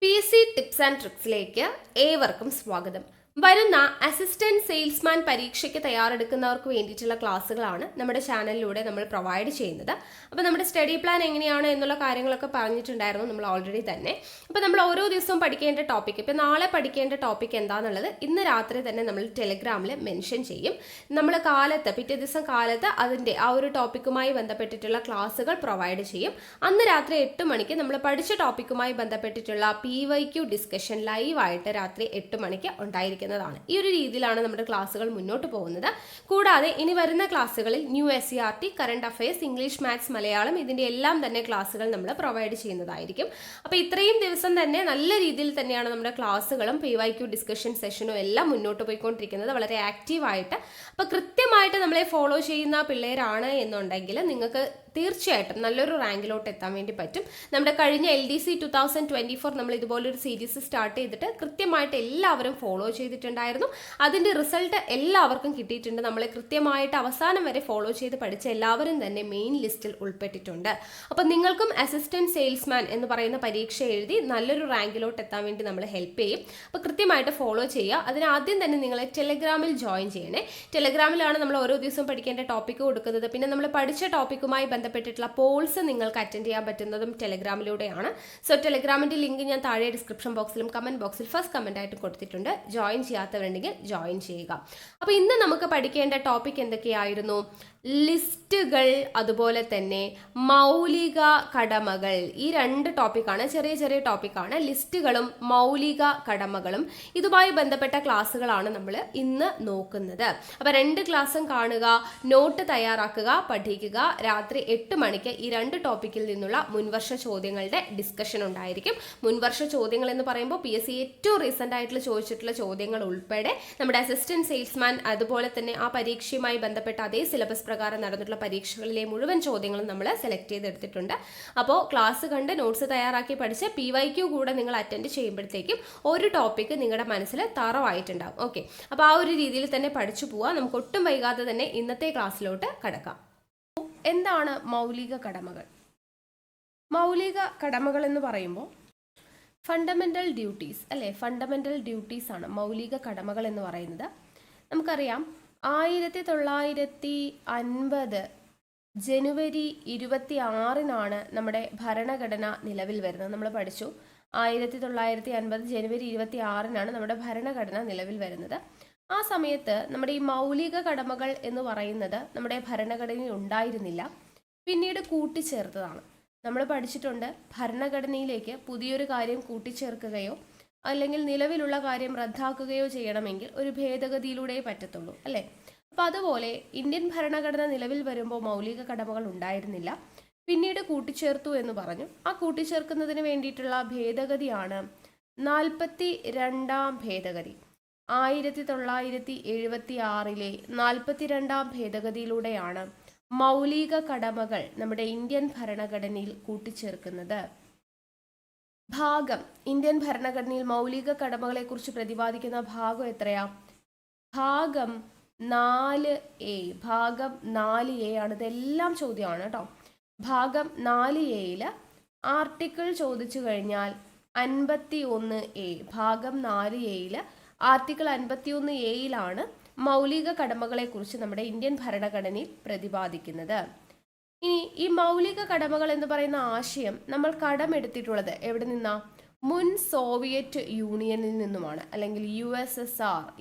PC tips and ട്രിക്സിലേക്ക് ഏവർക്കും സ്വാഗതം. വരുന്ന അസിസ്റ്റന്റ് സെയിൽസ്മാൻ പരീക്ഷയ്ക്ക് തയ്യാറെടുക്കുന്നവർക്ക് വേണ്ടിയിട്ടുള്ള ക്ലാസ്സുകളാണ് നമ്മുടെ ചാനലിലൂടെ നമ്മൾ പ്രൊവൈഡ് ചെയ്യുന്നത്. അപ്പോൾ നമ്മുടെ സ്റ്റഡി പ്ലാൻ എങ്ങനെയാണ് എന്നുള്ള കാര്യങ്ങളൊക്കെ പറഞ്ഞിട്ടുണ്ടായിരുന്നു നമ്മൾ ഓൾറെഡി തന്നെ. അപ്പോൾ നമ്മൾ ഓരോ ദിവസവും പഠിക്കേണ്ട ടോപ്പിക്, ഇപ്പോൾ നാളെ പഠിക്കേണ്ട ടോപ്പിക് എന്താണെന്നുള്ളത് ഇന്ന് രാത്രി തന്നെ നമ്മൾ ടെലിഗ്രാമിൽ മെൻഷൻ ചെയ്യും. നമ്മൾ പിറ്റേ ദിവസം കാലത്ത് അതിൻ്റെ ആ ഒരു ടോപ്പിക്കുമായി ബന്ധപ്പെട്ടിട്ടുള്ള ക്ലാസ്സുകൾ പ്രൊവൈഡ് ചെയ്യും. അന്ന് രാത്രി 8 മണിക്ക് നമ്മൾ പഠിച്ച ടോപ്പിക്കുമായി ബന്ധപ്പെട്ടിട്ടുള്ള PYQ ഡിസ്കഷൻ ലൈവായിട്ട് രാത്രി 8 മണിക്ക് ഉണ്ടായിരിക്കും. ഈ ഒരു രീതിയിലാണ് നമ്മുടെ ക്ലാസ്സുകൾ മുന്നോട്ട് പോകുന്നത്. കൂടാതെ ഇനി വരുന്ന ക്ലാസ്സുകളിൽ new SCERT, current affairs, English, maths, Malayalam ഇതിന്റെ എല്ലാം തന്നെ ക്ലാസ്സുകൾ നമ്മൾ പ്രൊവൈഡ് ചെയ്യുന്നതായിരിക്കും. അപ്പോൾ ഇത്രയും ദിവസം തന്നെ നല്ല രീതിയിൽ തന്നെയാണ് നമ്മുടെ ക്ലാസ്സുകളും PYQ ഡിസ്കഷൻ സെഷനും എല്ലാം മുന്നോട്ട് പോയിക്കൊണ്ടിരിക്കുന്നത്, വളരെ ആക്റ്റീവായിട്ട്. അപ്പോൾ കൃത്യമായിട്ട് നമ്മളെ ഫോളോ ചെയ്യുന്ന പിള്ളേരാണ് എന്നുണ്ടെങ്കിൽ നിങ്ങൾക്ക് തീർച്ചയായിട്ടും നല്ലൊരു റാങ്കിലോട്ട് എത്താൻ വേണ്ടി പറ്റും. നമ്മുടെ കഴിഞ്ഞ LDC 2024 നമ്മൾ ഇതുപോലൊരു സീരീസ് സ്റ്റാർട്ട് ചെയ്തിട്ട് കൃത്യമായിട്ട് എല്ലാവരും ഫോളോ ചെയ്തിട്ടുണ്ടായിരുന്നു. അതിൻ്റെ റിസൾട്ട് എല്ലാവർക്കും കിട്ടിയിട്ടുണ്ട്. നമ്മളെ കൃത്യമായിട്ട് അവസാനം വരെ ഫോളോ ചെയ്ത് പഠിച്ച എല്ലാവരും തന്നെ മെയിൻ ലിസ്റ്റിൽ ഉൾപ്പെട്ടിട്ടുണ്ട്. അപ്പം നിങ്ങൾക്കും അസിസ്റ്റന്റ് സെയിൽസ്മാൻ എന്ന് പറയുന്ന പരീക്ഷ എഴുതി നല്ലൊരു റാങ്കിലോട്ട് എത്താൻ വേണ്ടി നമ്മൾ ഹെൽപ്പ് ചെയ്യും. അപ്പോൾ കൃത്യമായിട്ട് ഫോളോ ചെയ്യുക. അതിനാദ്യം തന്നെ നിങ്ങൾ ടെലിഗ്രാമിൽ ജോയിൻ ചെയ്യണേ. ടെലിഗ്രാമിലാണ് നമ്മൾ ഓരോ ദിവസവും പഠിക്കേണ്ട ടോപ്പിക്ക് കൊടുക്കുന്നത്. പിന്നെ നമ്മൾ പഠിച്ച ടോപ്പിക്കുമായി ബന്ധപ്പെട്ടിട്ടുള്ള പോൾസ് നിങ്ങൾക്ക് അറ്റൻഡ് ചെയ്യാൻ പറ്റുന്നതും ടെലിഗ്രാമിലൂടെയാണ്. സോ ടെലിഗ്രാമിന്റെ ലിങ്ക് ഞാൻ താഴെ ഡിസ്ക്രിപ്ഷൻ ബോക്സിലും കമന്റ് ബോക്സിൽ ഫസ്റ്റ് കമന്റ് ആയിട്ട് കൊടുത്തിട്ടുണ്ട്. ജോയിൻ ചെയ്യാത്തവരുണ്ടെങ്കിൽ ജോയിൻ ചെയ്യുക. അപ്പോൾ ഇന്ന് നമുക്ക് പഠിക്കേണ്ട ടോപ്പിക് എന്തൊക്കെയായിരുന്നു? ലിസ്റ്റുകൾ, അതുപോലെ തന്നെ മൗലിക കടമകൾ. ഈ രണ്ട് ടോപ്പിക്കാണ്, ചെറിയ ചെറിയ ടോപ്പിക്കാണ്. ലിസ്റ്റുകളും മൗലിക കടമകളും ഇതുമായി ബന്ധപ്പെട്ട ക്ലാസ്സുകളാണ് നമ്മൾ ഇന്ന് നോക്കുന്നത്. അപ്പോൾ 2 ക്ലാസ്സും കാണുക, നോട്ട് തയ്യാറാക്കുക, പഠിക്കുക. രാത്രി 8 മണിക്ക് ഈ 2 ടോപ്പിക്കിൽ നിന്നുള്ള മുൻവർഷ ചോദ്യങ്ങളുടെ ഡിസ്കഷൻ ഉണ്ടായിരിക്കും. മുൻവർഷ ചോദ്യങ്ങൾ എന്ന് പറയുമ്പോൾ PSC ഏറ്റവും റീസെന്റ് ആയിട്ടുള്ള ചോദിച്ചിട്ടുള്ള ചോദ്യങ്ങൾ ഉൾപ്പെടെ നമ്മുടെ അസിസ്റ്റന്റ് സെയിൽസ്മാൻ, അതുപോലെ തന്നെ ആ പരീക്ഷയുമായി ബന്ധപ്പെട്ട അതേ സിലബസ് പ്രകാരം നടന്നിട്ടുള്ള പരീക്ഷകളിലെ മുഴുവൻ ചോദ്യങ്ങളും നമ്മൾ സെലക്ട് ചെയ്തെടുത്തിട്ടുണ്ട്. അപ്പോൾ ക്ലാസ് കണ്ട് നോട്ട്സ് തയ്യാറാക്കി പഠിച്ച് PYQ കൂടെ നിങ്ങൾ അറ്റൻഡ് ചെയ്യുമ്പോഴത്തേക്കും ഒരു ടോപ്പിക്ക് നിങ്ങളുടെ മനസ്സിൽ തറവായിട്ടുണ്ടാവും. ഓക്കെ, അപ്പോൾ ആ ഒരു രീതിയിൽ തന്നെ പഠിച്ചു പോവുക. നമുക്ക് ഒട്ടും വൈകാതെ തന്നെ ഇന്നത്തെ ക്ലാസ്സിലോട്ട് കടക്കാം. എന്താണ് മൗലിക കടമകൾ? മൗലിക കടമകൾ എന്ന് പറയുമ്പോൾ ഫണ്ടമെന്റൽ ഡ്യൂട്ടീസ് അല്ലേ, ഫണ്ടമെന്റൽ ഡ്യൂട്ടീസ് ആണ് മൗലിക കടമകൾ എന്ന് പറയുന്നത്. നമുക്കറിയാം 1950 ജനുവരി 26 നമ്മുടെ ഭരണഘടന നിലവിൽ വരുന്നത്. നമ്മൾ പഠിച്ചു 1950 ജനുവരി 26 നമ്മുടെ ഭരണഘടന നിലവിൽ വരുന്നത്. ആ സമയത്ത് നമ്മുടെ ഈ മൗലിക കടമകൾ എന്ന് പറയുന്നത് നമ്മുടെ ഭരണഘടനയിൽ ഉണ്ടായിരുന്നില്ല, പിന്നീട് കൂട്ടിച്ചേർത്തതാണ്. നമ്മൾ പഠിച്ചിട്ടുണ്ട്, ഭരണഘടനയിലേക്ക് പുതിയൊരു കാര്യം കൂട്ടിച്ചേർക്കുകയോ അല്ലെങ്കിൽ നിലവിലുള്ള കാര്യം റദ്ദാക്കുകയോ ചെയ്യണമെങ്കിൽ ഒരു ഭേദഗതിയിലൂടെ പറ്റത്തുള്ളൂ അല്ലേ. അപ്പം അതുപോലെ ഇന്ത്യൻ ഭരണഘടന നിലവിൽ വരുമ്പോൾ മൗലിക കടമകൾ ഉണ്ടായിരുന്നില്ല, പിന്നീട് കൂട്ടിച്ചേർത്തു എന്ന് പറഞ്ഞു. ആ കൂട്ടിച്ചേർക്കുന്നതിന് വേണ്ടിയിട്ടുള്ള ഭേദഗതിയാണ് 42ാം ഭേദഗതി. 1976 42ാം ഭേദഗതിയിലൂടെയാണ് മൗലിക കടമകൾ നമ്മുടെ ഇന്ത്യൻ ഭരണഘടനയിൽ കൂട്ടിച്ചേർക്കുന്നത്. ഭാഗം, ഇന്ത്യൻ ഭരണഘടനയിൽ മൗലിക കടമകളെ കുറിച്ച് പ്രതിപാദിക്കുന്ന ഭാഗം എത്രയാ? ഭാഗം 4A. ഭാഗം 4A ആണ്. ഇതെല്ലാം ചോദ്യമാണ് കേട്ടോ. ഭാഗം 4A ആർട്ടിക്കിൾ ചോദിച്ചു കഴിഞ്ഞാൽ 51A. ഭാഗം 4A ആർട്ടിക്കിൾ 51A മൗലിക കടമകളെ കുറിച്ച് നമ്മുടെ ഇന്ത്യൻ ഭരണഘടനയിൽ പ്രതിപാദിക്കുന്നത്. ഇനി ഈ മൗലിക കടമകൾ എന്ന് പറയുന്ന ആശയം നമ്മൾ കടമെടുത്തിട്ടുള്ളത് എവിടെ നിന്നാ? മുൻ സോവിയറ്റ് യൂണിയനിൽ നിന്നുമാണ്, അല്ലെങ്കിൽ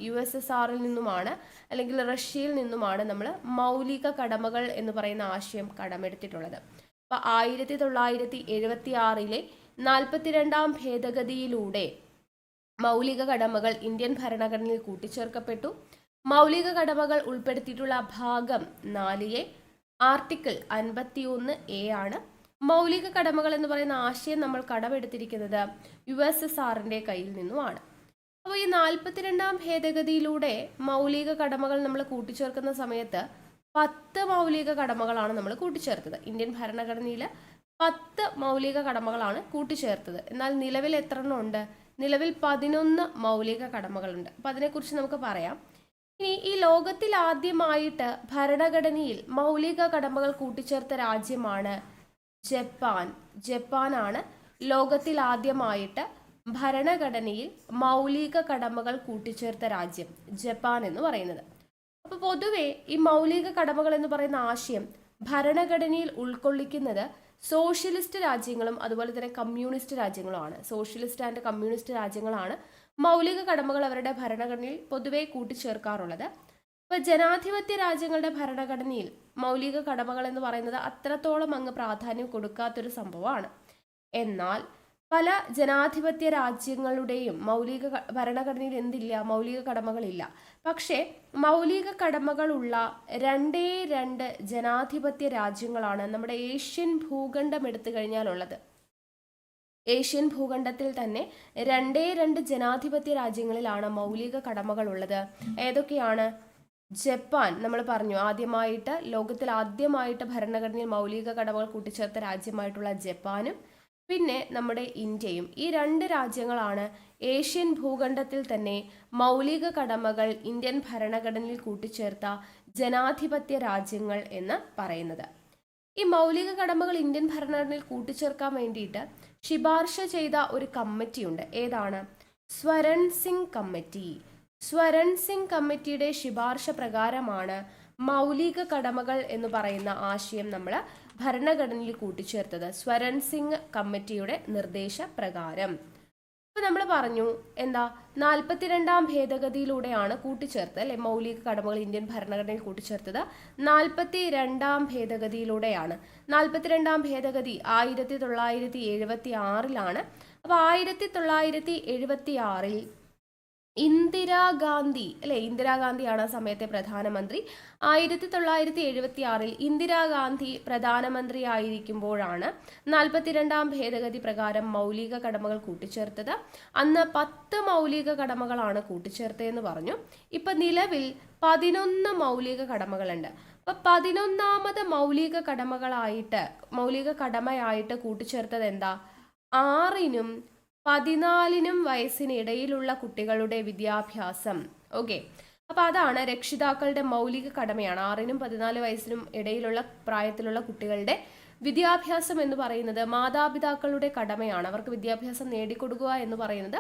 USSRൽ നിന്നുമാണ്, അല്ലെങ്കിൽ റഷ്യയിൽ നിന്നുമാണ് നമ്മൾ മൗലിക കടമകൾ എന്ന് പറയുന്ന ആശയം കടമെടുത്തിട്ടുള്ളത്. അപ്പോൾ 1976 42ാം ഭേദഗതിയിലൂടെ മൗലിക കടമകൾ ഇന്ത്യൻ ഭരണഘടനയിൽ കൂട്ടിച്ചേർക്കപ്പെട്ടു. മൗലിക കടമകൾ ഉൾപ്പെടുത്തിയിട്ടുള്ള ഭാഗം 4A ആർട്ടിക്കിൾ 51A ആണ്. മൗലിക കടമകൾ എന്ന് പറയുന്ന ആശയം നമ്മൾ കടമെടുത്തിരിക്കുന്നത് USSRന്റെ കയ്യിൽ നിന്നുമാണ്. അപ്പോൾ ഈ 42ാം ഭേദഗതിയിലൂടെ മൗലിക കടമകൾ നമ്മൾ കൂട്ടിച്ചേർക്കുന്ന സമയത്ത് 10 മൗലിക കടമകളാണ് നമ്മൾ കൂട്ടിച്ചേർത്തത്. ഇന്ത്യൻ ഭരണഘടനയിൽ 10 മൗലിക കടമകളാണ് കൂട്ടിച്ചേർത്തത്. എന്നാൽ നിലവിൽ എത്ര എണ്ണം ഉണ്ട്? നിലവിൽ 11 മൗലിക കടമകളുണ്ട്. അപ്പോൾ അതിനെക്കുറിച്ച് നമുക്ക് പറയാം. ഇനി ഈ ലോകത്തിൽ ആദ്യമായിട്ട് ഭരണഘടനയിൽ മൗലിക കടമകൾ കൂട്ടിച്ചേർത്ത രാജ്യമാണ് ജപ്പാൻ. ജപ്പാനാണ് ലോകത്തിൽ ആദ്യമായിട്ട് ഭരണഘടനയിൽ മൗലിക കടമകൾ കൂട്ടിച്ചേർത്ത രാജ്യം ജപ്പാൻ എന്ന് പറയുന്നത്. അപ്പോൾ പൊതുവെ ഈ മൗലിക കടമകൾ എന്ന് പറയുന്ന ആശയം ഭരണഘടനയിൽ ഉൾക്കൊള്ളിക്കുന്നത് സോഷ്യലിസ്റ്റ് രാജ്യങ്ങളും അതുപോലെ തന്നെ കമ്മ്യൂണിസ്റ്റ് രാജ്യങ്ങളുമാണ്. സോഷ്യലിസ്റ്റ് ആൻഡ് കമ്മ്യൂണിസ്റ്റ് രാജ്യങ്ങളാണ് മൗലിക കടമകൾ അവരുടെ ഭരണഘടനയിൽ പൊതുവെ കൂട്ടിച്ചേർക്കാറുള്ളത്. ഇപ്പോൾ ജനാധിപത്യ രാജ്യങ്ങളുടെ ഭരണഘടനയിൽ മൗലിക കടമകൾ എന്ന് പറയുന്നത് അത്രത്തോളം അങ്ങ് പ്രാധാന്യം കൊടുക്കാത്തൊരു സംഭവമാണ്. എന്നാൽ പല ജനാധിപത്യ രാജ്യങ്ങളുടെയും ഭരണഘടനയിൽ എന്തില്ല, മൗലിക കടമകളില്ല. പക്ഷേ മൗലിക കടമകളുള്ള രണ്ട് ജനാധിപത്യ രാജ്യങ്ങളാണ് നമ്മുടെ ഏഷ്യൻ ഭൂഖണ്ഡം എടുത്തു കഴിഞ്ഞാലുള്ളത്. ഏഷ്യൻ ഭൂഖണ്ഡത്തിൽ തന്നെ രണ്ട് ജനാധിപത്യ രാജ്യങ്ങളിലാണ് മൗലിക കടമകൾ ഉള്ളത്. ഏതൊക്കെയാണ്? ജപ്പാൻ, നമ്മൾ പറഞ്ഞു ലോകത്തിൽ ആദ്യമായിട്ട് ഭരണഘടനയിൽ മൗലിക കടമകൾ കൂട്ടിച്ചേർത്ത രാജ്യമായിട്ടുള്ള ജപ്പാനും പിന്നെ നമ്മുടെ ഇന്ത്യയും. ഈ രണ്ട് രാജ്യങ്ങളാണ് ഏഷ്യൻ ഭൂഖണ്ഡത്തിൽ തന്നെ മൗലിക കടമകൾ ഇന്ത്യൻ ഭരണഘടനയിൽ കൂട്ടിച്ചേർത്ത ജനാധിപത്യ രാജ്യങ്ങൾ എന്ന് പറയുന്നത്. ഈ മൗലിക കടമകൾ ഇന്ത്യൻ ഭരണഘടനയിൽ കൂട്ടിച്ചേർക്കാൻ വേണ്ടിയിട്ട് ശുപാർശ ചെയ്ത ഒരു കമ്മിറ്റിയുണ്ട്. ഏതാണ്? സ്വരൺ സിംഗ് കമ്മിറ്റി. സ്വരൺ സിംഗ് കമ്മിറ്റിയുടെ ശുപാർശ പ്രകാരമാണ് മൗലിക കടമകൾ എന്ന് പറയുന്ന ആശയം നമ്മൾ ഭരണഘടനയിൽ കൂട്ടിച്ചേർത്തത്. സ്വരൺ സിംഗ് കമ്മിറ്റിയുടെ നിർദ്ദേശപ്രകാരം. ഇപ്പൊ നമ്മൾ പറഞ്ഞു എന്താ, 42ാം ഭേദഗതിയിലൂടെയാണ് കൂട്ടിച്ചേർത്തത് അല്ലെ, മൗലിക കടമകൾ ഇന്ത്യൻ ഭരണഘടനയിൽ കൂട്ടിച്ചേർത്തത് 42ാം ഭേദഗതിയിലൂടെയാണ്. 42ാം ഭേദഗതി 1976 അപ്പോൾ 1976 ഇന്ദിരാഗാന്ധി അല്ലെ, ഇന്ദിരാഗാന്ധിയാണ് ആ സമയത്തെ പ്രധാനമന്ത്രി. 1976 ഇന്ദിരാഗാന്ധി പ്രധാനമന്ത്രി ആയിരിക്കുമ്പോഴാണ് 42ാം ഭേദഗതി പ്രകാരം മൗലിക കടമകൾ കൂട്ടിച്ചേർത്തത്. അന്ന് 10 മൗലിക കടമകളാണ് കൂട്ടിച്ചേർത്തതെന്ന് പറഞ്ഞു. ഇപ്പൊ നിലവിൽ 11 മൗലിക കടമകളുണ്ട്. അപ്പൊ 11ാമത് മൗലിക കടമയായിട്ട് കൂട്ടിച്ചേർത്തത് എന്താ? 6നും 14നും വയസ്സിനിടയിലുള്ള കുട്ടികളുടെ വിദ്യാഭ്യാസം. ഓക്കെ, അപ്പൊ അതാണ് രക്ഷിതാക്കളുടെ മൗലിക കടമയാണ്. 6നും 14 വയസ്സിനും ഇടയിലുള്ള പ്രായത്തിലുള്ള കുട്ടികളുടെ വിദ്യാഭ്യാസം എന്ന് പറയുന്നത് മാതാപിതാക്കളുടെ കടമയാണ്. അവർക്ക് വിദ്യാഭ്യാസം നേടിക്കൊടുക്കുക എന്ന് പറയുന്നത്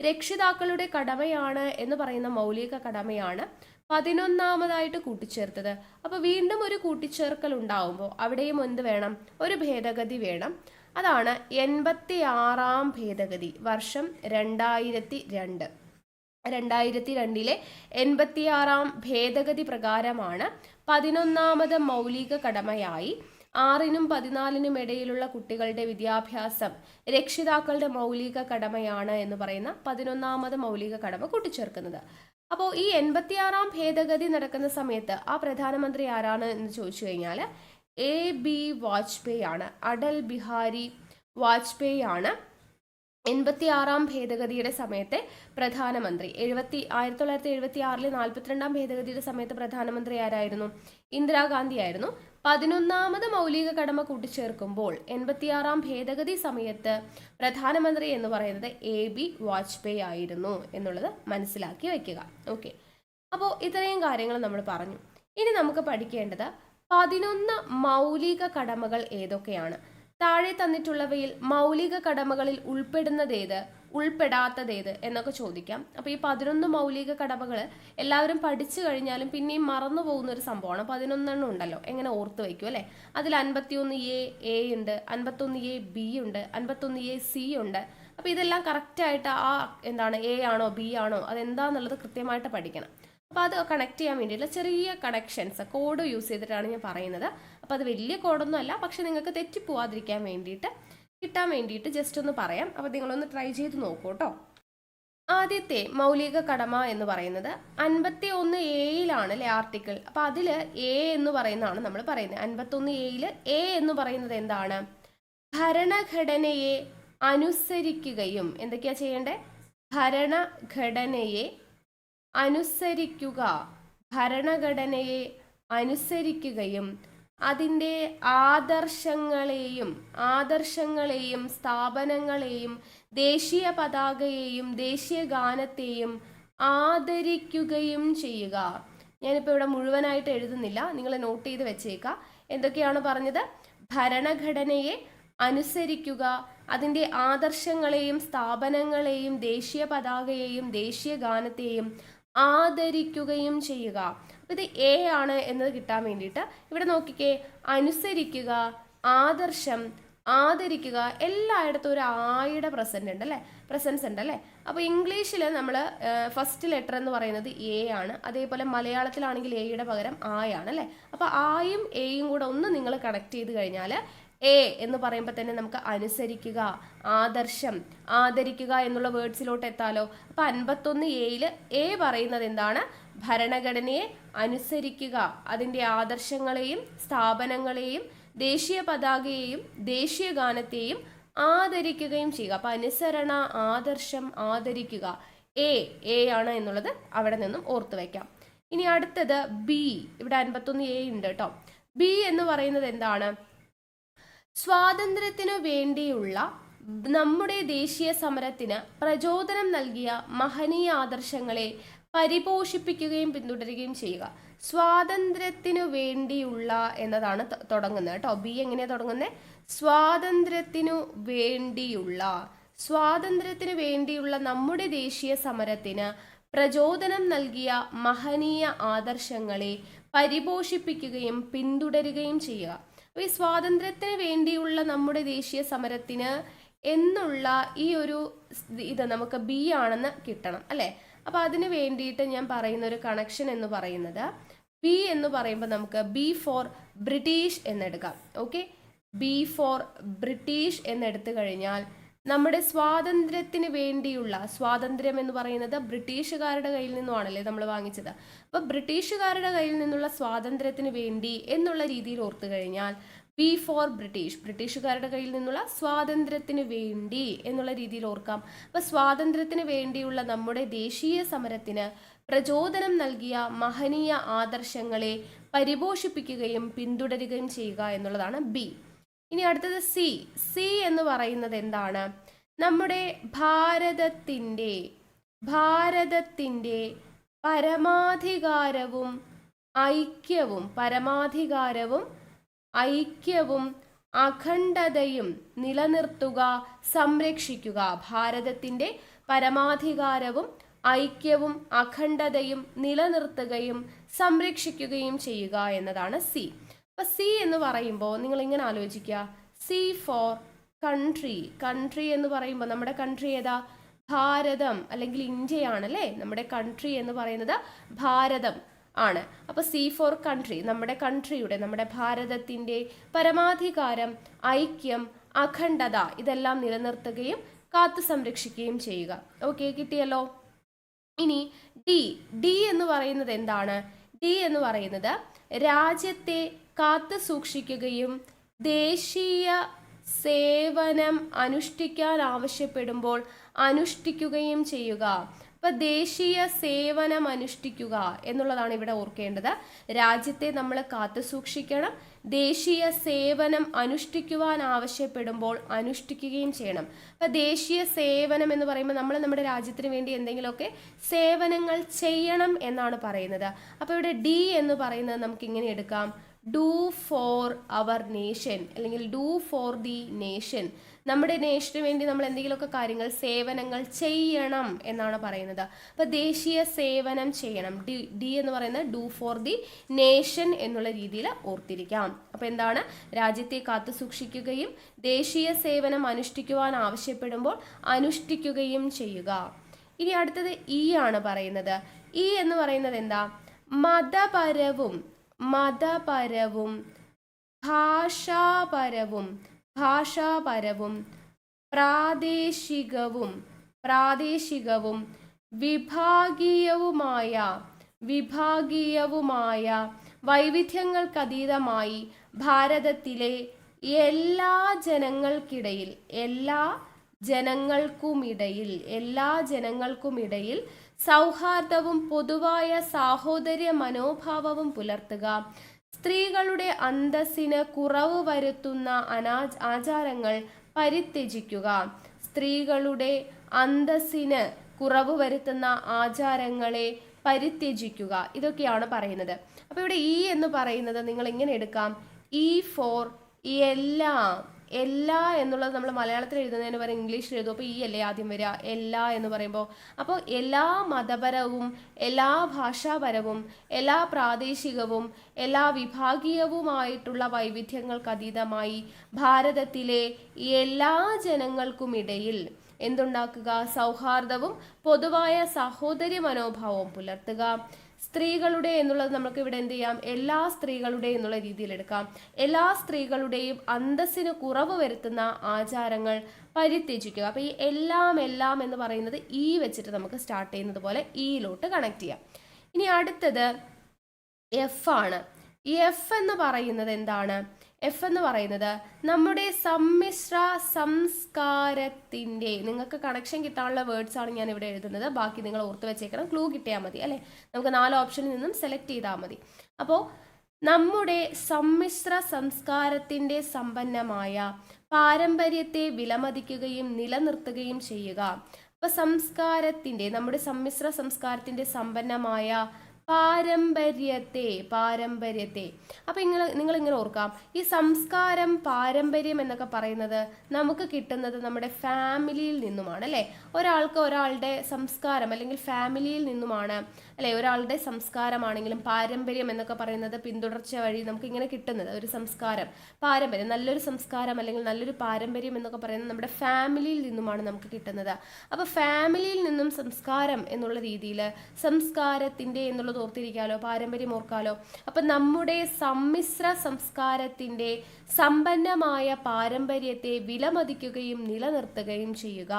രക്ഷിതാക്കളുടെ കടമയാണ് എന്ന് പറയുന്ന മൗലിക കടമയാണ് 11ാമതായിട്ട് കൂട്ടിച്ചേർത്തത്. അപ്പൊ വീണ്ടും ഒരു കൂട്ടിച്ചേർക്കൽ ഉണ്ടാവുമ്പോൾ അവിടെയും എന്ത് വേണം? ഒരു ഭേദഗതി വേണം. അതാണ് 86ാം ഭേദഗതി. വർഷം 2002. 2002 86ാം ഭേദഗതി പ്രകാരമാണ് 11ാമത് മൗലിക കടമയായി 6നും 14നും ഇടയിലുള്ള കുട്ടികളുടെ വിദ്യാഭ്യാസം രക്ഷിതാക്കളുടെ മൗലിക കടമയാണ് എന്ന് പറയുന്ന 11ാമത് മൗലിക കടമ കൂട്ടിച്ചേർക്കുന്നത്. അപ്പോൾ ഈ 86ാം ഭേദഗതി നടക്കുന്ന സമയത്ത് ആ പ്രധാനമന്ത്രി ആരാണ് എന്ന് ചോദിച്ചു കഴിഞ്ഞാൽ AB വാജ്പേയി ആണ്. അടൽ ബിഹാരി വാജ്പേയി ആണ് 86ാം ഭേദഗതിയുടെ സമയത്തെ പ്രധാനമന്ത്രി. 1976 42ാം ഭേദഗതിയുടെ സമയത്ത് പ്രധാനമന്ത്രി ആരായിരുന്നു? ഇന്ദിരാഗാന്ധി ആയിരുന്നു. 11ാമത് മൗലിക കടമ കൂട്ടിച്ചേർക്കുമ്പോൾ 86ാം ഭേദഗതി സമയത്ത് പ്രധാനമന്ത്രി എന്ന് പറയുന്നത് AB വാജ്പേയി ആയിരുന്നു എന്നുള്ളത് മനസ്സിലാക്കി വയ്ക്കുക. ഓക്കെ, അപ്പോൾ ഇത്രയും കാര്യങ്ങൾ നമ്മൾ പറഞ്ഞു. ഇനി നമുക്ക് പഠിക്കേണ്ടത് 11 മൗലിക കടമകൾ ഏതൊക്കെയാണ്? താഴെ തന്നിട്ടുള്ളവയിൽ മൗലിക കടമകളിൽ ഉൾപ്പെടുന്നതേത്, ഉൾപ്പെടാത്തതേത് എന്നൊക്കെ ചോദിക്കാം. അപ്പോൾ ഈ 11 മൗലിക കടമകൾ എല്ലാവരും പഠിച്ചു കഴിഞ്ഞാലും പിന്നെയും മറന്നു പോകുന്ന ഒരു സംഭവമാണ്. 11 ഉണ്ടല്ലോ, എങ്ങനെ ഓർത്ത് വയ്ക്കും അല്ലേ? അതിൽ 51A ഉണ്ട്, 51A B ഉണ്ട്, 51A C ഉണ്ട്. അപ്പോൾ ഇതെല്ലാം കറക്റ്റായിട്ട് ആ എന്താണ് A ആണോ B ആണോ അതെന്താന്നുള്ളത് കൃത്യമായിട്ട് പഠിക്കണം. അപ്പോൾ അത് കണക്ട് ചെയ്യാൻ വേണ്ടിയിട്ടുള്ള ചെറിയ കണക്ഷൻസ് കോഡ് യൂസ് ചെയ്തിട്ടാണ് ഞാൻ പറയുന്നത്. അപ്പോൾ അത് വലിയ കോഡൊന്നും അല്ല, പക്ഷെ നിങ്ങൾക്ക് തെറ്റിപ്പോവാതിരിക്കാൻ വേണ്ടിയിട്ട് കിട്ടാൻ വേണ്ടിയിട്ട് ജസ്റ്റ് ഒന്ന് പറയാം. അപ്പോൾ നിങ്ങളൊന്ന് ട്രൈ ചെയ്ത് നോക്കൂ കേട്ടോ. ആദ്യത്തെ മൗലിക കടമ എന്ന് പറയുന്നത് 51A അല്ലേ ആർട്ടിക്കിൾ. അപ്പോൾ അതിൽ A എന്ന് പറയുന്നതാണ് നമ്മൾ പറയുന്നത്. 51A എന്ന് പറയുന്നത് എന്താണ്? ഭരണഘടനയെ അനുസരിക്കുകയും എന്തൊക്കെയാ ചെയ്യേണ്ടേ? ഭരണഘടനയെ അനുസരിക്കുകയും അതിൻ്റെ ആദർശങ്ങളെയും സ്ഥാപനങ്ങളെയും ദേശീയ പതാകയെയും ദേശീയ ഗാനത്തെയും ആദരിക്കുകയും ചെയ്യുക. ഞാനിപ്പോൾ ഇവിടെ മുഴുവനായിട്ട് എഴുതുന്നില്ല, നിങ്ങൾ നോട്ട് ചെയ്ത് വെച്ചേക്കുക. എന്തൊക്കെയാണ് പറഞ്ഞത്? ഭരണഘടനയെ അനുസരിക്കുക, അതിൻ്റെ ആദർശങ്ങളെയും സ്ഥാപനങ്ങളെയും ദേശീയ പതാകയെയും ദേശീയ ഗാനത്തെയും ആദരിക്കുകയും ചെയ്യുക. അപ്പോൾ ഇത് എ ആണ് എന്നത് കിട്ടാൻ വേണ്ടിയിട്ട് ഇവിടെ നോക്കിക്കേ, അനുസരിക്കുക, ആദർശം, ആദരിക്കുക, എല്ലായിടത്തും ഒരു ആയുടെ പ്രസൻസ് ഉണ്ട് അല്ലേ. അപ്പോൾ ഇംഗ്ലീഷിൽ നമ്മൾ ഫസ്റ്റ് ലെറ്റർ എന്ന് പറയുന്നത് എ ആണ്, അതേപോലെ മലയാളത്തിലാണെങ്കിൽ എയുടെ പകരം ആയാണ് അല്ലേ. അപ്പോൾ ആയും എയും കൂടെ ഒന്ന് നിങ്ങൾ കണക്ട് ചെയ്ത് കഴിഞ്ഞാൽ എ എന്ന് പറയുമ്പോൾ തന്നെ നമുക്ക് അനുസരിക്കുക, ആദർശം, ആദരിക്കുക എന്നുള്ള വേർഡ്സിലോട്ട് എത്താലോ. അപ്പോൾ 51 എ പറയുന്നത് എന്താണ്? ഭരണഘടനയെ അനുസരിക്കുക, അതിൻ്റെ ആദർശങ്ങളെയും സ്ഥാപനങ്ങളെയും ദേശീയ പതാകയെയും ദേശീയ ഗാനത്തെയും ആദരിക്കുകയും ചെയ്യുക. അപ്പം അനുസരണ, ആദർശം, ആദരിക്കുക, എ ആണ് എന്നുള്ളത് അവിടെ നിന്നും ഓർത്തു വയ്ക്കാം. ഇനി അടുത്തത് ബി. ഇവിടെ 51 ഉണ്ട് കേട്ടോ. ബി എന്ന് പറയുന്നത് എന്താണ്? സ്വാതന്ത്ര്യത്തിനു വേണ്ടിയുള്ള നമ്മുടെ ദേശീയ സമരത്തിന് പ്രചോദനം നൽകിയ മഹനീയ ആദർശങ്ങളെ പരിപോഷിപ്പിക്കുകയും പിന്തുടരുകയും ചെയ്യുക. സ്വാതന്ത്ര്യത്തിനു വേണ്ടിയുള്ള എന്നതാണ് തുടങ്ങുന്നത് കേട്ടോ. ബി എങ്ങനെയാണ് തുടങ്ങുന്നത്? സ്വാതന്ത്ര്യത്തിനു വേണ്ടിയുള്ള നമ്മുടെ ദേശീയ സമരത്തിന് പ്രചോദനം നൽകിയ മഹനീയ ആദർശങ്ങളെ പരിപോഷിപ്പിക്കുകയും പിന്തുടരുകയും ചെയ്യുക. അപ്പോൾ ഈ സ്വാതന്ത്ര്യത്തിന് വേണ്ടിയുള്ള നമ്മുടെ ദേശീയ സമരത്തിന് എന്നുള്ള ഈ ഒരു ഇത് നമുക്ക് ബി ആണെന്ന് കിട്ടണം അല്ലേ. അപ്പോൾ അതിന് വേണ്ടിയിട്ട് ഞാൻ പറയുന്ന ഒരു കണക്ഷൻ എന്ന് പറയുന്നത്, ബി എന്ന് പറയുമ്പോൾ നമുക്ക് ബി ഫോർ ബ്രിട്ടീഷ് എന്നെടുക്കാം. ഓക്കെ, ബി ഫോർ ബ്രിട്ടീഷ് എന്നെടുത്തു കഴിഞ്ഞാൽ നമ്മുടെ സ്വാതന്ത്ര്യത്തിന് വേണ്ടിയുള്ള, സ്വാതന്ത്ര്യം എന്ന് പറയുന്നത് ബ്രിട്ടീഷുകാരുടെ കയ്യിൽ നിന്നുമാണല്ലേ നമ്മൾ വാങ്ങിച്ചത്. അപ്പോൾ ബ്രിട്ടീഷുകാരുടെ കയ്യിൽ നിന്നുള്ള സ്വാതന്ത്ര്യത്തിന് വേണ്ടി എന്നുള്ള രീതിയിൽ ഓർത്തു കഴിഞ്ഞാൽ ബി ഫോർ ബ്രിട്ടീഷ്, ബ്രിട്ടീഷുകാരുടെ കയ്യിൽ നിന്നുള്ള സ്വാതന്ത്ര്യത്തിന് വേണ്ടി എന്നുള്ള രീതിയിൽ ഓർക്കാം. അപ്പോൾ സ്വാതന്ത്ര്യത്തിന് വേണ്ടിയുള്ള നമ്മുടെ ദേശീയ സമരത്തിന് പ്രചോദനം നൽകിയ മഹനീയ ആദർശങ്ങളെ പരിപോഷിപ്പിക്കുകയും പിന്തുടരുകയും ചെയ്യുക എന്നുള്ളതാണ് ബി. ഇനി അടുത്തത് സി. സി എന്ന് പറയുന്നത് എന്താണ്? നമ്മുടെ ഭാരതത്തിൻ്റെ പരമാധികാരവും ഐക്യവും അഖണ്ഡതയും നിലനിർത്തുക, സംരക്ഷിക്കുക. ഭാരതത്തിൻ്റെ പരമാധികാരവും ഐക്യവും അഖണ്ഡതയും നിലനിർത്തുകയും സംരക്ഷിക്കുകയും ചെയ്യുക എന്നതാണ് സി. അപ്പൊ സി എന്ന് പറയുമ്പോൾ നിങ്ങൾ ഇങ്ങനെ ആലോചിക്കുക, സി ഫോർ കൺട്രി. കൺട്രി എന്ന് പറയുമ്പോൾ നമ്മുടെ കൺട്രി ഏതാ? ഭാരതം അല്ലെങ്കിൽ ഇന്ത്യയാണല്ലേ. നമ്മുടെ കൺട്രി എന്ന് പറയുന്നത് ഭാരതം ആണ്. അപ്പോൾ സി ഫോർ കൺട്രി, നമ്മുടെ കൺട്രിയുടെ, നമ്മുടെ ഭാരതത്തിൻ്റെ പരമാധികാരം, ഐക്യം, അഖണ്ഡത ഇതെല്ലാം നിലനിർത്തുകയും കാത്തു സംരക്ഷിക്കുകയും ചെയ്യുക. ഓക്കെ, കിട്ടിയല്ലോ. ഇനി ഡി എന്ന് പറയുന്നത് എന്താണ്? ഡി എന്ന് പറയുന്നത് രാജ്യത്തെ കാത്തു സൂക്ഷിക്കുകയും ദേശീയ സേവനം അനുഷ്ഠിക്കാൻ ആവശ്യപ്പെടുമ്പോൾ അനുഷ്ഠിക്കുകയും ചെയ്യുക. അപ്പോൾ ദേശീയ സേവനം അനുഷ്ഠിക്കുക എന്നുള്ളതാണ് ഇവിടെ ഓർക്കേണ്ടത്. രാജ്യത്തെ നമ്മൾ കാത്തു സൂക്ഷിക്കണം, ദേശീയ സേവനം അനുഷ്ഠിക്കുവാൻ ആവശ്യപ്പെടുമ്പോൾ അനുഷ്ഠിക്കുകയും ചെയ്യണം. അപ്പോൾ ദേശീയ സേവനം എന്ന് പറയുമ്പോൾ നമ്മൾ നമ്മുടെ രാജ്യത്തിന് വേണ്ടി എന്തെങ്കിലുമൊക്കെ സേവനങ്ങൾ ചെയ്യണം എന്നാണ് പറയുന്നത്. അപ്പോൾ ഇവിടെ ഡി എന്ന് പറയുന്നത് നമുക്ക് ഇങ്ങനെ എടുക്കാം, ഡു ഫോർ അവർ നേഷൻ അല്ലെങ്കിൽ ഡു ഫോർ ദി നേഷൻ. നമ്മുടെ നേഷന് വേണ്ടി നമ്മൾ എന്തെങ്കിലുമൊക്കെ കാര്യങ്ങൾ, സേവനങ്ങൾ ചെയ്യണം എന്നാണ് പറയുന്നത്. അപ്പോൾ ദേശീയ സേവനം ചെയ്യണം. ഡി എന്ന് പറയുന്നത് ഡു ഫോർ ദി നേഷൻ എന്നുള്ള രീതിയിൽ ഓർത്തിരിക്കാം. അപ്പോൾ എന്താണ്? രാജ്യത്തെ കാത്തു സൂക്ഷിക്കുകയും ദേശീയ സേവനം അനുഷ്ഠിക്കുവാൻ ആവശ്യപ്പെടുമ്പോൾ അനുഷ്ഠിക്കുകയും ചെയ്യുക. ഇനി അടുത്തത് ഇ ആണ് പറയുന്നത്. ഇ എന്ന് പറയുന്നത് എന്താ? മതപരവും ഭാഷാപരവും പ്രാദേശികവും വിഭാഗീയവുമായ വൈവിധ്യങ്ങൾക്കതീതമായി ഭാരതത്തിലെ എല്ലാ ജനങ്ങൾക്കുമിടയിൽ സൗഹാർദ്ദവും പൊതുവായ സാഹോദര്യ മനോഭാവവും പുലർത്തുക. സ്ത്രീകളുടെ അന്തസ്സിന് കുറവ് വരുത്തുന്ന ആചാരങ്ങൾ പരിത്യജിക്കുക. സ്ത്രീകളുടെ അന്തസ്സിന് കുറവ് വരുത്തുന്ന ആചാരങ്ങളെ പരിത്യജിക്കുക. ഇതൊക്കെയാണ് പറയുന്നത്. അപ്പോൾ ഇവിടെ ഇ എന്ന് പറയുന്നത് നിങ്ങൾ എങ്ങനെ എടുക്കാം? ഇ ഫോർ എല്ലാം, എല്ലാ എന്നുള്ളത് നമ്മൾ മലയാളത്തിൽ എഴുതുന്നതിന് പകരം ഇംഗ്ലീഷിൽ എഴുതും. അപ്പോൾ ഈ അല്ലേ ആദ്യം വരിക, എല്ലാ എന്ന് പറയുമ്പോൾ. അപ്പോൾ എല്ലാ മതപരവും എല്ലാ ഭാഷാപരവും എല്ലാ പ്രാദേശികവും എല്ലാ വിഭാഗീയവുമായിട്ടുള്ള വൈവിധ്യങ്ങൾക്ക് അതീതമായി ഭാരതത്തിലെ എല്ലാ ജനങ്ങൾക്കുമിടയിൽ എന്തുണ്ടാക്കുക? സൗഹാർദ്ദവും പൊതുവായ സഹോദര്യ മനോഭാവവും പുലർത്തുക. സ്ത്രീകളുടെ എന്നുള്ളത് നമുക്ക് ഇവിടെ എന്ത് ചെയ്യാം? എല്ലാ സ്ത്രീകളുടെ എന്നുള്ള രീതിയിൽ എടുക്കാം. എല്ലാ സ്ത്രീകളുടെയും അന്തസ്സിന് കുറവ് വരുത്തുന്ന ആചാരങ്ങൾ പരിത്യജിക്കുക. അപ്പോൾ ഈ എല്ലാം എന്ന് പറയുന്നത് ഈ വെച്ചിട്ട് നമുക്ക് സ്റ്റാർട്ട് ചെയ്യുന്നത് പോലെ ഈയിലോട്ട് കണക്ട് ചെയ്യാം. ഇനി അടുത്തത് എഫ് ആണ്. ഈ എഫ് എന്ന് പറയുന്നത് എന്താണ്? എഫ് എന്ന് പറയുന്നത് നമ്മുടെ സമ്മിശ്ര സംസ്കാരത്തിൻ്റെ, നിങ്ങൾക്ക് കണക്ഷൻ കിട്ടാനുള്ള വേർഡ്സ് ആണ് ഞാൻ ഇവിടെ എഴുതുന്നത്. ബാക്കി നിങ്ങൾ ഓർത്ത് വെച്ചേക്കണം, ക്ലൂ കിട്ടിയാൽ മതി അല്ലേ. നമുക്ക് 4 ഓപ്ഷനിൽ നിന്നും സെലക്ട് ചെയ്താൽ മതി. അപ്പോൾ നമ്മുടെ സമ്മിശ്ര സംസ്കാരത്തിൻ്റെ സമ്പന്നമായ പാരമ്പര്യത്തെ വിലമതിക്കുകയും നിലനിർത്തുകയും ചെയ്യുക. അപ്പോൾ സംസ്കാരത്തിൻ്റെ, നമ്മുടെ സമ്മിശ്ര സംസ്കാരത്തിൻ്റെ സമ്പന്നമായ പാരമ്പര്യത്തെ അപ്പം നിങ്ങൾ ഇങ്ങനെ ഓർക്കാം, ഈ സംസ്കാരം പാരമ്പര്യം എന്നൊക്കെ പറയുന്നത് നമുക്ക് കിട്ടുന്നത് നമ്മുടെ ഫാമിലിയിൽ നിന്നുമാണ് അല്ലേ. ഒരാൾക്ക് ഒരാളുടെ സംസ്കാരം അല്ലെങ്കിൽ ഫാമിലിയിൽ നിന്നുമാണ് അല്ലേ. ഒരാളുടെ സംസ്കാരമാണെങ്കിലും പാരമ്പര്യം എന്നൊക്കെ പറയുന്നത് പിന്തുടർച്ച വഴി നമുക്ക് ഇങ്ങനെ കിട്ടുന്നത് ഒരു സംസ്കാരം, പാരമ്പര്യം, നല്ലൊരു സംസ്കാരം അല്ലെങ്കിൽ നല്ലൊരു പാരമ്പര്യം എന്നൊക്കെ പറയുന്നത് നമ്മുടെ ഫാമിലിയിൽ നിന്നുമാണ് നമുക്ക് കിട്ടുന്നത്. അപ്പോൾ ഫാമിലിയിൽ നിന്നും സംസ്കാരം എന്നുള്ള രീതിയിൽ സംസ്കാരത്തിൻ്റെ എന്നുള്ളത് ഓർത്തിരിക്കാലോ, പാരമ്പര്യം ഓർക്കാലോ. അപ്പം നമ്മുടെ സമ്മിശ്ര സംസ്കാരത്തിൻ്റെ സമ്പന്നമായ പാരമ്പര്യത്തെ വിലമതിക്കുകയും നിലനിർത്തുകയും ചെയ്യുക.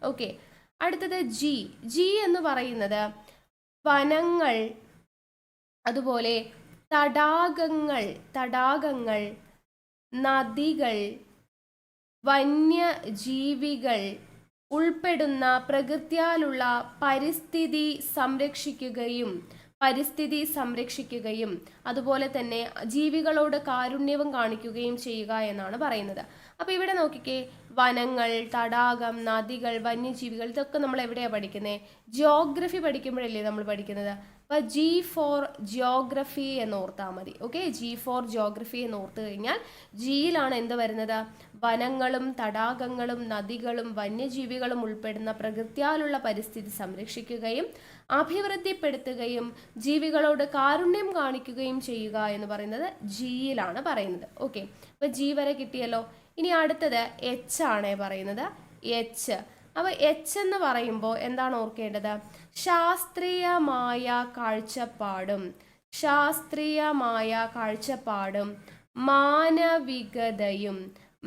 ഓക്കെ, അടുത്തത് ജി എന്ന് പറയുന്നത് വനങ്ങൾ, അതുപോലെ തടാകങ്ങൾ, നദികൾ, വന്യജീവികൾ ഉൾപ്പെടുന്ന പ്രകൃതിയാലുള്ള പരിസ്ഥിതി സംരക്ഷിക്കുകയും അതുപോലെ തന്നെ ജീവികളോട് കാരുണ്യവും കാണിക്കുകയും ചെയ്യുക എന്നാണ് പറയുന്നത്. അപ്പോൾ ഇവിടെ നോക്കിക്കേ, വനങ്ങൾ, തടാകം, നദികൾ, വന്യജീവികൾ, ഇതൊക്കെ നമ്മൾ എവിടെയാണ് പഠിക്കുന്നത്? ജിയോഗ്രഫി പഠിക്കുമ്പോഴല്ലേ നമ്മൾ പഠിക്കുന്നത്. അപ്പോൾ ജി ഫോർ ജിയോഗ്രഫി എന്ന് ഓർത്താൽ മതി. ഓക്കെ, ജി ഫോർ ജിയോഗ്രഫി എന്ന് ഓർത്ത് കഴിഞ്ഞാൽ ജിയിലാണ് എന്ത് വരുന്നത്? വനങ്ങളും തടാകങ്ങളും നദികളും വന്യജീവികളും ഉൾപ്പെടുന്ന പ്രകൃതിയാലുള്ള പരിസ്ഥിതി സംരക്ഷിക്കുകയും അഭിവൃദ്ധിപ്പെടുത്തുകയും ജീവികളോട് കാരുണ്യം കാണിക്കുകയും ചെയ്യുക എന്ന് പറയുന്നത് ജിയിലാണ് പറയുന്നത്. ഓക്കെ, അപ്പോൾ ജി വരെ കിട്ടിയല്ലോ. ഇനി അടുത്തത് എച്ച് ആണ് പറയുന്നത്. എച്ച്, അപ്പോൾ എച്ച് എന്ന് പറയുമ്പോൾ എന്താണ് ഓർക്കേണ്ടത്? ശാസ്ത്രീയമായ കാഴ്ചപ്പാടും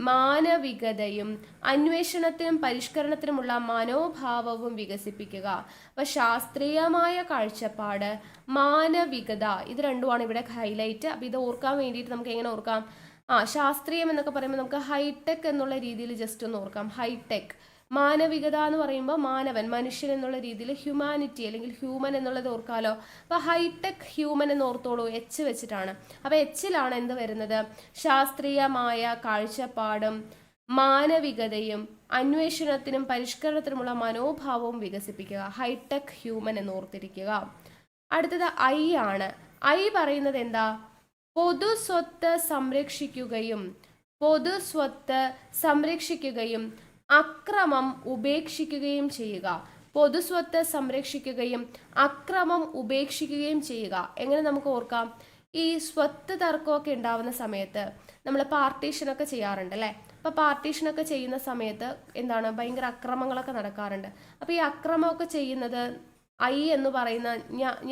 മാനവികതയും അന്വേഷണത്തിനും പരിഷ്കരണത്തിനുമുള്ള മനോഭാവവും വികസിപ്പിക്കുക. അപ്പോൾ ശാസ്ത്രീയമായ കാഴ്ചപ്പാട്, മാനവികത, ഇത് രണ്ടുമാണ് ഇവിടെ ഹൈലൈറ്റ്. അപ്പോൾ ഇത് ഓർക്കാൻ വേണ്ടിയിട്ട് നമുക്ക് എങ്ങനെ ഓർക്കാം? ശാസ്ത്രീയം എന്നൊക്കെ പറയുമ്പോൾ നമുക്ക് ഹൈടെക് എന്നുള്ള രീതിയിൽ ജസ്റ്റ് ഒന്ന് ഓർക്കാം. ഹൈടെക്. മാനവികത എന്ന് പറയുമ്പോൾ മാനവൻ, മനുഷ്യൻ എന്നുള്ള രീതിയിൽ ഹ്യൂമാനിറ്റി അല്ലെങ്കിൽ ഹ്യൂമൻ എന്നുള്ളത് ഓർക്കാലോ. അപ്പോൾ ഹൈടെക് ഹ്യൂമൻ എന്ന് ഓർത്തോളൂ, എച്ച് വെച്ചിട്ടാണ്. അപ്പോൾ എച്ചിലാണ് എന്ത് വരുന്നത്? ശാസ്ത്രീയമായ കാഴ്ചപ്പാടും മാനവികതയും അന്വേഷണത്തിനും പരിഷ്കരണത്തിനുമുള്ള മനോഭാവവും വികസിപ്പിക്കുക. ഹൈടെക് ഹ്യൂമൻ എന്ന് ഓർത്തിരിക്കുക. അടുത്തത് ഐ ആണ്. ഐ പറയുന്നത് എന്താ? പൊതുസ്വത്ത് സംരക്ഷിക്കുകയും അക്രമം ഉപേക്ഷിക്കുകയും ചെയ്യുക. പൊതുസ്വത്ത് സംരക്ഷിക്കുകയും അക്രമം ഉപേക്ഷിക്കുകയും ചെയ്യുക. എങ്ങനെ നമുക്ക് ഓർക്കാം? ഈ സ്വത്ത് തർക്കമൊക്കെ ഉണ്ടാവുന്ന സമയത്ത് നമ്മൾ പാർട്ടീഷനൊക്കെ ചെയ്യാറുണ്ട് അല്ലേ. അപ്പോൾ പാർട്ടീഷനൊക്കെ ചെയ്യുന്ന സമയത്ത് എന്താണ്, ഭയങ്കര അക്രമങ്ങളൊക്കെ നടക്കാറുണ്ട്. അപ്പോൾ ഈ അക്രമമൊക്കെ ചെയ്യുന്നത് ഐ എന്ന് പറയുന്ന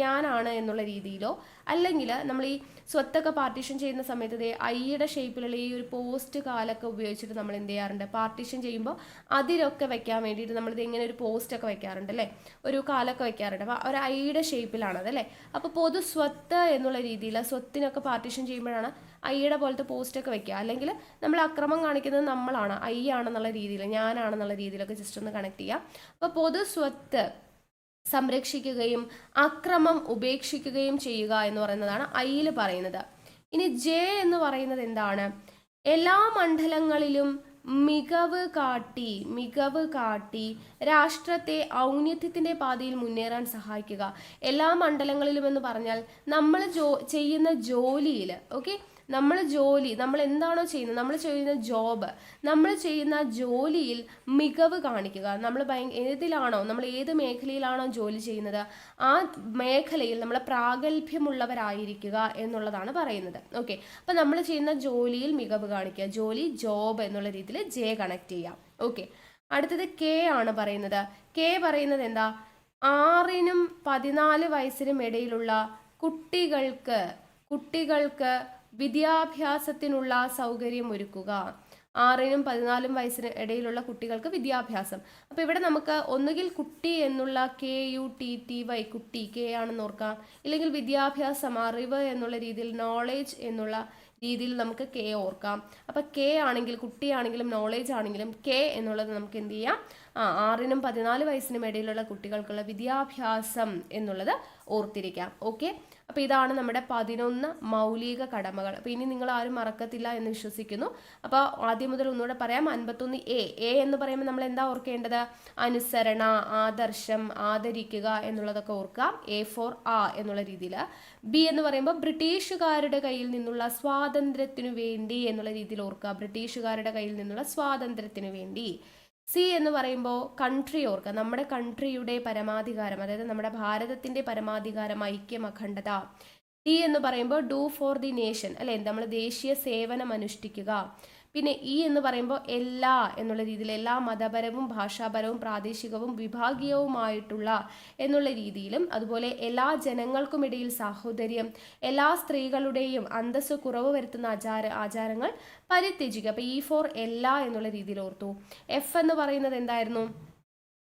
ഞാനാണ് എന്നുള്ള രീതിയിലോ, അല്ലെങ്കിൽ നമ്മൾ ഈ സ്വത്തൊക്കെ പാർട്ടീഷൻ ചെയ്യുന്ന സമയത്ത് ഐയുടെ ഷേപ്പിലുള്ള ഈ ഒരു പോസ്റ്റ് കാലൊക്കെ ഉപയോഗിച്ചിട്ട് നമ്മൾ എന്ത് ചെയ്യാറുണ്ട്? പാർട്ടീഷൻ ചെയ്യുമ്പോൾ അതിലൊക്കെ വെക്കാൻ വേണ്ടിയിട്ട് നമ്മളിത് ഇങ്ങനെ ഒരു പോസ്റ്റൊക്കെ വെക്കാറുണ്ട് അല്ലേ, ഒരു കാലൊക്കെ വെക്കാറുണ്ട്. അപ്പോൾ ഒരു ഐയുടെ ഷേപ്പിലാണത് അല്ലേ. അപ്പോൾ പൊതു സ്വത്ത് എന്നുള്ള രീതിയിൽ സ്വത്തിനൊക്കെ പാർട്ടീഷൻ ചെയ്യുമ്പോഴാണ് ഐയുടെ പോലത്തെ പോസ്റ്റൊക്കെ വെക്കുക. അല്ലെങ്കിൽ നമ്മൾ അക്രമം കാണിക്കുന്നത് നമ്മളാണ്, ഐ ആണെന്നുള്ള രീതിയിൽ, ഞാനാണെന്നുള്ള രീതിയിലൊക്കെ ജസ്റ്റ് ഒന്ന് കണക്ട് ചെയ്യാം. അപ്പോൾ പൊതു സ്വത്ത് സംരക്ഷിക്കുകയും അക്രമം ഉപേക്ഷിക്കുകയും ചെയ്യുക എന്ന് പറയുന്നതാണ് ഐയിൽ പറയുന്നത്. ഇനി ജെ എന്ന് പറയുന്നത് എന്താണ്? എല്ലാ മണ്ഡലങ്ങളിലും മികവ് കാട്ടി രാഷ്ട്രത്തെ ഔന്നത്യത്തിൻ്റെ പാതയിൽ മുന്നേറാൻ സഹായിക്കുക. എല്ലാ മണ്ഡലങ്ങളിലും എന്ന് പറഞ്ഞാൽ നമ്മൾ ചെയ്യുന്ന ജോലിയിൽ, ഓക്കെ, നമ്മൾ ജോലി, നമ്മൾ എന്താണോ ചെയ്യുന്നത്, നമ്മൾ ചെയ്യുന്ന ജോബ്, നമ്മൾ ചെയ്യുന്ന ജോലിയിൽ മികവ് കാണിക്കുക. നമ്മൾ ഏതിലാണോ, നമ്മൾ ഏത് മേഖലയിലാണോ ജോലി ചെയ്യുന്നത് ആ മേഖലയിൽ നമ്മൾ പ്രാഗൽഭ്യമുള്ളവരായിരിക്കുക എന്നുള്ളതാണ് പറയുന്നത്. ഓക്കെ, അപ്പം നമ്മൾ ചെയ്യുന്ന ജോലിയിൽ മികവ് കാണിക്കുക. ജോലി, ജോബ് എന്നുള്ള രീതിയിൽ ജെ കണക്ട് ചെയ്യാം. ഓക്കെ, അടുത്തത് കെ ആണ് പറയുന്നത്. കെ പറയുന്നത് എന്താ? 6-നും 14 വയസ്സിനും ഇടയിലുള്ള കുട്ടികൾക്ക് വിദ്യാഭ്യാസത്തിനുള്ള സൗകര്യം ഒരുക്കുക. 6-നും 14 വയസ്സിന് ഇടയിലുള്ള കുട്ടികൾക്ക് വിദ്യാഭ്യാസം. അപ്പോൾ ഇവിടെ നമുക്ക് ഒന്നുകിൽ കുട്ടി എന്നുള്ള KUTTY, കുട്ടി കെ ആണെന്ന് ഓർക്കാം, ഇല്ലെങ്കിൽ വിദ്യാഭ്യാസം, അറിവ് എന്നുള്ള രീതിയിൽ, നോളേജ് എന്നുള്ള രീതിയിൽ നമുക്ക് കെ ഓർക്കാം. അപ്പം കെ ആണെങ്കിൽ, കുട്ടിയാണെങ്കിലും നോളേജ് ആണെങ്കിലും കെ എന്നുള്ളത് നമുക്ക് എന്ത് ചെയ്യാം? 6-നും 14 വയസ്സിനും ഇടയിലുള്ള കുട്ടികൾക്കുള്ള വിദ്യാഭ്യാസം എന്നുള്ളത് ഓർത്തിരിക്കാം. ഓക്കെ, അപ്പോൾ ഇതാണ് നമ്മുടെ 11 മൗലിക കടമകൾ. അപ്പോൾ ഇനി നിങ്ങൾ ആരും മറക്കത്തില്ല എന്ന് വിശ്വസിക്കുന്നു. അപ്പോൾ ആദ്യം മുതൽ ഒന്നുകൂടെ പറയാം. 51A എന്ന് പറയുമ്പോൾ നമ്മൾ എന്താ ഓർക്കേണ്ടത്? അനുസരണ, ആദർശം, ആദരിക്കുക എന്നുള്ളതൊക്കെ ഓർക്കാം. A for A എന്നുള്ള രീതിയിൽ. B എന്ന് പറയുമ്പോൾ ബ്രിട്ടീഷുകാരുടെ കയ്യിൽ നിന്നുള്ള സ്വാതന്ത്ര്യത്തിനു വേണ്ടി എന്നുള്ള രീതിയിൽ ഓർക്കുക. ബ്രിട്ടീഷുകാരുടെ കയ്യിൽ നിന്നുള്ള സ്വാതന്ത്ര്യത്തിനു വേണ്ടി. സി എന്ന് പറയുമ്പോൾ കൺട്രി ഓർക്കുക. നമ്മുടെ കൺട്രിയുടെ പരമാധികാരം, അതായത് നമ്മുടെ ഭാരതത്തിന്റെ പരമാധികാരം, ഐക്യം, അഖണ്ഡത. ഡി എന്ന് പറയുമ്പോൾ ഡു ഫോർ ദി നേഷൻ, അല്ലെ, നമ്മൾ ദേശീയ സേവനം അനുഷ്ഠിക്കുക. പിന്നെ ഇ എന്ന് പറയുമ്പോൾ എല്ലാ എന്നുള്ള രീതിയിൽ, എല്ലാ മതപരവും ഭാഷാപരവും പ്രാദേശികവും വിഭാഗീയവുമായിട്ടുള്ള എന്നുള്ള രീതിയിലും, അതുപോലെ എല്ലാ ജനങ്ങൾക്കുമിടയിൽ സാഹോദര്യം, എല്ലാ സ്ത്രീകളുടെയും അന്തസ്സ് കുറവ് വരുത്തുന്ന ആചാരങ്ങൾ പരിത്യജിക്കുക. അപ്പോൾ ഇ ഫോർ എല്ലാ എന്നുള്ള രീതിയിൽ ഓർത്തു. എഫ് എന്ന് പറയുന്നത് എന്തായിരുന്നു?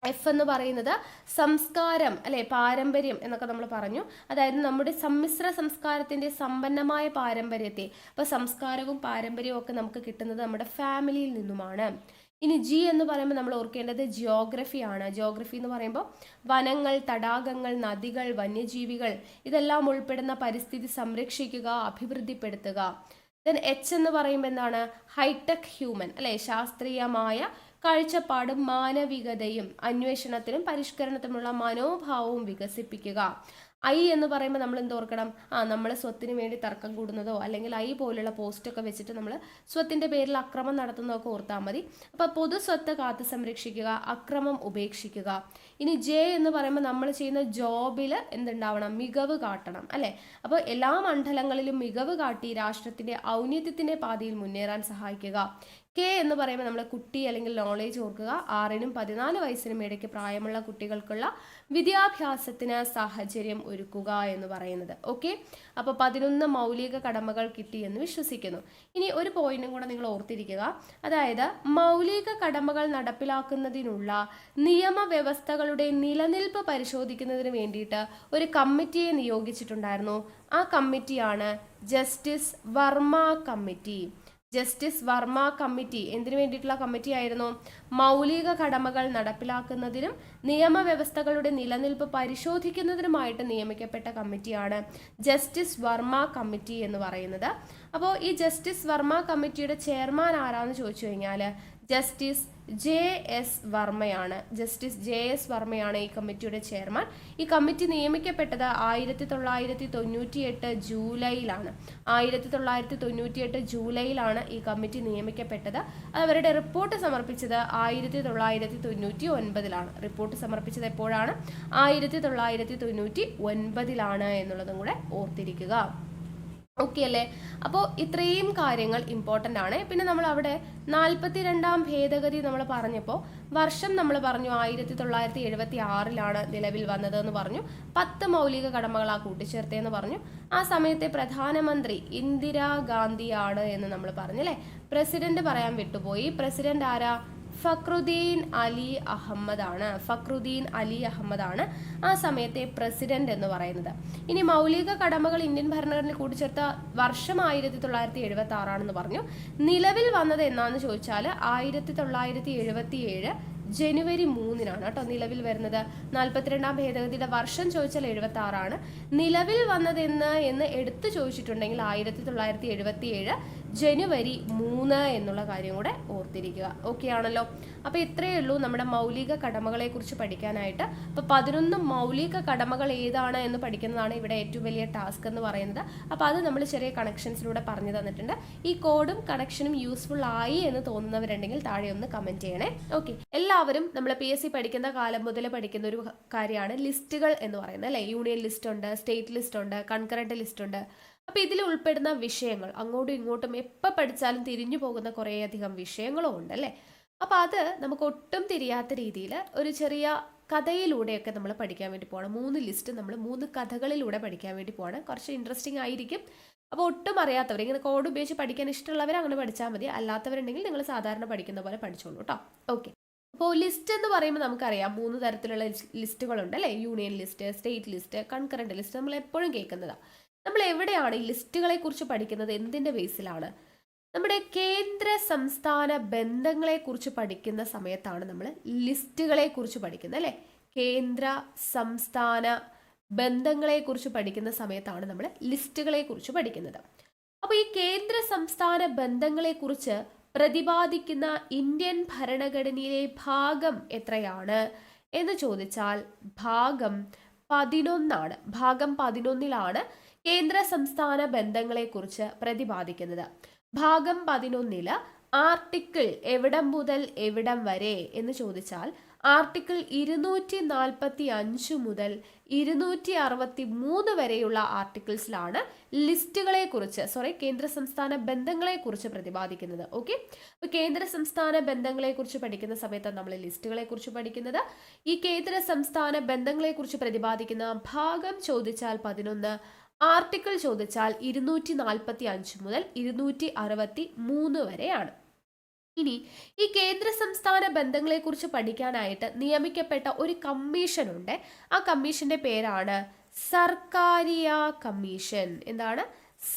എഫ് എന്ന് പറയുന്നത് സംസ്കാരം, അല്ലെ, പാരമ്പര്യം എന്നൊക്കെ നമ്മൾ പറഞ്ഞു. അതായത് നമ്മുടെ സമ്മിശ്ര സംസ്കാരത്തിന്റെ സമ്പന്നമായ പാരമ്പര്യത്തെ, അപ്പോൾ സംസ്കാരവും പാരമ്പര്യവും ഒക്കെ നമുക്ക് കിട്ടുന്നത് നമ്മുടെ ഫാമിലിയിൽ നിന്നുമാണ്. ഇനി ജി എന്ന് പറയുമ്പോൾ നമ്മൾ ഓർക്കേണ്ടത് ജിയോഗ്രഫിയാണ്. ജിയോഗ്രഫി എന്ന് പറയുമ്പോൾ വനങ്ങൾ, തടാകങ്ങൾ, നദികൾ, വന്യജീവികൾ ഇതെല്ലാം ഉൾപ്പെടുന്ന പരിസ്ഥിതി സംരക്ഷിക്കുക, അഭിവൃദ്ധിപ്പെടുത്തുക. ദെൻ എച്ച് എന്ന് പറയുമ്പോൾ എന്താണ്? ഹൈടെക് ഹ്യൂമൻ, അല്ലെ, ശാസ്ത്രീയമായ കാഴ്ചപ്പാടും മാനവികതയും അന്വേഷണത്തിനും പരിഷ്കരണത്തിനുമുള്ള മനോഭാവവും വികസിപ്പിക്കുക. ഐ എന്ന് പറയുമ്പോൾ നമ്മൾ എന്തോർക്കണം? നമ്മൾ സ്വത്തിന് വേണ്ടി തർക്കം കൂടുന്നതോ അല്ലെങ്കിൽ ഐ പോലുള്ള പോസ്റ്റൊക്കെ വെച്ചിട്ട് നമ്മൾ സ്വത്തിൻ്റെ പേരിൽ അക്രമം നടത്തുന്നതൊക്കെ ഓർത്താൽ മതി. അപ്പോൾ പൊതു സ്വത്ത് കാത്തു സംരക്ഷിക്കുക, അക്രമം ഉപേക്ഷിക്കുക. ഇനി ജെ എന്ന് പറയുമ്പോൾ നമ്മൾ ചെയ്യുന്ന ജോബിൽ എന്തുണ്ടാവണം? മികവ് കാട്ടണം, അല്ലേ? അപ്പോൾ എല്ലാ മണ്ഡലങ്ങളിലും മികവ് കാട്ടി രാഷ്ട്രത്തിൻ്റെ ഔന്നത്യത്തിൻ്റെ പാതയിൽ മുന്നേറാൻ സഹായിക്കുക. കെ എന്ന് പറയുമ്പോൾ നമ്മൾ കുട്ടി അല്ലെങ്കിൽ നോളേജ് ഓർക്കുക. 6-നും 14 വയസ്സിനും ഇടയ്ക്ക് പ്രായമുള്ള കുട്ടികൾക്കുള്ള വിദ്യാഭ്യാസത്തിന് സാഹചര്യം ഒരുക്കുക എന്ന് പറയുന്നത്. ഓക്കെ, അപ്പോൾ 11 മൗലിക കടമകൾ കിട്ടിയെന്ന് വിശ്വസിക്കുന്നു. ഇനി ഒരു പോയിന്റും കൂടെ നിങ്ങൾ ഓർത്തിരിക്കുക. അതായത് മൗലിക കടമകൾ നടപ്പിലാക്കുന്നതിനുള്ള നിയമവ്യവസ്ഥകളുടെ നിലനിൽപ്പ് പരിശോധിക്കുന്നതിന് വേണ്ടിയിട്ട് ഒരു കമ്മിറ്റിയെ നിയോഗിച്ചിട്ടുണ്ടായിരുന്നു. ആ കമ്മിറ്റിയാണ് justice Varma committee. Justice Varma committee എന്തിനു വേണ്ടിയിട്ടുള്ള കമ്മിറ്റി ആയിരുന്നു? മൗലിക കടമകൾ നടപ്പിലാക്കുന്നതിനും നിയമവ്യവസ്ഥകളുടെ നിലനിൽപ്പ് പരിശോധിക്കുന്നതിനുമായിട്ട് നിയമിക്കപ്പെട്ട കമ്മിറ്റിയാണ് ജസ്റ്റിസ് വർമ്മ കമ്മിറ്റി എന്ന് പറയുന്നത്. അപ്പോൾ ഈ ജസ്റ്റിസ് വർമ്മ കമ്മിറ്റിയുടെ ചെയർമാൻ ആരാന്ന് ചോദിച്ചു കഴിഞ്ഞാൽ ജസ്റ്റിസ് JS വർമ്മയാണ്. ജസ്റ്റിസ് JS വർമ്മയാണ് ഈ കമ്മിറ്റിയുടെ ചെയർമാൻ. ഈ കമ്മിറ്റി നിയമിക്കപ്പെട്ടത് 1998 ജൂലൈയിലാണ്. 1998 ജൂലൈയിലാണ് ഈ കമ്മിറ്റി നിയമിക്കപ്പെട്ടത്. അവരുടെ റിപ്പോർട്ട് സമർപ്പിച്ചത് 1999 റിപ്പോർട്ട് സമർപ്പിച്ചത് എപ്പോഴാണ്? 1999 എന്നുള്ളതും കൂടെ ഓർത്തിരിക്കുക. ഓക്കെ അല്ലേ? അപ്പോൾ ഇത്രയും കാര്യങ്ങൾ ഇമ്പോർട്ടൻ്റ് ആണ്. പിന്നെ നമ്മൾ അവിടെ 42ാം ഭേദഗതി നമ്മൾ പറഞ്ഞപ്പോൾ വർഷം നമ്മൾ പറഞ്ഞു 1976 നിലവിൽ വന്നതെന്ന് പറഞ്ഞു. 10 മൗലിക കടമകൾ കൂട്ടിച്ചേർത്തേന്ന് പറഞ്ഞു. ആ സമയത്തെ പ്രധാനമന്ത്രി ഇന്ദിരാഗാന്ധിയാണ് എന്ന് നമ്മൾ പറഞ്ഞു, അല്ലേ? പ്രസിഡന്റ് പറയാൻ വിട്ടുപോയി. പ്രസിഡന്റ് ആരാ? ഫക്രുദ്ദീൻ അലി അഹമ്മദ് ആണ്. ഫക്രുദ്ദീൻ അലി അഹമ്മദ് ആണ് ആ സമയത്തെ പ്രസിഡന്റ് എന്ന് പറയുന്നത്. ഇനി മൗലിക കടമകൾ ഇന്ത്യൻ ഭരണഘടനയിൽ കൂട്ടിച്ചേർത്ത വർഷം 1976 ആണെന്ന് പറഞ്ഞു. നിലവിൽ വന്നത് എന്നാന്ന് ചോദിച്ചാൽ 1977 ജനുവരി 3 കേട്ടോ നിലവിൽ വരുന്നത്. 42ാം ഭേദഗതിയുടെ വർഷം ചോദിച്ചാൽ 76 നിലവിൽ വന്നത് എന്ന് എടുത്തു ചോദിച്ചിട്ടുണ്ടെങ്കിൽ 1977 ജനുവരി 3 എന്നുള്ള കാര്യം കൂടെ ഓർത്തിരിക്കുക. ഓക്കെ ആണല്ലോ. അപ്പോൾ ഇത്രയേ ഉള്ളൂ നമ്മുടെ മൗലിക കടമകളെ കുറിച്ച് പഠിക്കാനായിട്ട്. അപ്പോൾ 11 മൗലിക കടമകൾ ഏതാണ് എന്ന് പഠിക്കുന്നതാണ് ഇവിടെ ഏറ്റവും വലിയ ടാസ്ക് എന്ന് പറയുന്നത്. അപ്പോൾ അത് നമ്മൾ ചെറിയ കണക്ഷൻസിലൂടെ പറഞ്ഞു തന്നിട്ടുണ്ട്. ഈ കോഡും കണക്ഷനും യൂസ്ഫുൾ ആയി എന്ന് തോന്നുന്നവരുണ്ടെങ്കിൽ താഴെ ഒന്ന് കമന്റ് ചെയ്യണേ. ഓക്കെ, എല്ലാവരും നമ്മൾ PSC പഠിക്കുന്ന കാലം മുതൽ പഠിക്കുന്ന ഒരു കാര്യമാണ് ലിസ്റ്റുകൾ എന്ന് പറയുന്നത് അല്ലേ. യൂണിയൻ ലിസ്റ്റ് ഉണ്ട്, സ്റ്റേറ്റ് ലിസ്റ്റ് ഉണ്ട്, കൺകറന്റ് ലിസ്റ്റ് ഉണ്ട്. അപ്പോൾ ഇതിൽ ഉൾപ്പെടുന്ന വിഷയങ്ങൾ അങ്ങോട്ടും ഇങ്ങോട്ടും എപ്പോൾ പഠിച്ചാലും തിരിഞ്ഞു പോകുന്ന കുറേയധികം വിഷയങ്ങളും ഉണ്ട് അല്ലേ. അപ്പോൾ അത് നമുക്ക് ഒട്ടും തിരിയാത്ത രീതിയിൽ ഒരു ചെറിയ കഥയിലൂടെയൊക്കെ നമ്മൾ പഠിക്കാൻ വേണ്ടി പോകണം. 3 ലിസ്റ്റ് നമ്മൾ 3 കഥകളിലൂടെ പഠിക്കാൻ വേണ്ടി പോകണം. കുറച്ച് ഇൻട്രസ്റ്റിംഗ് ആയിരിക്കും. അപ്പോൾ ഒട്ടും അറിയാത്തവർ, ഇങ്ങനെ കോഡ് ഉപയോഗിച്ച് പഠിക്കാൻ ഇഷ്ടമുള്ളവർ അങ്ങനെ പഠിച്ചാൽ മതി. അല്ലാത്തവരുണ്ടെങ്കിൽ നിങ്ങൾ സാധാരണ പഠിക്കുന്ന പോലെ പഠിച്ചോളൂ കേട്ടോ. ഓക്കെ, അപ്പോൾ ലിസ്റ്റ് എന്ന് പറയുമ്പോൾ നമുക്കറിയാം 3 തരത്തിലുള്ള ലിസ്റ്റുകളുണ്ട് അല്ലേ. Union list, state list, concurrent list. നമ്മൾ എപ്പോഴും കേൾക്കുന്നതാണ്. നമ്മൾ എവിടെയാണ് ഈ ലിസ്റ്റുകളെ കുറിച്ച് പഠിക്കുന്നത്? എന്തിൻ്റെ ബേസിലാണ്? നമ്മുടെ കേന്ദ്ര സംസ്ഥാന ബന്ധങ്ങളെ കുറിച്ച് പഠിക്കുന്ന സമയത്താണ് നമ്മൾ ലിസ്റ്റുകളെ കുറിച്ച് പഠിക്കുന്നത് അല്ലേ. കേന്ദ്ര സംസ്ഥാന ബന്ധങ്ങളെ കുറിച്ച് പഠിക്കുന്ന സമയത്താണ് നമ്മൾ ലിസ്റ്റുകളെ കുറിച്ച് പഠിക്കുന്നത്. അപ്പോൾ ഈ കേന്ദ്ര സംസ്ഥാന ബന്ധങ്ങളെ കുറിച്ച് പ്രതിപാദിക്കുന്ന ഇന്ത്യൻ ഭരണഘടനയിലെ ഭാഗം എത്രയാണ് എന്ന് ചോദിച്ചാൽ ഭാഗം 11 ഭാഗം 11 കേന്ദ്ര സംസ്ഥാന ബന്ധങ്ങളെ കുറിച്ച് പ്രതിപാദിക്കുന്നത്. ഭാഗം 11 ആർട്ടിക്കിൾ എവിടം മുതൽ എവിടം വരെ എന്ന് ചോദിച്ചാൽ ആർട്ടിക്കിൾ 245 മുതൽ 263 വരെയുള്ള ആർട്ടിക്കിൾസിലാണ് ലിസ്റ്റുകളെ കുറിച്ച് കേന്ദ്ര സംസ്ഥാന ബന്ധങ്ങളെ കുറിച്ച് പ്രതിപാദിക്കുന്നത്. ഓക്കെ, അപ്പോൾ കേന്ദ്ര സംസ്ഥാന ബന്ധങ്ങളെ കുറിച്ച് പഠിക്കുന്ന സമയത്താണ് നമ്മൾ ലിസ്റ്റുകളെ കുറിച്ച് പഠിക്കുന്നത്. ഈ കേന്ദ്ര സംസ്ഥാന ബന്ധങ്ങളെ കുറിച്ച് പ്രതിപാദിക്കുന്ന ഭാഗം ചോദിച്ചാൽ 11, ആർട്ടിക്കിൾ ചോദിച്ചാൽ 245 മുതൽ 263 വരെയാണ്. ഇനി ഈ കേന്ദ്ര സംസ്ഥാന ബന്ധങ്ങളെ കുറിച്ച് പഠിക്കാനായിട്ട് നിയമിക്കപ്പെട്ട ഒരു കമ്മീഷൻ ഉണ്ട്. ആ കമ്മീഷന്റെ പേരാണ് സർക്കാരിയ കമ്മീഷൻ. എന്താണ്?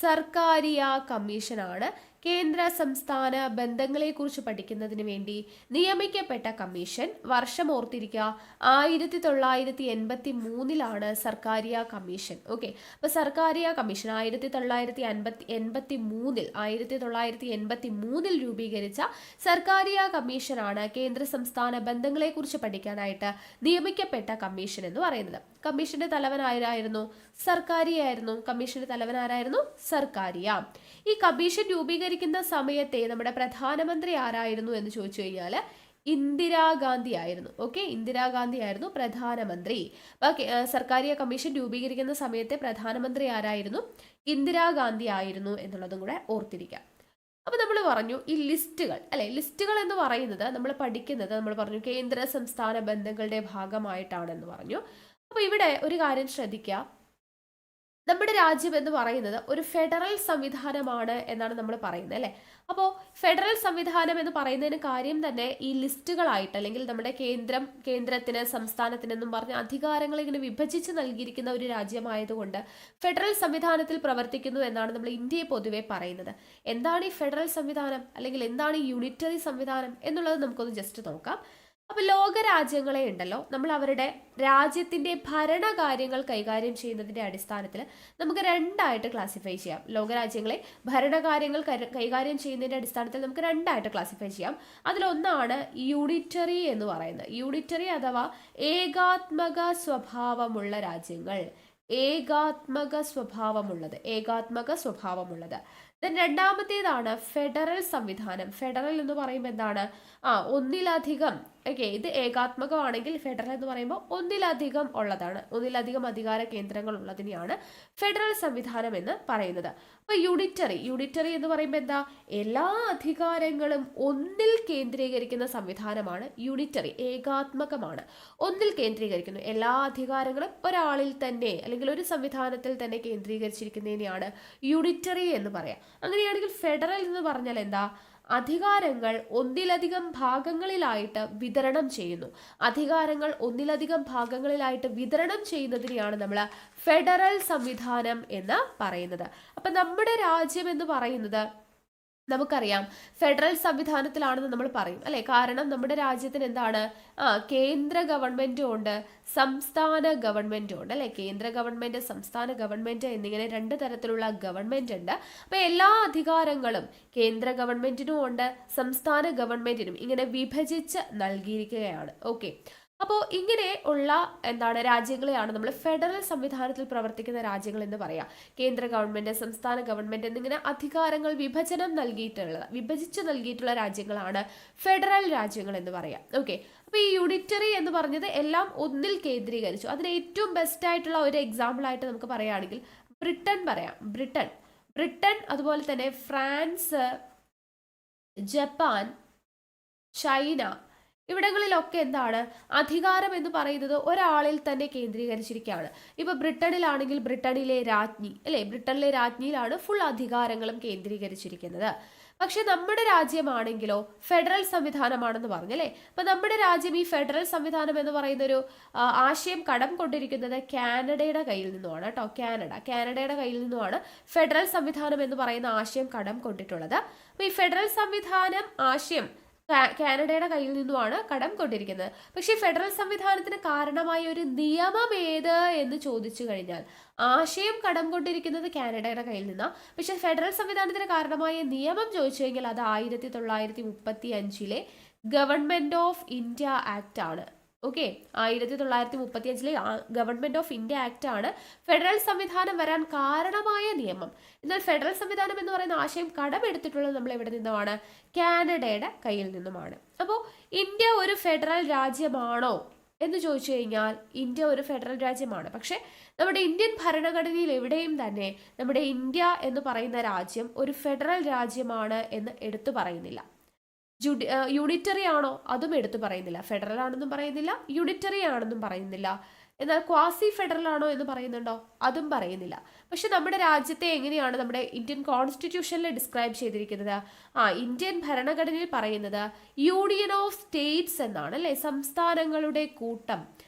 സർക്കാരിയ കമ്മീഷനാണ് കേന്ദ്ര സംസ്ഥാന ബന്ധങ്ങളെ കുറിച്ച് പഠിക്കുന്നതിന് വേണ്ടി നിയമിക്കപ്പെട്ട കമ്മീഷൻ. വർഷം ഓർത്തിരിക്കുക, 1983 സർക്കാരിയ കമ്മീഷൻ. ഓക്കെ, അപ്പൊ സർക്കാരിയ കമ്മീഷൻ 1983 രൂപീകരിച്ച സർക്കാരിയ കമ്മീഷനാണ് കേന്ദ്ര സംസ്ഥാന ബന്ധങ്ങളെ കുറിച്ച് പഠിക്കാനായിട്ട് നിയമിക്കപ്പെട്ട കമ്മീഷൻ എന്ന് പറയുന്നത്. കമ്മീഷന്റെ തലവൻ ആരായിരുന്നു? സർക്കാരിയായിരുന്നു. കമ്മീഷന്റെ തലവൻ ആരായിരുന്നു? സർക്കാരിയ. ഈ കമ്മീഷൻ രൂപീകരിക്കുന്ന സമയത്തെ നമ്മുടെ പ്രധാനമന്ത്രി ആരായിരുന്നു എന്ന് ചോദിച്ചു കഴിഞ്ഞാൽ ഇന്ദിരാഗാന്ധി ആയിരുന്നു. ഓക്കെ, ഇന്ദിരാഗാന്ധി ആയിരുന്നു പ്രധാനമന്ത്രി. സർക്കാരിയ കമ്മീഷൻ രൂപീകരിക്കുന്ന സമയത്തെ പ്രധാനമന്ത്രി ആരായിരുന്നു? ഇന്ദിരാഗാന്ധി ആയിരുന്നു എന്നുള്ളതും കൂടെ ഓർത്തിരിക്കാം. അപ്പൊ നമ്മൾ പറഞ്ഞു ഈ ലിസ്റ്റുകൾ അല്ലെ. ലിസ്റ്റുകൾ എന്ന് പറയുന്നത് നമ്മൾ പഠിക്കുന്നത്, നമ്മൾ പറഞ്ഞു കേന്ദ്ര സംസ്ഥാന ബന്ധങ്ങളുടെ ഭാഗമായിട്ടാണെന്ന് പറഞ്ഞു. അപ്പൊ ഇവിടെ ഒരു കാര്യം ശ്രദ്ധിക്കുക, നമ്മുടെ രാജ്യം എന്ന് പറയുന്നത് ഒരു ഫെഡറൽ സംവിധാനമാണ് എന്നാണ് നമ്മൾ പറയുന്നത് അല്ലേ. അപ്പോൾ ഫെഡറൽ സംവിധാനം എന്ന് പറയുന്നതിന് കാര്യം തന്നെ ഈ ലിസ്റ്റുകളായിട്ട്, അല്ലെങ്കിൽ നമ്മുടെ കേന്ദ്രത്തിന് സംസ്ഥാനത്തിനെന്നും പറഞ്ഞ അധികാരങ്ങൾ ഇങ്ങനെ വിഭജിച്ച് നൽകിയിരിക്കുന്ന ഒരു രാജ്യമായതുകൊണ്ട് ഫെഡറൽ സംവിധാനത്തിൽ പ്രവർത്തിക്കുന്നു എന്നാണ് നമ്മൾ ഇന്ത്യയെ പൊതുവെ പറയുന്നത്. എന്താണ് ഈ ഫെഡറൽ സംവിധാനം, അല്ലെങ്കിൽ എന്താണ് ഈ യൂണിറ്ററി സംവിധാനം എന്നുള്ളത് നമുക്കൊന്ന് ജസ്റ്റ് നോക്കാം. അപ്പോൾ ലോക രാജ്യങ്ങളെ ഉണ്ടല്ലോ, നമ്മൾ അവരുടെ രാജ്യത്തിന്റെ ഭരണകാര്യങ്ങൾ കൈകാര്യം ചെയ്യുന്നതിന്റെ അടിസ്ഥാനത്തിൽ നമുക്ക് 2ആയിട്ട് ക്ലാസിഫൈ ചെയ്യാം. ലോകരാജ്യങ്ങളെ ഭരണകാര്യങ്ങൾ കൈകാര്യം ചെയ്യുന്നതിന്റെ അടിസ്ഥാനത്തിൽ നമുക്ക് 2ആയിട്ട് ക്ലാസിഫൈ ചെയ്യാം. അതിലൊന്നാണ് യൂണിറ്ററി എന്ന് പറയുന്നത്. യൂണിറ്ററി അഥവാ ഏകാത്മക സ്വഭാവമുള്ള രാജ്യങ്ങൾ. ഏകാത്മക സ്വഭാവമുള്ളത്. രണ്ടാമത്തേതാണ് ഫെഡറൽ സംവിധാനം. ഫെഡറൽ എന്ന് പറയുമ്പോൾ എന്താണ്? ഒന്നിലധികം. ഓക്കെ, ഇത് ഏകാത്മകമാണെങ്കിൽ ഫെഡറൽ എന്ന് പറയുമ്പോൾ ഒന്നിലധികം ഉള്ളതാണ്. ഒന്നിലധികം അധികാര കേന്ദ്രങ്ങൾ ഉള്ളതിനെയാണ് ഫെഡറൽ സംവിധാനം എന്ന് പറയുന്നത്. അപ്പൊ യൂണിറ്ററി എന്ന് പറയുമ്പോൾ എന്താ? എല്ലാ അധികാരങ്ങളും ഒന്നിൽ കേന്ദ്രീകരിക്കുന്ന സംവിധാനമാണ് യൂണിറ്ററി. ഏകാത്മകമാണ്, ഒന്നിൽ കേന്ദ്രീകരിക്കുന്നു. എല്ലാ അധികാരങ്ങളും ഒരാളിൽ തന്നെ അല്ലെങ്കിൽ ഒരു സംവിധാനത്തിൽ തന്നെ കേന്ദ്രീകരിച്ചിരിക്കുന്നതിനെയാണ് യൂണിറ്ററി എന്ന് പറയാം. അങ്ങനെയാണെങ്കിൽ ഫെഡറൽ എന്ന് പറഞ്ഞാൽ എന്താ? അധികാരങ്ങൾ ഒന്നിലധികം ഭാഗങ്ങളിലായിട്ട് വിതരണം ചെയ്യുന്നു. അധികാരങ്ങൾ ഒന്നിലധികം ഭാഗങ്ങളിലായിട്ട് വിതരണം ചെയ്യുന്നതിനെയാണ് നമ്മൾ ഫെഡറൽ സംവിധാനം എന്ന് പറയുന്നത്. അപ്പൊ നമ്മുടെ രാജ്യം എന്ന് പറയുന്നത് നമുക്കറിയാം ഫെഡറൽ സംവിധാനത്തിലാണെന്ന് നമ്മൾ പറയും അല്ലെ. കാരണം നമ്മുടെ രാജ്യത്തിന് എന്താണ്, കേന്ദ്ര ഗവൺമെന്റും ഉണ്ട്, സംസ്ഥാന ഗവൺമെന്റും ഉണ്ട് അല്ലെ. കേന്ദ്ര ഗവൺമെന്റ്, സംസ്ഥാന ഗവൺമെന്റ് എന്നിങ്ങനെ രണ്ട് തരത്തിലുള്ള ഗവൺമെന്റ് ഉണ്ട്. അപ്പൊ എല്ലാ അധികാരങ്ങളും കേന്ദ്ര ഗവൺമെന്റിനും ഉണ്ട്, സംസ്ഥാന ഗവൺമെന്റിനും ഇങ്ങനെ വിഭജിച്ച് നൽകിയിരിക്കുകയാണ്. ഓക്കെ, അപ്പോൾ ഇങ്ങനെ ഉള്ള രാജ്യങ്ങളെയാണ് നമ്മൾ ഫെഡറൽ സംവിധാനത്തിൽ പ്രവർത്തിക്കുന്ന രാജ്യങ്ങൾ എന്ന് പറയാം. കേന്ദ്ര ഗവൺമെന്റ്, സംസ്ഥാന ഗവൺമെന്റ് എന്നിങ്ങനെ അധികാരങ്ങൾ വിഭജിച്ച് നൽകിയിട്ടുള്ള രാജ്യങ്ങളാണ് ഫെഡറൽ രാജ്യങ്ങൾ എന്ന് പറയാം. ഓക്കെ, അപ്പൊ ഈ യൂണിറ്ററി എന്ന് പറഞ്ഞത് എല്ലാം ഒന്നിൽ കേന്ദ്രീകരിച്ചു. അതിന് ഏറ്റവും ബെസ്റ്റ് ആയിട്ടുള്ള ഒരു എക്സാമ്പിൾ ആയിട്ട് നമുക്ക് പറയുകയാണെങ്കിൽ ബ്രിട്ടൻ പറയാം. ബ്രിട്ടൻ അതുപോലെ തന്നെ ഫ്രാൻസ്, ജപ്പാൻ, ചൈന ഇവിടങ്ങളിലൊക്കെ അധികാരം എന്ന് പറയുന്നത് ഒരാളിൽ തന്നെ കേന്ദ്രീകരിച്ചിരിക്കുകയാണ്. ഇപ്പൊ ബ്രിട്ടനിലാണെങ്കിൽ ബ്രിട്ടനിലെ രാജ്ഞി അല്ലെ, ബ്രിട്ടനിലെ രാജ്ഞിയിലാണ് ഫുൾ അധികാരങ്ങളും കേന്ദ്രീകരിച്ചിരിക്കുന്നത്. പക്ഷെ നമ്മുടെ രാജ്യമാണെങ്കിലോ ഫെഡറൽ സംവിധാനമാണെന്ന് പറഞ്ഞല്ലേ. അപ്പൊ നമ്മുടെ രാജ്യം ഈ ഫെഡറൽ സംവിധാനം എന്ന് പറയുന്ന ഒരു ആശയം കടം കൊണ്ടിരിക്കുന്നത് കാനഡയുടെ കയ്യിൽ നിന്നുമാണ് കേട്ടോ. കാനഡയുടെ കയ്യിൽ നിന്നുമാണ് ഫെഡറൽ സംവിധാനം എന്ന് പറയുന്ന ആശയം കടം കൊണ്ടിട്ടുള്ളത്. അപ്പൊ ഈ ഫെഡറൽ സംവിധാനം ആശയം കാനഡയുടെ കയ്യിൽ നിന്നുമാണ് കടം കൊണ്ടിരിക്കുന്നത്. പക്ഷേ ഫെഡറൽ സംവിധാനത്തിന് കാരണമായ ഒരു നിയമം ഏത് എന്ന് ചോദിച്ചു കഴിഞ്ഞാൽ ആശയം കടം കൊണ്ടിരിക്കുന്നത് കാനഡയുടെ കയ്യിൽ നിന്നാണ്. പക്ഷെ ഫെഡറൽ സംവിധാനത്തിന് കാരണമായ നിയമം ചോദിച്ചു കഴിഞ്ഞാൽ അത് 1935 ഗവൺമെന്റ് ഓഫ് ഇന്ത്യ ആക്ട് ആണ്. Okay, 1935 government of India act ആണ് ഫെഡറൽ സംവിധാനം വരാൻ കാരണമായ നിയമം. എന്നാൽ ഫെഡറൽ സംവിധാനം എന്ന് പറയുന്ന ആശയം കടമെടുത്തിട്ടുള്ളത് നമ്മൾ എവിടെ നിന്നുമാണ്? കാനഡയുടെ കയ്യിൽ നിന്നുമാണ്. അപ്പോൾ ഇന്ത്യ ഒരു ഫെഡറൽ രാജ്യമാണോ എന്ന് ചോദിച്ചു കഴിഞ്ഞാൽ ഇന്ത്യ ഒരു ഫെഡറൽ രാജ്യമാണ്. പക്ഷെ നമ്മുടെ ഇന്ത്യൻ ഭരണഘടനയിൽ എവിടെയും തന്നെ നമ്മുടെ ഇന്ത്യ എന്ന് പറയുന്ന രാജ്യം ഒരു ഫെഡറൽ രാജ്യമാണ് എന്ന് എടുത്തു പറയുന്നില്ല. യൂണിറ്ററി ആണോ അതും എടുത്തു പറയുന്നില്ല. ഫെഡറൽ ആണെന്നും പറയുന്നില്ല, യൂണിറ്ററി ആണെന്നും പറയുന്നില്ല. എന്നാൽ ക്വാസി ഫെഡറൽ ആണോ എന്ന് പറയുന്നുണ്ടോ? അതും പറയുന്നില്ല. പക്ഷെ നമ്മുടെ രാജ്യത്തെ എങ്ങനെയാണ് നമ്മുടെ ഇന്ത്യൻ കോൺസ്റ്റിറ്റ്യൂഷനിൽ ഡിസ്ക്രൈബ് ചെയ്തിരിക്കുന്നത്? ഇന്ത്യൻ ഭരണഘടനയിൽ പറയുന്നത് യൂണിയൻ ഓഫ് സ്റ്റേറ്റ്സ് എന്നാണ് അല്ലെ, സംസ്ഥാനങ്ങളുടെ കൂട്ടം.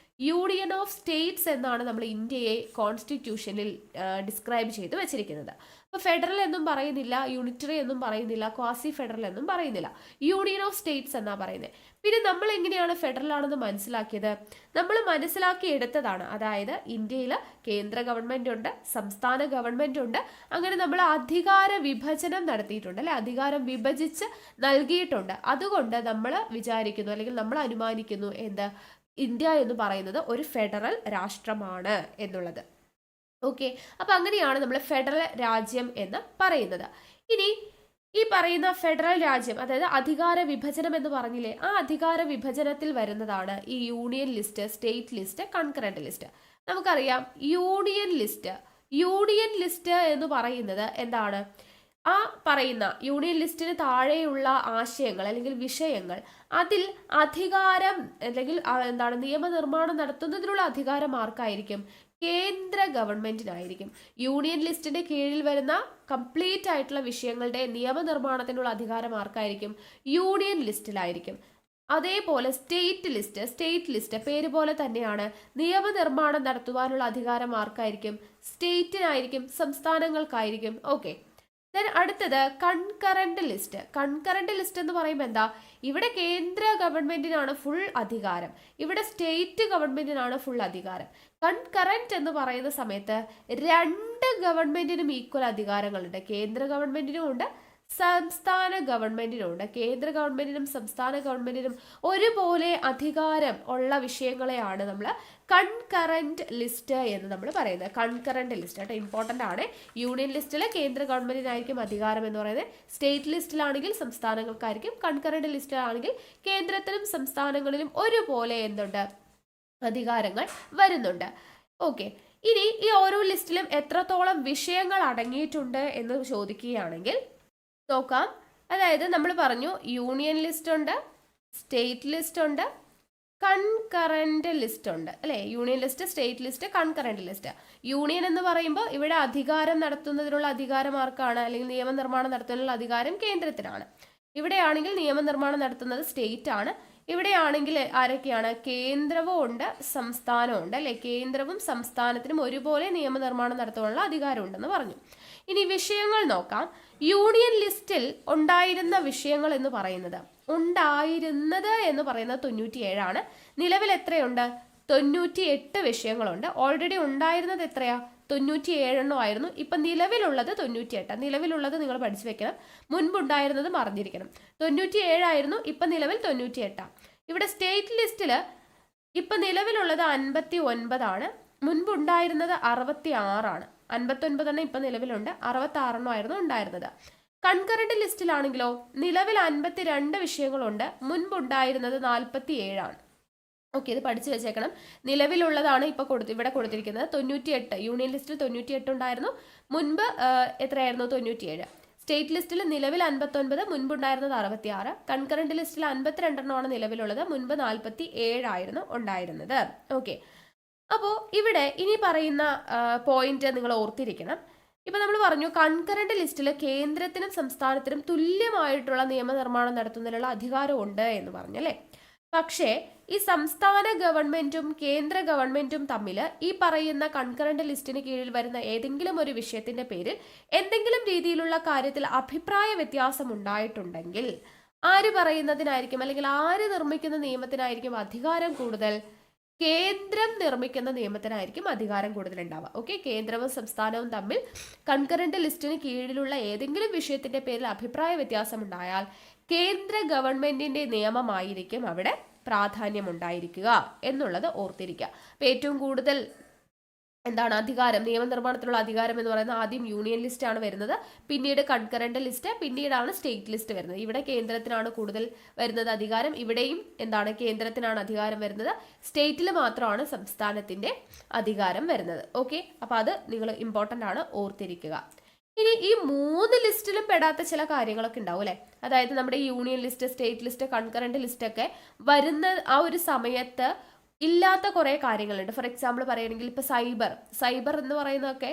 യൂണിയൻ ഓഫ് സ്റ്റേറ്റ്സ് എന്നാണ് നമ്മൾ ഇന്ത്യയെ കോൺസ്റ്റിറ്റ്യൂഷനിൽ ഡിസ്ക്രൈബ് ചെയ്ത് വെച്ചിരിക്കുന്നത്. അപ്പോൾ ഫെഡറൽ എന്നും പറയുന്നില്ല, യൂണിറ്ററി എന്നും പറയുന്നില്ല, ക്വാസി ഫെഡറൽ എന്നും പറയുന്നില്ല, യൂണിയൻ ഓഫ് സ്റ്റേറ്റ്സ് എന്നാ പറയുന്നത്. പിന്നെ നമ്മൾ എങ്ങനെയാണ് ഫെഡറൽ ആണെന്ന് മനസ്സിലാക്കിയത്? നമ്മൾ മനസ്സിലാക്കിയെടുത്തതാണ്. അതായത് ഇന്ത്യയിൽ കേന്ദ്ര ഗവൺമെന്റ് ഉണ്ട്, സംസ്ഥാന ഗവൺമെന്റ് ഉണ്ട്. അങ്ങനെ നമ്മൾ അധികാര വിഭജനം നടത്തിയിട്ടുണ്ട് അല്ലെ, അധികാരം വിഭജിച്ച് നൽകിയിട്ടുണ്ട്. അതുകൊണ്ട് നമ്മൾ വിചാരിക്കുന്നു അല്ലെങ്കിൽ നമ്മൾ അനുമാനിക്കുന്നു എന്ത്, ഇന്ത്യ എന്ന് പറയുന്നത് ഒരു ഫെഡറൽ രാഷ്ട്രമാണ് എന്നുള്ളത്. ഓക്കെ, അപ്പൊ അങ്ങനെയാണ് നമ്മൾ ഫെഡറൽ രാജ്യം എന്ന് പറയുന്നത്. ഇനി ഈ പറയുന്ന ഫെഡറൽ രാജ്യം, അതായത് അധികാര വിഭജനം എന്ന് പറഞ്ഞില്ലേ, ആ അധികാര വിഭജനത്തിൽ വരുന്നതാണ് ഈ union list, state list, concurrent list. നമുക്കറിയാം യൂണിയൻ ലിസ്റ്റ് എന്ന് പറയുന്നത് എന്താണ്? ആ പറയുന്ന യൂണിയൻ ലിസ്റ്റിന് താഴെയുള്ള ആശയങ്ങൾ അല്ലെങ്കിൽ വിഷയങ്ങൾ, അതിൽ അധികാരം അല്ലെങ്കിൽ നിയമനിർമ്മാണം നടത്തുന്നതിനുള്ള അധികാരം ആർക്കായിരിക്കും? കേന്ദ്ര ഗവൺമെന്റിനായിരിക്കും. യൂണിയൻ ലിസ്റ്റിന്റെ കീഴിൽ വരുന്ന കംപ്ലീറ്റ് ആയിട്ടുള്ള വിഷയങ്ങളുടെ നിയമനിർമ്മാണത്തിനുള്ള അധികാരം ആർക്കായിരിക്കും? യൂണിയൻ ലിസ്റ്റിലായിരിക്കും. അതേപോലെ സ്റ്റേറ്റ് ലിസ്റ്റ് പേര് പോലെ തന്നെയാണ്. നിയമനിർമ്മാണം നടത്തുവാനുള്ള അധികാരം ആർക്കായിരിക്കും? സ്റ്റേറ്റിനായിരിക്കും, സംസ്ഥാനങ്ങൾക്കായിരിക്കും. ഓക്കെ, അടുത്തത് കൺകറന്റ് ലിസ്റ്റ് എന്ന് പറയുമ്പോൾ എന്താ? ഇവിടെ കേന്ദ്ര ഗവൺമെന്റിനാണ് ഫുൾ അധികാരം, ഇവിടെ സ്റ്റേറ്റ് ഗവൺമെന്റിനാണ് ഫുൾ അധികാരം. കൺകറന്റ് എന്ന് പറയുന്ന സമയത്ത് രണ്ട് ഗവൺമെന്റിനും ഈക്വൽ അധികാരങ്ങളുണ്ട്. കേന്ദ്ര ഗവൺമെന്റിനും ഉണ്ട്, സംസ്ഥാന ഗവൺമെന്റിനുണ്ട്. കേന്ദ്ര ഗവൺമെന്റിനും സംസ്ഥാന ഗവൺമെന്റിനും ഒരുപോലെ അധികാരം ഉള്ള വിഷയങ്ങളെയാണ് നമ്മൾ കൺകറന്റ് ലിസ്റ്റ് എന്ന് നമ്മൾ പറയുന്നത്. കൺകറന്റ് ലിസ്റ്റ് കേട്ടോ, ഇമ്പോർട്ടൻ്റ് ആണ്. യൂണിയൻ ലിസ്റ്റിൽ കേന്ദ്ര ഗവൺമെന്റിനായിരിക്കും അധികാരം എന്ന് പറയുന്നത്, സ്റ്റേറ്റ് ലിസ്റ്റിലാണെങ്കിൽ സംസ്ഥാനങ്ങൾക്കായിരിക്കും, കൺകറന്റ് ലിസ്റ്റിലാണെങ്കിൽ കേന്ദ്രത്തിലും സംസ്ഥാനങ്ങളിലും ഒരുപോലെ എന്തുണ്ട്? അധികാരങ്ങൾ വരുന്നുണ്ട്. ഓക്കെ, ഇനി ഈ ഓരോ ലിസ്റ്റിലും എത്രത്തോളം വിഷയങ്ങൾ അടങ്ങിയിട്ടുണ്ട് എന്ന് ചോദിക്കുകയാണെങ്കിൽ നോക്കാം. അതായത് നമ്മൾ പറഞ്ഞു യൂണിയൻ ലിസ്റ്റ് ഉണ്ട്, സ്റ്റേറ്റ് ലിസ്റ്റ് ഉണ്ട്, കൺകറന്റ് ലിസ്റ്റ് ഉണ്ട് അല്ലേ. Union list, state list, concurrent list. Union എന്ന് പറയുമ്പോൾ ഇവിടെ അധികാരം നടത്തുന്നതിനുള്ള അധികാരം ആർക്കാണ്? അല്ലെങ്കിൽ നിയമനിർമ്മാണം നടത്തുന്നതിനുള്ള അധികാരം കേന്ദ്രത്തിനാണ്. ഇവിടെയാണെങ്കിൽ നിയമനിർമ്മാണം നടത്തുന്നത് സ്റ്റേറ്റ് ആണ്. ഇവിടെയാണെങ്കിൽ ആരൊക്കെയാണ്? കേന്ദ്രവും ഉണ്ട്, സംസ്ഥാനവും ഉണ്ട് അല്ലെ. കേന്ദ്രവും സംസ്ഥാനത്തിനും ഒരുപോലെ നിയമനിർമ്മാണം നടത്താനുള്ള അധികാരം ഉണ്ടെന്ന് പറഞ്ഞു. ഇനി വിഷയങ്ങൾ നോക്കാം. യൂണിയൻ ലിസ്റ്റിൽ ഉണ്ടായിരുന്ന വിഷയങ്ങൾ എന്ന് പറയുന്നത് 97 നിലവിൽ എത്രയുണ്ട്? 98 വിഷയങ്ങളുണ്ട്. ഓൾറെഡി ഉണ്ടായിരുന്നത് എത്രയാ? 97 ആയിരുന്നു. ഇപ്പം നിലവിലുള്ളത് 98. നിലവിലുള്ളത് നിങ്ങൾ പഠിച്ചു വെക്കണം. മുൻപുണ്ടായിരുന്നത് മറിഞ്ഞിരിക്കണം. 97 ആയിരുന്നു, ഇപ്പം നിലവിൽ 98. ഇവിടെ സ്റ്റേറ്റ് ലിസ്റ്റിൽ ഇപ്പം നിലവിലുള്ളത് 59 മുൻപുണ്ടായിരുന്നത് 66 59 ഇപ്പം നിലവിലുണ്ട്, 66 ആയിരുന്നു ഉണ്ടായിരുന്നത്. കൺകറന്റ് ലിസ്റ്റിലാണെങ്കിലോ നിലവിൽ 52 വിഷയങ്ങളുണ്ട്, മുൻപുണ്ടായിരുന്നത് 47. ഓക്കെ, ഇത് പഠിച്ചു വെച്ചേക്കണം. നിലവിലുള്ളതാണ് ഇപ്പോൾ ഇവിടെ കൊടുത്തിരിക്കുന്നത് 98. യൂണിയൻ ലിസ്റ്റിൽ 98 ഉണ്ടായിരുന്നു, മുൻപ് എത്രയായിരുന്നു? 97. സ്റ്റേറ്റ് ലിസ്റ്റിൽ നിലവിൽ 59, മുൻപുണ്ടായിരുന്നത് 66. കൺകറന്റ് ലിസ്റ്റിൽ 52 നിലവിലുള്ളത്, മുൻപ് 47 ആയിരുന്നു ഉണ്ടായിരുന്നത്. ഓക്കെ, അപ്പോൾ ഇവിടെ ഇനി പറയുന്ന പോയിന്റ് നിങ്ങൾ ഓർത്തിരിക്കണം. ഇപ്പം നമ്മൾ പറഞ്ഞു കൺകറന്റ് ലിസ്റ്റിൽ കേന്ദ്രത്തിനും സംസ്ഥാനത്തിനും തുല്യമായിട്ടുള്ള നിയമനിർമ്മാണം നടത്തുന്നതിനുള്ള അധികാരമുണ്ട് എന്ന് പറഞ്ഞല്ലേ. പക്ഷേ ഈ സംസ്ഥാന ഗവൺമെന്റും കേന്ദ്ര ഗവൺമെന്റും തമ്മിൽ ഈ പറയുന്ന കൺകറന്റ് ലിസ്റ്റിന് കീഴിൽ വരുന്ന ഏതെങ്കിലും ഒരു വിഷയത്തിന്റെ പേരിൽ എന്തെങ്കിലും രീതിയിലുള്ള കാര്യത്തിൽ അഭിപ്രായ വ്യത്യാസം ഉണ്ടായിട്ടുണ്ടെങ്കിൽ ആര് പറയുന്നതിനായിരിക്കും, അല്ലെങ്കിൽ ആര് നിർമ്മിക്കുന്ന നിയമത്തിനായിരിക്കും അധികാരം കൂടുതൽ? കേന്ദ്രം നിർമ്മിക്കുന്ന നിയമത്തിനായിരിക്കും അധികാരം കൂടുതൽ ഉണ്ടാവുക. ഓക്കെ, കേന്ദ്രവും സംസ്ഥാനവും തമ്മിൽ കൺകറന്റ് ലിസ്റ്റിന് കീഴിലുള്ള ഏതെങ്കിലും വിഷയത്തിന്റെ പേരിൽ അഭിപ്രായ വ്യത്യാസം ഉണ്ടായാൽ കേന്ദ്ര ഗവൺമെന്റിന്റെ നിയമമായിരിക്കും അവിടെ പ്രാധാന്യം ഉണ്ടായിരിക്കുക എന്നുള്ളത് ഓർത്തിരിക്കുക. അപ്പൊ ഏറ്റവും കൂടുതൽ എന്താണ് അധികാരം, നിയമനിർമ്മാണത്തിലുള്ള അധികാരം എന്ന് പറയുന്നത് ആദ്യം യൂണിയൻ ലിസ്റ്റ് ആണ് വരുന്നത്, പിന്നീട് കൺകറന്റ് ലിസ്റ്റ്, പിന്നീടാണ് സ്റ്റേറ്റ് ലിസ്റ്റ് വരുന്നത്. ഇവിടെ കേന്ദ്രത്തിനാണ് കൂടുതൽ വരുന്നത് അധികാരം, ഇവിടെയും എന്താണ് കേന്ദ്രത്തിനാണ് അധികാരം വരുന്നത്, സ്റ്റേറ്റിൽ മാത്രമാണ് സംസ്ഥാനത്തിന്റെ അധികാരം വരുന്നത്. ഓക്കെ, അപ്പൊ അത് നിങ്ങൾ ഇമ്പോർട്ടൻ്റ് ആണ്, ഓർത്തിരിക്കുക. ഇനി ഈ 3 ലിസ്റ്റിലും പെടാത്ത ചില കാര്യങ്ങളൊക്കെ ഉണ്ടാവും അല്ലെ. അതായത് നമ്മുടെ union list, state list, concurrent list ഒക്കെ വരുന്ന ആ ഒരു സമയത്ത് ഇല്ലാത്ത കുറേ കാര്യങ്ങളുണ്ട്. ഫോർ എക്സാമ്പിൾ പറയുകയാണെങ്കിൽ ഇപ്പോൾ സൈബർ എന്ന് പറയുന്നതൊക്കെ,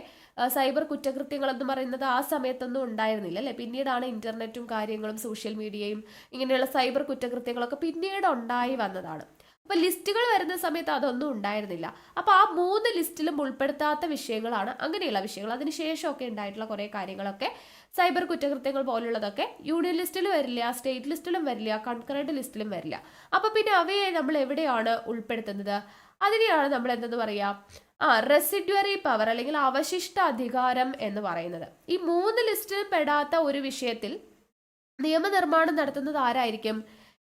സൈബർ കുറ്റകൃത്യങ്ങൾ എന്ന് പറയുന്നത് ആ സമയത്തൊന്നും ഉണ്ടായിരുന്നില്ല അല്ലേ. പിന്നീടാണ് ഇന്റർനെറ്റും കാര്യങ്ങളും സോഷ്യൽ മീഡിയയും ഇങ്ങനെയുള്ള സൈബർ കുറ്റകൃത്യങ്ങളൊക്കെ പിന്നീട് ഉണ്ടായി വന്നതാണ്. അപ്പൊ ലിസ്റ്റുകൾ വരുന്ന സമയത്ത് അതൊന്നും ഉണ്ടായിരുന്നില്ല. അപ്പൊ ആ 3 ലിസ്റ്റിലും ഉൾപ്പെടുത്താത്ത വിഷയങ്ങളാണ് അങ്ങനെയുള്ള വിഷയങ്ങൾ. അതിനുശേഷമൊക്കെ ഉണ്ടായിട്ടുള്ള കുറേ കാര്യങ്ങളൊക്കെ, സൈബർ കുറ്റകൃത്യങ്ങൾ പോലുള്ളതൊക്കെ യൂണിയൻ ലിസ്റ്റിൽ വരില്ല, സ്റ്റേറ്റ് ലിസ്റ്റിലും വരില്ല, കൺകറന്റ് ലിസ്റ്റിലും വരില്ല. അപ്പൊ പിന്നെ അവയെ നമ്മൾ എവിടെയാണ് ഉൾപ്പെടുത്തുന്നത്? അതിനെയാണ് നമ്മൾ എന്തെന്ന് പറയാ, റെസിഡ്വറി പവർ അല്ലെങ്കിൽ അവശിഷ്ട അധികാരം എന്ന് പറയുന്നത്. ഈ 3 ലിസ്റ്റിലും പെടാത്ത ഒരു വിഷയത്തിൽ നിയമനിർമ്മാണം നടത്തുന്നത് ആരായിരിക്കും?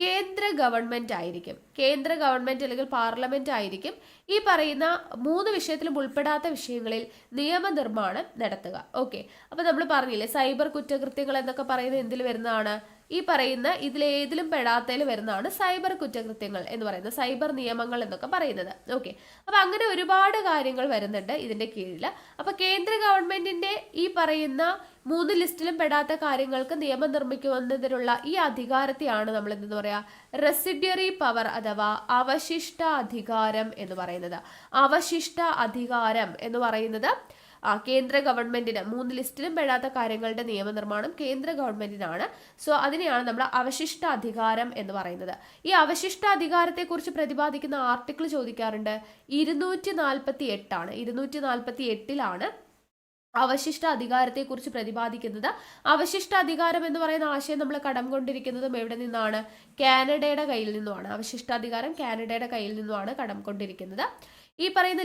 കേന്ദ്ര ഗവൺമെന്റ് ആയിരിക്കും. കേന്ദ്ര ഗവൺമെന്റ് അല്ലെങ്കിൽ പാർലമെന്റ് ആയിരിക്കും ഈ പറയുന്ന 3 വിഷയത്തിലും ഉൾപ്പെടാത്ത വിഷയങ്ങളിൽ നിയമനിർമ്മാണം നടത്തുക. ഓക്കെ, അപ്പൊ നമ്മൾ പറഞ്ഞില്ലേ സൈബർ കുറ്റകൃത്യങ്ങൾ എന്നൊക്കെ പറയുന്നത് എന്തിൽ വരുന്നതാണ്? ഈ പറയുന്ന ഇതിലേതിലും പെടാത്തതിൽ വരുന്നതാണ് സൈബർ കുറ്റകൃത്യങ്ങൾ എന്ന് പറയുന്നത്, സൈബർ നിയമങ്ങൾ എന്നൊക്കെ പറയുന്നത്. ഓക്കെ, അപ്പൊ അങ്ങനെ ഒരുപാട് കാര്യങ്ങൾ വരുന്നുണ്ട് ഇതിന്റെ കീഴിൽ. അപ്പൊ കേന്ദ്ര ഗവൺമെന്റിന്റെ ഈ പറയുന്ന 3 ലിസ്റ്റിലും പെടാത്ത കാര്യങ്ങൾക്ക് നിയമം നിർമ്മിക്കുന്നതിനുള്ള ഈ അധികാരത്തെയാണ് നമ്മൾ എന്തെന്ന് പറയാ, റെസിഡ്വറി പവർ അഥവാ അവശിഷ്ട അധികാരം എന്ന് പറയുന്നത്. അവശിഷ്ട അധികാരം എന്ന് പറയുന്നത് കേന്ദ്ര ഗവൺമെന്റിന് 3 ലിസ്റ്റിലും പെടാത്ത കാര്യങ്ങളുടെ നിയമനിർമ്മാണം കേന്ദ്ര ഗവൺമെന്റിനാണ്. സോ അതിനെയാണ് നമ്മൾ അവശിഷ്ട അധികാരം എന്ന് പറയുന്നത്. ഈ അവശിഷ്ട അധികാരത്തെ കുറിച്ച് പ്രതിപാദിക്കുന്ന ആർട്ടിക്കിൾ ചോദിക്കാറുണ്ട്. 248 ആണ്. 248 അവശിഷ്ട അധികാരത്തെ കുറിച്ച് പ്രതിപാദിക്കുന്നത്. അവശിഷ്ട അധികാരം എന്ന് പറയുന്ന ആശയം നമ്മൾ കടം കൊണ്ടിരിക്കുന്നതും എവിടെ നിന്നാണ്? കാനഡയുടെ കയ്യിൽ നിന്നുമാണ്. അവശിഷ്ടാധികാരം കാനഡയുടെ കയ്യിൽ നിന്നുമാണ് കടം കൊണ്ടിരിക്കുന്നത്. ഈ പറയുന്ന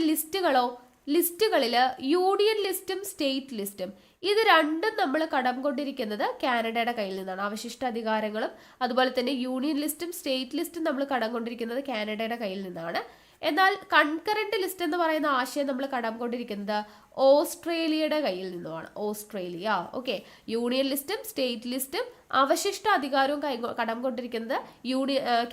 ലിസ്റ്റുകളിൽ യൂണിയൻ ലിസ്റ്റും സ്റ്റേറ്റ് ലിസ്റ്റും ഇത് രണ്ടും നമ്മൾ കടം കൊണ്ടിരിക്കുന്നത് കാനഡയുടെ കയ്യിൽ നിന്നാണ്. അവശിഷ്ട അധികാരങ്ങളും അതുപോലെ തന്നെ യൂണിയൻ ലിസ്റ്റും സ്റ്റേറ്റ് ലിസ്റ്റും നമ്മൾ കടം കൊണ്ടിരിക്കുന്നത് കാനഡയുടെ കയ്യിൽ നിന്നാണ്. എന്നാൽ കൺകറന്റ് ലിസ്റ്റ് എന്ന് പറയുന്ന ആശയം നമ്മൾ കടം കൊണ്ടിരിക്കുന്നത് ഓസ്ട്രേലിയയുടെ കയ്യിൽ നിന്നുമാണ്. ഓസ്ട്രേലിയ. ഓക്കെ, യൂണിയൻ ലിസ്റ്റും സ്റ്റേറ്റ് ലിസ്റ്റും അവശിഷ്ട അധികാരവും കടം കൊണ്ടിരിക്കുന്നത്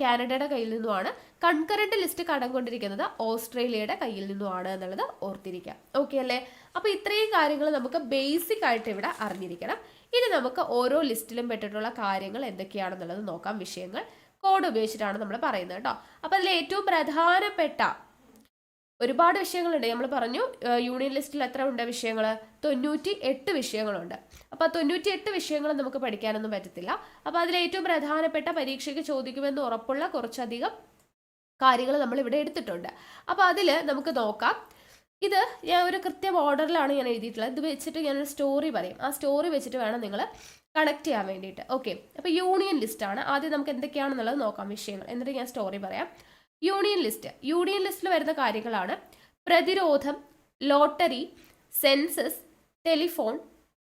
കാനഡയുടെ കയ്യിൽ നിന്നുമാണ്. കൺകറന്റ് ലിസ്റ്റ് കടം കൊണ്ടിരിക്കുന്നത് ഓസ്ട്രേലിയയുടെ കയ്യിൽ നിന്നുമാണ് എന്നുള്ളത് ഓർത്തിരിക്കാം. ഓക്കെ അല്ലേ? അപ്പൊ ഇത്രയും കാര്യങ്ങൾ നമുക്ക് ബേസിക് ആയിട്ട് ഇവിടെ അറിഞ്ഞിരിക്കണം. ഇനി നമുക്ക് ഓരോ ലിസ്റ്റിലും പെട്ടിട്ടുള്ള കാര്യങ്ങൾ എന്തൊക്കെയാണെന്നുള്ളത് നോക്കാം. വിഷയങ്ങൾ കോഡ് ഉപയോഗിച്ചിട്ടാണ് നമ്മൾ പറയുന്നത് കേട്ടോ. അപ്പൊ അതിൽ ഏറ്റവും പ്രധാനപ്പെട്ട ഒരുപാട് വിഷയങ്ങളുണ്ട്. നമ്മൾ പറഞ്ഞു യൂണിയൻ ലിസ്റ്റിൽ എത്ര ഉണ്ട് വിഷയങ്ങൾ? 98 വിഷയങ്ങളുണ്ട്. അപ്പൊ 98 വിഷയങ്ങൾ നമുക്ക് പഠിക്കാനൊന്നും പറ്റത്തില്ല. അപ്പൊ അതിൽ ഏറ്റവും പ്രധാനപ്പെട്ട പരീക്ഷയ്ക്ക് ചോദിക്കുമെന്ന് ഉറപ്പുള്ള കുറച്ചധികം കാര്യങ്ങൾ നമ്മൾ ഇവിടെ എടുത്തിട്ടുണ്ട്. അപ്പൊ അതിൽ നമുക്ക് നോക്കാം. ഇത് ഞാൻ ഒരു കൃത്യം ഓർഡറിലാണ് ഞാൻ എഴുതിയിട്ടുള്ളത്. ഇത് വെച്ചിട്ട് ഞാനൊരു സ്റ്റോറി പറയും. ആ സ്റ്റോറി വെച്ചിട്ട് വേണം നിങ്ങൾ കണക്ട് ചെയ്യാൻ വേണ്ടിയിട്ട്. ഓക്കെ, അപ്പോൾ യൂണിയൻ ലിസ്റ്റാണ്. ആദ്യം നമുക്ക് എന്തൊക്കെയാണെന്നുള്ളത് നോക്കാം വിഷയങ്ങൾ, എന്നിട്ട് ഞാൻ സ്റ്റോറി പറയാം. യൂണിയൻ ലിസ്റ്റിൽ വരുന്ന കാര്യങ്ങളാണ് പ്രതിരോധം, ലോട്ടറി, സെൻസസ്, ടെലിഫോൺ,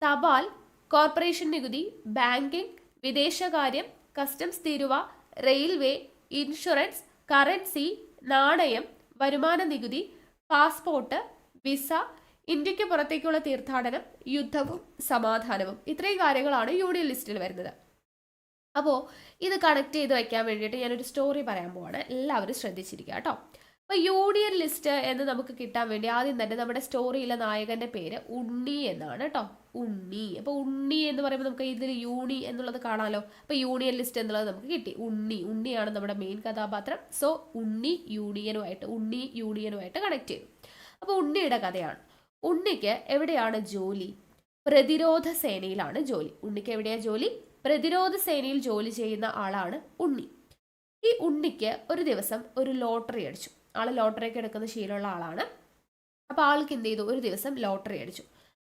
തപാൽ, കോർപ്പറേഷൻ നികുതി, ബാങ്കിംഗ്, വിദേശകാര്യം, കസ്റ്റംസ് തീരുവ, റെയിൽവേ, ഇൻഷുറൻസ്, കറൻസി, നാണയം, വരുമാന നികുതി, പാസ്പോർട്ട്, വിസ, ഇന്ത്യക്ക് പുറത്തേക്കുള്ള തീർത്ഥാടനം, യുദ്ധവും സമാധാനവും. ഇത്രയും കാര്യങ്ങളാണ് യൂണിയൻ ലിസ്റ്റിൽ വരുന്നത്. അപ്പോൾ ഇത് കണക്ട് ചെയ്ത് വയ്ക്കാൻ വേണ്ടിയിട്ട് ഞാനൊരു സ്റ്റോറി പറയാൻ പോവാണ്. എല്ലാവരും ശ്രദ്ധിച്ചിരിക്കുക കേട്ടോ. അപ്പോൾ യൂണിയൻ ലിസ്റ്റ് എന്ന് നമുക്ക് കിട്ടാൻ വേണ്ടി ആദ്യം തന്നെ നമ്മുടെ സ്റ്റോറിയിലെ നായകന്റെ പേര് ഉണ്ണി എന്നാണ് കേട്ടോ. ഉണ്ണി. അപ്പോൾ ഉണ്ണി എന്ന് പറയുമ്പോൾ നമുക്ക് ഇതിൽ യൂണി എന്നുള്ളത് കാണാമല്ലോ. അപ്പോൾ യൂണിയൻ ലിസ്റ്റ് എന്നുള്ളത് നമുക്ക് കിട്ടി. ഉണ്ണിയാണ് നമ്മുടെ മെയിൻ കഥാപാത്രം. സോ ഉണ്ണി യൂണിയനുമായിട്ട് കണക്ട് ചെയ്തു. അപ്പോൾ ഉണ്ണിയുടെ കഥയാണ്. ഉണ്ണിക്ക് എവിടെയാണ് ജോലി? പ്രതിരോധ സേനയിലാണ് ജോലി. ഉണ്ണിക്ക് എവിടെയാണ് ജോലി? പ്രതിരോധ സേനയിൽ ജോലി ചെയ്യുന്ന ആളാണ് ഉണ്ണി. ഈ ഉണ്ണിക്ക് ഒരു ദിവസം ഒരു ലോട്ടറി അടിച്ചു. ആൾ ലോട്ടറിയൊക്കെ എടുക്കുന്ന ശീലമുള്ള ആളാണ്. അപ്പോൾ ആൾക്ക് എന്ത് ചെയ്തു? ഒരു ദിവസം ലോട്ടറി അടിച്ചു.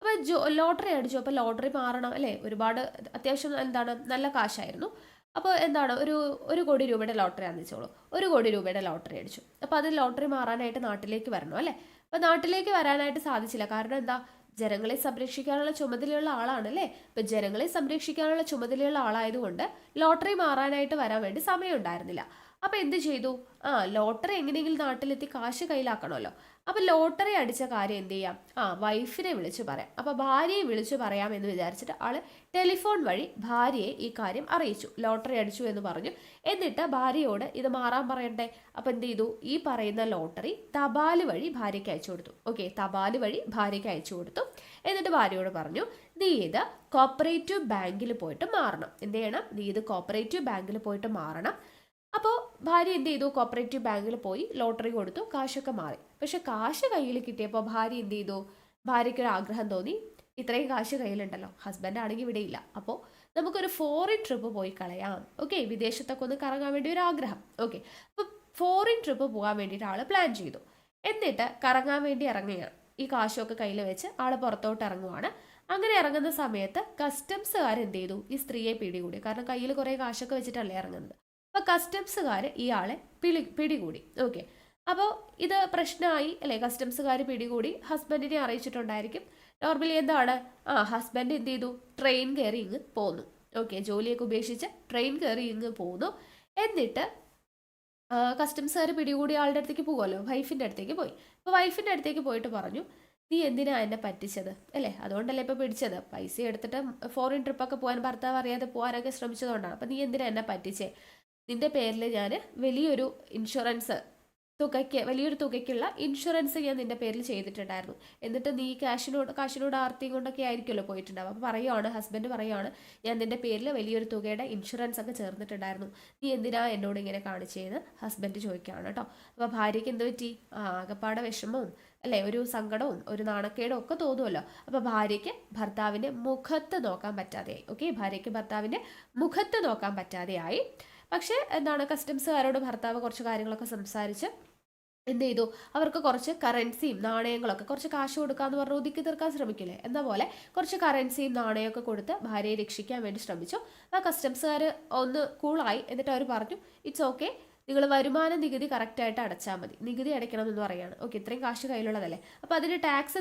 അപ്പോൾ ലോട്ടറി അടിച്ചു. അപ്പോൾ ലോട്ടറി മാറണം അല്ലേ? ഒരുപാട് അത്യാവശ്യം നല്ല കാശായിരുന്നു. അപ്പോൾ ഒരു കോടി രൂപയുടെ ലോട്ടറി ആണെന്ന് വെച്ചോളൂ. 1 കോടി രൂപയുടെ ലോട്ടറി അടിച്ചു. അപ്പോൾ അത് ലോട്ടറി മാറാനായിട്ട് നാട്ടിലേക്ക് വരണം അല്ലേ? അപ്പോൾ നാട്ടിലേക്ക് വരാനായിട്ട് സാധിച്ചില്ല. കാരണം എന്താ? ജനങ്ങളെ സംരക്ഷിക്കാനുള്ള ചുമതലയുള്ള ആളാണ് അല്ലേ? ഇപ്പം ജനങ്ങളെ സംരക്ഷിക്കാനുള്ള ചുമതലയുള്ള ആളായതുകൊണ്ട് ലോട്ടറി മാറാനായിട്ട് വരാൻ വേണ്ടി സമയം ഉണ്ടായിരുന്നില്ല. അപ്പം എന്ത് ചെയ്തു? ലോട്ടറി എങ്ങനെയെങ്കിലും നാട്ടിലെത്തി കാശ് കയ്യിലാക്കണമല്ലോ. അപ്പം ലോട്ടറി അടിച്ച കാര്യം എന്ത് ചെയ്യാം? വൈഫിനെ വിളിച്ചു പറയാം. അപ്പം ഭാര്യയെ വിളിച്ചു പറയാമെന്ന് വിചാരിച്ചിട്ട് ആൾ ടെലിഫോൺ വഴി ഭാര്യയെ ഈ കാര്യം അറിയിച്ചു. ലോട്ടറി അടിച്ചു എന്ന് പറഞ്ഞു. എന്നിട്ട് ഭാര്യയോട് ഇത് മാറാൻ പറയണ്ടേ? അപ്പം എന്ത് ചെയ്തു? ഈ പറയുന്ന ലോട്ടറി തപാല് വഴി ഭാര്യയ്ക്ക് അയച്ചു കൊടുത്തു. ഓക്കെ, തപാല് വഴി ഭാര്യയ്ക്ക് അയച്ചു കൊടുത്തു. എന്നിട്ട് ഭാര്യയോട് പറഞ്ഞു, നീ ഇത് കോപ്പറേറ്റീവ് ബാങ്കിൽ പോയിട്ട് മാറണം. എന്ത് ചെയ്യണം? നീ ഇത് കോപ്പറേറ്റീവ് ബാങ്കിൽ പോയിട്ട് മാറണം. അപ്പോൾ ഭാര്യ എന്ത് ചെയ്തു? കോപ്പറേറ്റീവ് ബാങ്കിൽ പോയി ലോട്ടറി കൊടുത്തു. കാശൊക്കെ മാറി. പക്ഷെ കാശ് കയ്യിൽ കിട്ടിയപ്പോൾ ഭാര്യ എന്ത് ചെയ്തു? ഭാര്യയ്ക്കൊരു ആഗ്രഹം തോന്നി. ഇത്രയും കാശ് കയ്യിലുണ്ടല്ലോ, ഹസ്ബൻഡ് ആണെങ്കിൽ ഇവിടെ ഇല്ല, അപ്പോൾ നമുക്കൊരു ഫോറിൻ ട്രിപ്പ് പോയി കളയാം. ഓക്കെ, വിദേശത്തൊക്കെ ഒന്ന് കറങ്ങാൻ വേണ്ടി ഒരു ആഗ്രഹം. ഓക്കെ, അപ്പോൾ ഫോറിൻ ട്രിപ്പ് പോകാൻ വേണ്ടിയിട്ട് ആൾ പ്ലാൻ ചെയ്തു. എന്നിട്ട് കറങ്ങാൻ വേണ്ടി ഇറങ്ങുകയാണ്. ഈ കാശൊക്കെ കയ്യിൽ വെച്ച് ആൾ പുറത്തോട്ട് ഇറങ്ങുവാണ്. അങ്ങനെ ഇറങ്ങുന്ന സമയത്ത് കസ്റ്റംസുകാർ എന്ത് ചെയ്തു? ഈ സ്ത്രീയെ പിടികൂടി. കാരണം കയ്യിൽ കുറേ കാശൊക്കെ വെച്ചിട്ടല്ലേ ഇറങ്ങുന്നത്. അപ്പോൾ കസ്റ്റംസുകാർ ഇയാളെ പിടികൂടി. ഓക്കെ, അപ്പോൾ ഇത് പ്രശ്നമായി അല്ലേ? കസ്റ്റംസുകാർ പിടികൂടി ഹസ്ബൻഡിനെ അറിയിച്ചിട്ടുണ്ടായിരിക്കും. നോർമലി ഹസ്ബൻഡ് എന്ത് ചെയ്തു? ട്രെയിൻ കയറി ഇങ്ങ് പോന്നു. ഓക്കെ, ജോലിയൊക്കെ ഉപേക്ഷിച്ച് ട്രെയിൻ കയറി ഇങ്ങ് പോന്നു. എന്നിട്ട് കസ്റ്റംസുകാർ പിടികൂടി ആളുടെ അടുത്തേക്ക് പോകുമല്ലോ, വൈഫിൻ്റെ അടുത്തേക്ക് പോയി. അപ്പോൾ വൈഫിൻ്റെ അടുത്തേക്ക് പോയിട്ട് പറഞ്ഞു, നീ എന്തിനാ എന്നെ പറ്റിച്ചത് അല്ലേ? അതുകൊണ്ടല്ലേ ഇപ്പോൾ പിടിച്ചത്. പൈസ എടുത്തിട്ട് ഫോറിൻ ട്രിപ്പൊക്കെ പോകാൻ ഭർത്താവ് അറിയാതെ പോകാനൊക്കെ ശ്രമിച്ചതുകൊണ്ടാണ്. അപ്പോൾ നീ എന്തിനാ എന്നെ പറ്റിച്ചേ? നിന്റെ പേരിൽ ഞാൻ വലിയൊരു തുകയ്ക്കുള്ള ഇൻഷുറൻസ് ഞാൻ നിന്റെ പേരിൽ ചെയ്തിട്ടുണ്ടായിരുന്നു. എന്നിട്ട് നീ കാശിനോട് ആർത്തിയും കൊണ്ടൊക്കെ ആയിരിക്കുമല്ലോ പോയിട്ടുണ്ടാവും. അപ്പോൾ ഹസ്ബൻഡ് പറയുകയാണ്, ഞാൻ നിന്റെ പേരിൽ വലിയൊരു തുകയുടെ ഇൻഷുറൻസ് ഒക്കെ ചേർന്നിട്ടുണ്ടായിരുന്നു. നീ എന്തിനാ എന്നോട് ഇങ്ങനെ കാണിച്ചതെന്ന് ഹസ്ബൻഡ് ചോദിക്കുകയാണ് കേട്ടോ. അപ്പോൾ ഭാര്യയ്ക്ക് എന്ത് പറ്റി? ആകപ്പാടെ വിഷമവും അല്ലേ, ഒരു സങ്കടവും ഒരു നാണക്കേടും ഒക്കെ തോന്നുമല്ലോ. അപ്പോൾ ഭാര്യയ്ക്ക് ഭർത്താവിൻ്റെ മുഖത്ത് നോക്കാൻ പറ്റാതെയായി. ഓക്കെ, ഭാര്യയ്ക്ക് ഭർത്താവിൻ്റെ മുഖത്ത് നോക്കാൻ പറ്റാതെയായി. പക്ഷേ കസ്റ്റംസുകാരോട് ഭർത്താവ് കുറച്ച് കാര്യങ്ങളൊക്കെ സംസാരിച്ച് എന്ത് ചെയ്തു? അവർക്ക് കുറച്ച് കറൻസിയും നാണയങ്ങളൊക്കെ, കുറച്ച് കാശ് കൊടുക്കാമെന്ന് പറഞ്ഞ് ഒതുക്കി തീർക്കാൻ ശ്രമിക്കില്ലേ, എന്ന പോലെ കുറച്ച് കറൻസിയും നാണയമൊക്കെ കൊടുത്ത് ഭാര്യയെ രക്ഷിക്കാൻ വേണ്ടി ശ്രമിച്ചു. ആ കസ്റ്റംസുകാർ ഒന്ന് കൂളായി. എന്നിട്ട് അവർ പറഞ്ഞു, ഇറ്റ്സ് ഓക്കെ, നിങ്ങൾ വരുമാന നികുതി കറക്റ്റായിട്ട് അടച്ചാൽ മതി. നികുതി അടയ്ക്കണം എന്ന് പറയുകയാണ്. ഓക്കെ, ഇത്രയും കാശ് കയ്യിലുള്ളതല്ലേ, അപ്പോൾ അതിൻ്റെ ടാക്സ്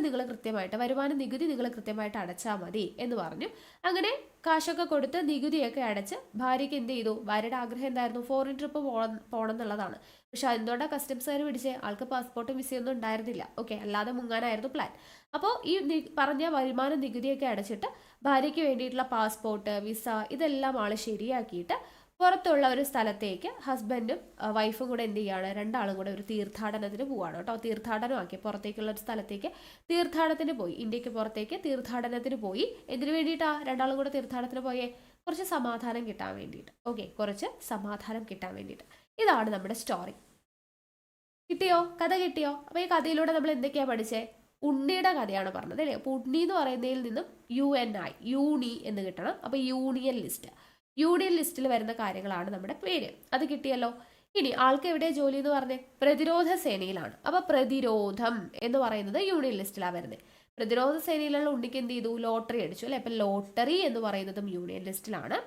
വരുമാന നികുതി നിങ്ങൾ കൃത്യമായിട്ട് അടച്ചാൽ മതി എന്ന് പറഞ്ഞു. അങ്ങനെ കാശൊക്കെ കൊടുത്ത് നികുതിയൊക്കെ അടച്ച് ഭാര്യയ്ക്ക് എന്ത് ചെയ്തു? ഭാര്യയുടെ ആഗ്രഹം എന്തായിരുന്നു? ഫോറിൻ ട്രിപ്പ് പോകണം എന്നുള്ളതാണ്. പക്ഷെ എന്തുകൊണ്ടാണ് കസ്റ്റംസുകാർ പിടിച്ചേ? ആൾക്ക് പാസ്പോർട്ടും വിസയൊന്നും ഉണ്ടായിരുന്നില്ല. ഓക്കെ, അല്ലാതെ മുങ്ങാനായിരുന്നു പ്ലാൻ. അപ്പോൾ ഈ പറഞ്ഞ വരുമാന നികുതിയൊക്കെ അടച്ചിട്ട് ഭാര്യയ്ക്ക് വേണ്ടിയിട്ടുള്ള പാസ്പോർട്ട്, വിസ ഇതെല്ലാം ആൾ ശരിയാക്കിയിട്ട് പുറത്തുള്ള ഒരു സ്ഥലത്തേക്ക് ഹസ്ബൻഡും വൈഫും കൂടെ എന്ത് ചെയ്യാണ്? രണ്ടാളും കൂടെ ഒരു തീർത്ഥാടനത്തിന് പോവാണ് കേട്ടോ. തീർത്ഥാടനമാക്കി പുറത്തേക്കുള്ള ഒരു സ്ഥലത്തേക്ക് തീർത്ഥാടനത്തിന് പോയി. ഇന്ത്യക്ക് പുറത്തേക്ക് തീർത്ഥാടനത്തിന് പോയി. എന്തിനു വേണ്ടിയിട്ടാണ് രണ്ടാളും കൂടെ തീർത്ഥാടനത്തിന് പോയേ? കുറച്ച് സമാധാനം കിട്ടാൻ വേണ്ടിയിട്ട്. ഓക്കെ, കുറച്ച് സമാധാനം കിട്ടാൻ വേണ്ടിയിട്ട്. ഇതാണ് നമ്മുടെ സ്റ്റോറി. കിട്ടിയോ? കഥ കിട്ടിയോ? അപ്പോൾ ഈ കഥയിലൂടെ നമ്മൾ എന്തൊക്കെയാണ് പഠിച്ചേ? ഉണ്ണിയുടെ കഥയാണ് പറഞ്ഞത് അല്ലേ? അപ്പോൾ ഉണ്ണി എന്ന് പറയുന്നതിൽ നിന്നും യൂണി എന്ന് കിട്ടണം. അപ്പോൾ യൂണിയൻ ലിസ്റ്റിൽ വരുന്ന കാര്യങ്ങളാണ് നമ്മുടെ പേര്. അത് കിട്ടിയല്ലോ. ഇനി ആൾക്ക് എവിടെ ജോലി എന്ന് പറഞ്ഞേ? പ്രതിരോധ സേനയിലാണ്. അപ്പൊ പ്രതിരോധം എന്ന് പറയുന്നത് യൂണിയൻ ലിസ്റ്റിലാണ് വരുന്നത്. പ്രതിരോധ സേനയിലുള്ള ഉണ്ണിക്ക് എന്ത് ചെയ്തു? ലോട്ടറി അടിച്ചു അല്ലെ. അപ്പൊ ലോട്ടറി എന്ന് പറയുന്നതും യൂണിയൻ ലിസ്റ്റിലാണ്.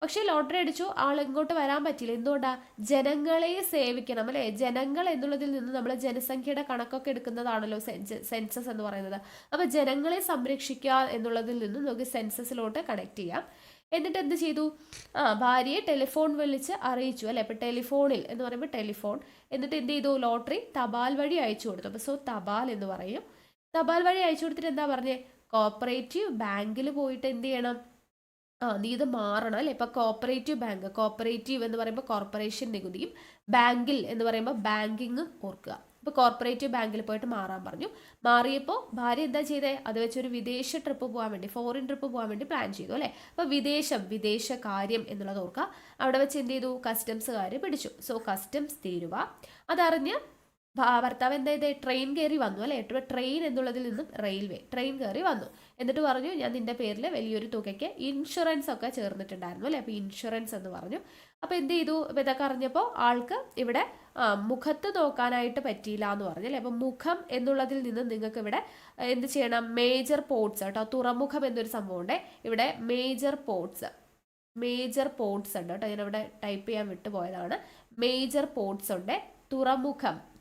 പക്ഷെ ലോട്ടറി അടിച്ചു, ആൾ ഇങ്ങോട്ട് വരാൻ പറ്റില്ല. എന്തുകൊണ്ടാ? ജനങ്ങളെ സേവിക്കണം അല്ലെ. ജനങ്ങൾ എന്നുള്ളതിൽ നിന്ന് നമ്മൾ ജനസംഖ്യയുടെ കണക്കൊക്കെ എടുക്കുന്നതാണല്ലോ സെൻസസ് എന്ന് പറയുന്നത്. അപ്പൊ ജനങ്ങളെ സംരക്ഷിക്കുക എന്നുള്ളതിൽ നിന്ന് നമുക്ക് സെൻസസിലോട്ട് കണക്ട് ചെയ്യാം. എന്നിട്ട് എന്ത് ചെയ്തു? ഭാര്യയെ ടെലിഫോൺ വിളിച്ച് അറിയിച്ചു അല്ലെ. ഇപ്പൊ ടെലിഫോണിൽ എന്ന് പറയുമ്പോൾ ടെലിഫോൺ. എന്നിട്ട് എന്ത് ചെയ്തു? ലോട്ടറി തപാൽ വഴി അയച്ചു കൊടുത്തു. അപ്പൊ സോ തപാൽ എന്ന് പറയും. തപാൽ വഴി അയച്ചു കൊടുത്തിട്ട് എന്താ പറഞ്ഞേ? കോപ്പറേറ്റീവ് ബാങ്കിൽ പോയിട്ട് എന്ത് ചെയ്യണം? നീ ഇത് മാറണം അല്ലെ. ഇപ്പൊ കോപ്പറേറ്റീവ് ബാങ്ക്, കോപ്പറേറ്റീവ് എന്ന് പറയുമ്പോൾ കോർപ്പറേഷൻ നികുതിയും, ബാങ്കിൽ എന്ന് പറയുമ്പോൾ ബാങ്കിങ്ങും ഓർക്കുക. ഇപ്പൊ കോർപ്പറേറ്റീവ് ബാങ്കിൽ പോയിട്ട് മാറാൻ പറഞ്ഞു. മാറിയപ്പോൾ ഭാര്യ എന്താ ചെയ്തേ? അത് വെച്ചൊരു വിദേശ ട്രിപ്പ് പോകാൻ വേണ്ടി, ഫോറിൻ ട്രിപ്പ് പോകാൻ വേണ്ടി പ്ലാൻ ചെയ്തു അല്ലെ. അപ്പൊ വിദേശ കാര്യം എന്നുള്ളത് ഓർക്കുക. അവിടെ വെച്ച് എന്ത് ചെയ്തു? കസ്റ്റംസുകാർ പിടിച്ചു. സോ കസ്റ്റംസ് തീരുവ. അതറിഞ്ഞ് ഭർത്താവ് എന്താ ചെയ്തേ? ട്രെയിൻ കയറി വന്നു അല്ലെ. ട്രെയിൻ എന്നുള്ളതിൽ നിന്നും റെയിൽവേ, ട്രെയിൻ കയറി വന്നു. എന്നിട്ട് പറഞ്ഞു, ഞാൻ നിന്റെ പേരിൽ വലിയൊരു തുകയ്ക്ക് ഇൻഷുറൻസ് ഒക്കെ ചേർന്നിട്ടുണ്ടായിരുന്നു അല്ലെ. അപ്പൊ ഇൻഷുറൻസ് എന്ന് പറഞ്ഞു. അപ്പൊ എന്ത് ചെയ്തു? ഇതൊക്കെ അറിഞ്ഞപ്പോൾ ആൾക്ക് ഇവിടെ മുഖത്ത് നോക്കാനായിട്ട് പറ്റിയില്ല എന്ന് പറഞ്ഞു അല്ലെ. അപ്പൊ മുഖം എന്നുള്ളതിൽ നിന്ന് നിങ്ങൾക്ക് ഇവിടെ എന്ത് ചെയ്യണം? മേജർ പോർട്സ് കേട്ടോ. തുറമുഖം എന്നൊരു സംഭവം ഉണ്ട് ഇവിടെ. മേജർ പോർട്സ് ഉണ്ട് കേട്ടോ. ഞാനിവിടെ ടൈപ്പ് ചെയ്യാൻ വിട്ടുപോയതാണ്. മേജർ പോർട്സ് ഉണ്ട്.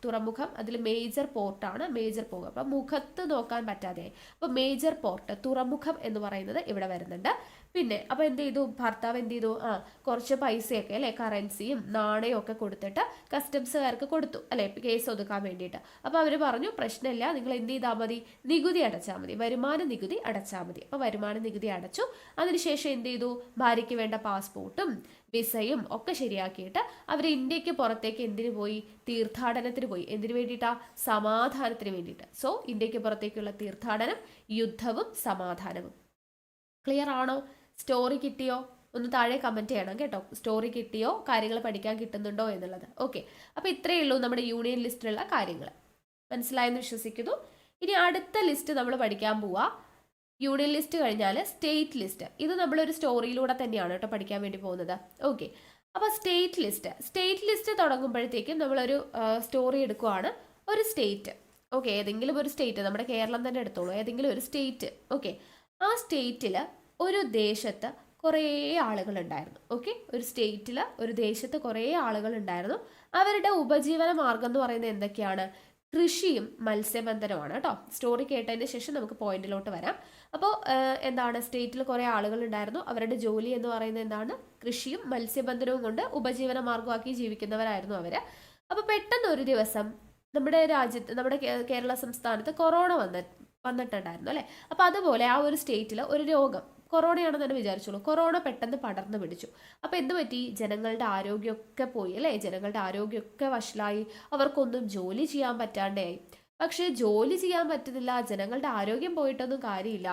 തുറമുഖം അതിൽ മേജർ പോർട്ടാണ്. മേജർ പോർട്ട് അപ്പം മുഖത്ത് നോക്കാൻ പറ്റാതെ. അപ്പോൾ മേജർ പോർട്ട്, തുറമുഖം എന്ന് പറയുന്നത് ഇവിടെ വരുന്നുണ്ട്. പിന്നെ അപ്പോൾ എന്ത് ചെയ്തു? ഭർത്താവ് എന്ത് ചെയ്തു? കുറച്ച് പൈസയൊക്കെ അല്ലെ, കറൻസിയും നാണയവും ഒക്കെ കൊടുത്തിട്ട് കസ്റ്റംസുകാർക്ക് കൊടുത്തു അല്ലെ, കേസ് ഒതുക്കാൻ വേണ്ടിയിട്ട്. അപ്പോൾ അവർ പറഞ്ഞു, പ്രശ്നമില്ല, നിങ്ങൾ എന്ത് ചെയ്താൽ മതി? നികുതി അടച്ചാൽ മതി, വരുമാന നികുതി അടച്ചാൽ മതി. അപ്പോൾ വരുമാന നികുതി അടച്ചു. അതിനുശേഷം എന്ത് ചെയ്തു? ഭാര്യയ്ക്ക് വേണ്ട പാസ്പോർട്ടും വിസയും ഒക്കെ ശരിയാക്കിയിട്ട് അവർ ഇന്ത്യക്ക് പുറത്തേക്ക് എന്തിനു പോയി? തീർത്ഥാടനത്തിന് പോയി. എന്തിനു വേണ്ടിയിട്ടാ? സമാധാനത്തിന് വേണ്ടിയിട്ട്. സോ ഇന്ത്യക്ക് പുറത്തേക്കുള്ള തീർത്ഥാടനം, യുദ്ധവും സമാധാനവും. ക്ലിയർ ആണോ? സ്റ്റോറി കിട്ടിയോ? ഒന്ന് താഴെ കമൻറ്റ് ചെയ്യണം കേട്ടോ. സ്റ്റോറി കിട്ടിയോ? കാര്യങ്ങൾ പഠിക്കാൻ കിട്ടുന്നുണ്ടോ എന്നുള്ളത്. ഓക്കെ, അപ്പോൾ ഇത്രയേ ഉള്ളൂ നമ്മുടെ യൂണിയൻ ലിസ്റ്റിലുള്ള കാര്യങ്ങൾ. മനസ്സിലായെന്ന് വിശ്വസിക്കുന്നു. ഇനി അടുത്ത ലിസ്റ്റ് നമ്മൾ പഠിക്കാൻ പോവാ. യൂണിയൻ ലിസ്റ്റ് കഴിഞ്ഞാൽ സ്റ്റേറ്റ് ലിസ്റ്റ്. ഇത് നമ്മളൊരു സ്റ്റോറിയിലൂടെ തന്നെയാണ് കേട്ടോ പഠിക്കാൻ വേണ്ടി പോകുന്നത്. ഓക്കെ, അപ്പോൾ സ്റ്റേറ്റ് ലിസ്റ്റ് തുടങ്ങുമ്പോഴത്തേക്കും നമ്മളൊരു സ്റ്റോറി എടുക്കുവാണ്. ഒരു സ്റ്റേറ്റ്, ഓക്കെ, ഏതെങ്കിലും ഒരു സ്റ്റേറ്റ്, നമ്മുടെ കേരളം തന്നെ എടുത്തോളൂ, ഏതെങ്കിലും ഒരു സ്റ്റേറ്റ്. ഓക്കെ, ആ സ്റ്റേറ്റിൽ ഒരു ദേശത്ത് കുറേ ആളുകളുണ്ടായിരുന്നു. ഓക്കെ, ഒരു സ്റ്റേറ്റിൽ ഒരു ദേശത്ത് കുറേ ആളുകളുണ്ടായിരുന്നു. അവരുടെ ഉപജീവന മാർഗം എന്ന് പറയുന്നത് എന്തൊക്കെയാണ്? കൃഷിയും മത്സ്യബന്ധനമാണ് കേട്ടോ. സ്റ്റോറി കേട്ടതിന് ശേഷം നമുക്ക് പോയിന്റിലോട്ട് വരാം. അപ്പോൾ എന്താണ്? സ്റ്റേറ്റിൽ കുറേ ആളുകളുണ്ടായിരുന്നു. അവരുടെ ജോലി എന്ന് പറയുന്നത് എന്താണ്? കൃഷിയും മത്സ്യബന്ധനവും കൊണ്ട് ഉപജീവന മാർഗമാക്കി ജീവിക്കുന്നവരായിരുന്നു അവർ. അപ്പോൾ പെട്ടെന്ന് ഒരു ദിവസം നമ്മുടെ രാജ്യത്ത്, നമ്മുടെ കേരള സംസ്ഥാനത്ത് കൊറോണ വന്നിട്ടുണ്ടായിരുന്നു അല്ലേ. അപ്പോൾ അതുപോലെ ആ ഒരു സ്റ്റേറ്റിൽ ഒരു രോഗം, കൊറോണയാണെന്ന് തന്നെ വിചാരിച്ചോളൂ, കൊറോണ പെട്ടെന്ന് പടർന്നു പിടിച്ചു. അപ്പോൾ എന്ത് പറ്റി? ജനങ്ങളുടെ ആരോഗ്യമൊക്കെ പോയി അല്ലേ. ജനങ്ങളുടെ ആരോഗ്യമൊക്കെ വഷളായി. അവർക്കൊന്നും ജോലി ചെയ്യാൻ പറ്റാണ്ടായി. പക്ഷേ ജോലി ചെയ്യാൻ പറ്റുന്നില്ല, ജനങ്ങളുടെ ആരോഗ്യം പോയിട്ടൊന്നും കാര്യമില്ല.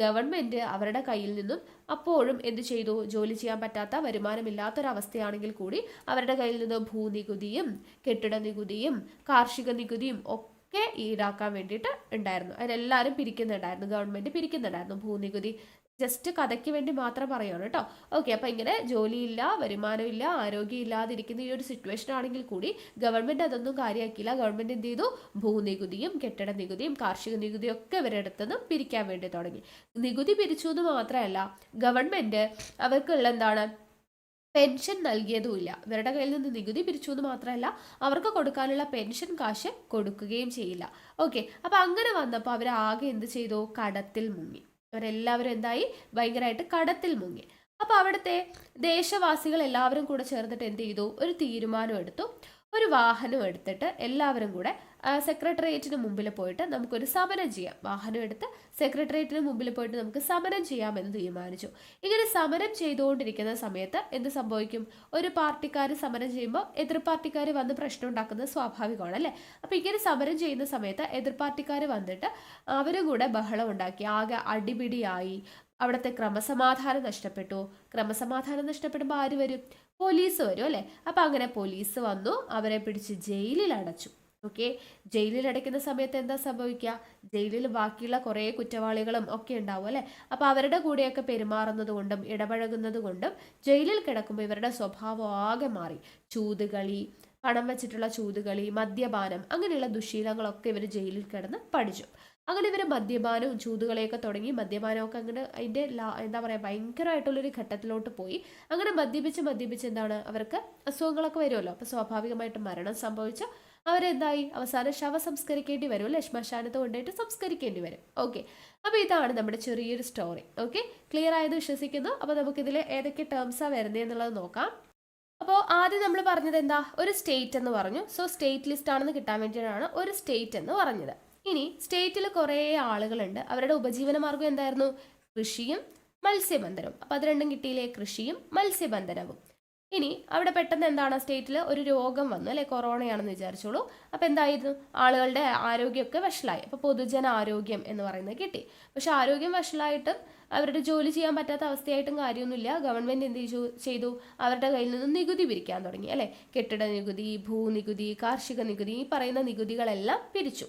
ഗവൺമെന്റ് അവരുടെ കയ്യിൽ നിന്നും അപ്പോഴും എന്ത് ചെയ്തു? ജോലി ചെയ്യാൻ പറ്റാത്ത, വരുമാനമില്ലാത്തൊരവസ്ഥയാണെങ്കിൽ കൂടി അവരുടെ കയ്യിൽ നിന്ന് ഭൂനികുതിയും കെട്ടിട നികുതിയും കാർഷിക നികുതിയും ഒക്കെ ഈടാക്കാൻ വേണ്ടിയിട്ട് ഉണ്ടായിരുന്നു. അതിലെല്ലാവരും പിരിക്കുന്നുണ്ടായിരുന്നു, ഗവൺമെന്റ് പിരിക്കുന്നുണ്ടായിരുന്നു ഭൂനികുതി. ജസ്റ്റ് കഥയ്ക്ക് വേണ്ടി മാത്രം പറയുകയാണ് കേട്ടോ. ഓക്കെ, അപ്പം ഇങ്ങനെ ജോലിയില്ല, വരുമാനമില്ല, ആരോഗ്യം ഇല്ലാതിരിക്കുന്ന ഈ ഒരു സിറ്റുവേഷൻ ആണെങ്കിൽ കൂടി ഗവൺമെന്റ് അതൊന്നും കാര്യമാക്കിയില്ല. ഗവൺമെന്റ് എന്ത് ചെയ്തു? ഭൂനികുതിയും കെട്ടിട നികുതിയും കാർഷിക നികുതിയും ഒക്കെ ഇവരുടെ അടുത്തുനിന്ന് പിരിക്കാൻ വേണ്ടി തുടങ്ങി. നികുതി പിരിച്ചു എന്ന് മാത്രമല്ല, ഗവൺമെന്റ് അവർക്കുള്ള എന്താണ്? പെൻഷൻ നൽകിയതുമില്ല. ഇവരുടെ കയ്യിൽ നിന്ന് നികുതി പിരിച്ചു എന്ന് മാത്രമല്ല, അവർക്ക് കൊടുക്കാനുള്ള പെൻഷൻ കാശ് കൊടുക്കുകയും ചെയ്യില്ല. ഓക്കെ, അപ്പം അങ്ങനെ വന്നപ്പോൾ അവരാകെ എന്ത് ചെയ്തു? കടത്തിൽ മുങ്ങി. അവരെല്ലാവരും എന്തായി? ഭയങ്കരമായിട്ട് കടത്തിൽ മുങ്ങി. അപ്പോൾ അവിടുത്തെ ദേശവാസികൾ എല്ലാവരും കൂടെ ചേർന്നിട്ട് എന്ത് ചെയ്തു? ഒരു തീരുമാനം എടുത്തു. ഒരു വാഹനം എടുത്തിട്ട് എല്ലാവരും കൂടെ സെക്രട്ടേറിയറ്റിന് മുമ്പിൽ പോയിട്ട് നമുക്കൊരു സമരം ചെയ്യാം. വാഹനം എടുത്ത് സെക്രട്ടേറിയറ്റിന് മുമ്പിൽ പോയിട്ട് നമുക്ക് സമരം ചെയ്യാമെന്ന് തീരുമാനിച്ചു. ഇങ്ങനെ സമരം ചെയ്തുകൊണ്ടിരിക്കുന്ന സമയത്ത് എന്ത് സംഭവിക്കും? ഒരു പാർട്ടിക്കാർ സമരം ചെയ്യുമ്പോൾ എതിർ പാർട്ടിക്കാർ വന്ന് പ്രശ്നം ഉണ്ടാക്കുന്നത് സ്വാഭാവികമാണ് അല്ലേ. അപ്പോൾ ഇങ്ങനെ സമരം ചെയ്യുന്ന സമയത്ത് എതിർ പാർട്ടിക്കാർ വന്നിട്ട് അവരും കൂടെ ബഹളം ഉണ്ടാക്കി, ആകെ അടിപിടിയായി. അവിടുത്തെ ക്രമസമാധാനം നഷ്ടപ്പെട്ടു. ക്രമസമാധാനം നഷ്ടപ്പെടുമ്പോൾ ആര് വരും? പോലീസ് വരും അല്ലേ. അപ്പം അങ്ങനെ പോലീസ് വന്നു, അവരെ പിടിച്ച് ജയിലിൽ അടച്ചു. ഓക്കെ. ജയിലിൽ അടയ്ക്കുന്ന സമയത്ത് എന്താ സംഭവിക്കുക? ജയിലിൽ ബാക്കിയുള്ള കുറേ കുറ്റവാളികളും ഒക്കെ ഉണ്ടാവും അല്ലേ? അപ്പോൾ അവരുടെ കൂടെയൊക്കെ പെരുമാറുന്നത് കൊണ്ടും ഇടപഴകുന്നത് കൊണ്ടും ജയിലിൽ കിടക്കുമ്പോൾ ഇവരുടെ സ്വഭാവം ആകെ മാറി. ചൂതുകളി, പണം വെച്ചിട്ടുള്ള ചൂതുകളി, മദ്യപാനം, അങ്ങനെയുള്ള ദുശീലങ്ങളൊക്കെ ഇവർ ജയിലിൽ കിടന്ന് പഠിച്ചു. അങ്ങനെ ഇവർ മദ്യപാനവും ചൂതുകളെയൊക്കെ തുടങ്ങി. മദ്യപാനമൊക്കെ അങ്ങനെ അതിൻ്റെ എന്താ പറയുക, ഭയങ്കരമായിട്ടുള്ളൊരു ഘട്ടത്തിലോട്ട് പോയി. അങ്ങനെ മദ്യപിച്ച് എന്താണ്, അവർക്ക് അസുഖങ്ങളൊക്കെ വരുമല്ലോ. അപ്പോൾ സ്വാഭാവികമായിട്ട് മരണം സംഭവിച്ച അവരെന്തായി, അവസാനം ശവ സംസ്കരിക്കേണ്ടി വരും അല്ലേ? ശ്മശാനത്ത് കൊണ്ടുപോയിട്ട് സംസ്കരിക്കേണ്ടി വരും. ഓക്കെ. അപ്പോൾ ഇതാണ് നമ്മുടെ ചെറിയൊരു സ്റ്റോറി. ഓക്കെ, ക്ലിയർ ആയത് വിശ്വസിക്കുന്നു. അപ്പോൾ നമുക്കിതിൽ ഏതൊക്കെ ടേംസാണ് വരുന്നത് എന്നുള്ളത് നോക്കാം. അപ്പോൾ ആദ്യം നമ്മൾ പറഞ്ഞത് എന്താ, ഒരു സ്റ്റേറ്റ് എന്ന് പറഞ്ഞു. സോ സ്റ്റേറ്റ് ലിസ്റ്റ് ആണെന്ന് കിട്ടാൻ വേണ്ടിയിട്ടാണ് ഒരു സ്റ്റേറ്റ് എന്ന് പറഞ്ഞത്. ഇനി സ്റ്റേറ്റിൽ കുറേ ആളുകളുണ്ട്. അവരുടെ ഉപജീവന മാർഗം എന്തായിരുന്നു? കൃഷിയും മത്സ്യബന്ധനവും. അപ്പോൾ അത് രണ്ടും കിട്ടിയില്ലേ, കൃഷിയും മത്സ്യബന്ധനവും. ഇനി അവിടെ പെട്ടെന്ന് എന്താണ്, സ്റ്റേറ്റിൽ ഒരു രോഗം വന്നു അല്ലെ, കൊറോണയാണെന്ന് വിചാരിച്ചോളൂ. അപ്പോൾ എന്തായിരുന്നു, ആളുകളുടെ ആരോഗ്യമൊക്കെ വഷളായി. അപ്പോൾ പൊതുജന ആരോഗ്യം എന്ന് പറയുന്നത് കിട്ടി. പക്ഷെ ആരോഗ്യം വഷളായിട്ടും അവരുടെ ജോലി ചെയ്യാൻ പറ്റാത്ത അവസ്ഥയായിട്ടും കാര്യമൊന്നുമില്ല. ഗവൺമെൻറ് എന്ത് ചെയ്തു, അവരുടെ കയ്യിൽ നിന്ന് നികുതി പിരിക്കാൻ തുടങ്ങി അല്ലേ? കെട്ടിട നികുതി, ഭൂനികുതി, കാർഷിക നികുതി, ഈ പറയുന്ന നികുതികളെല്ലാം പിരിച്ചു.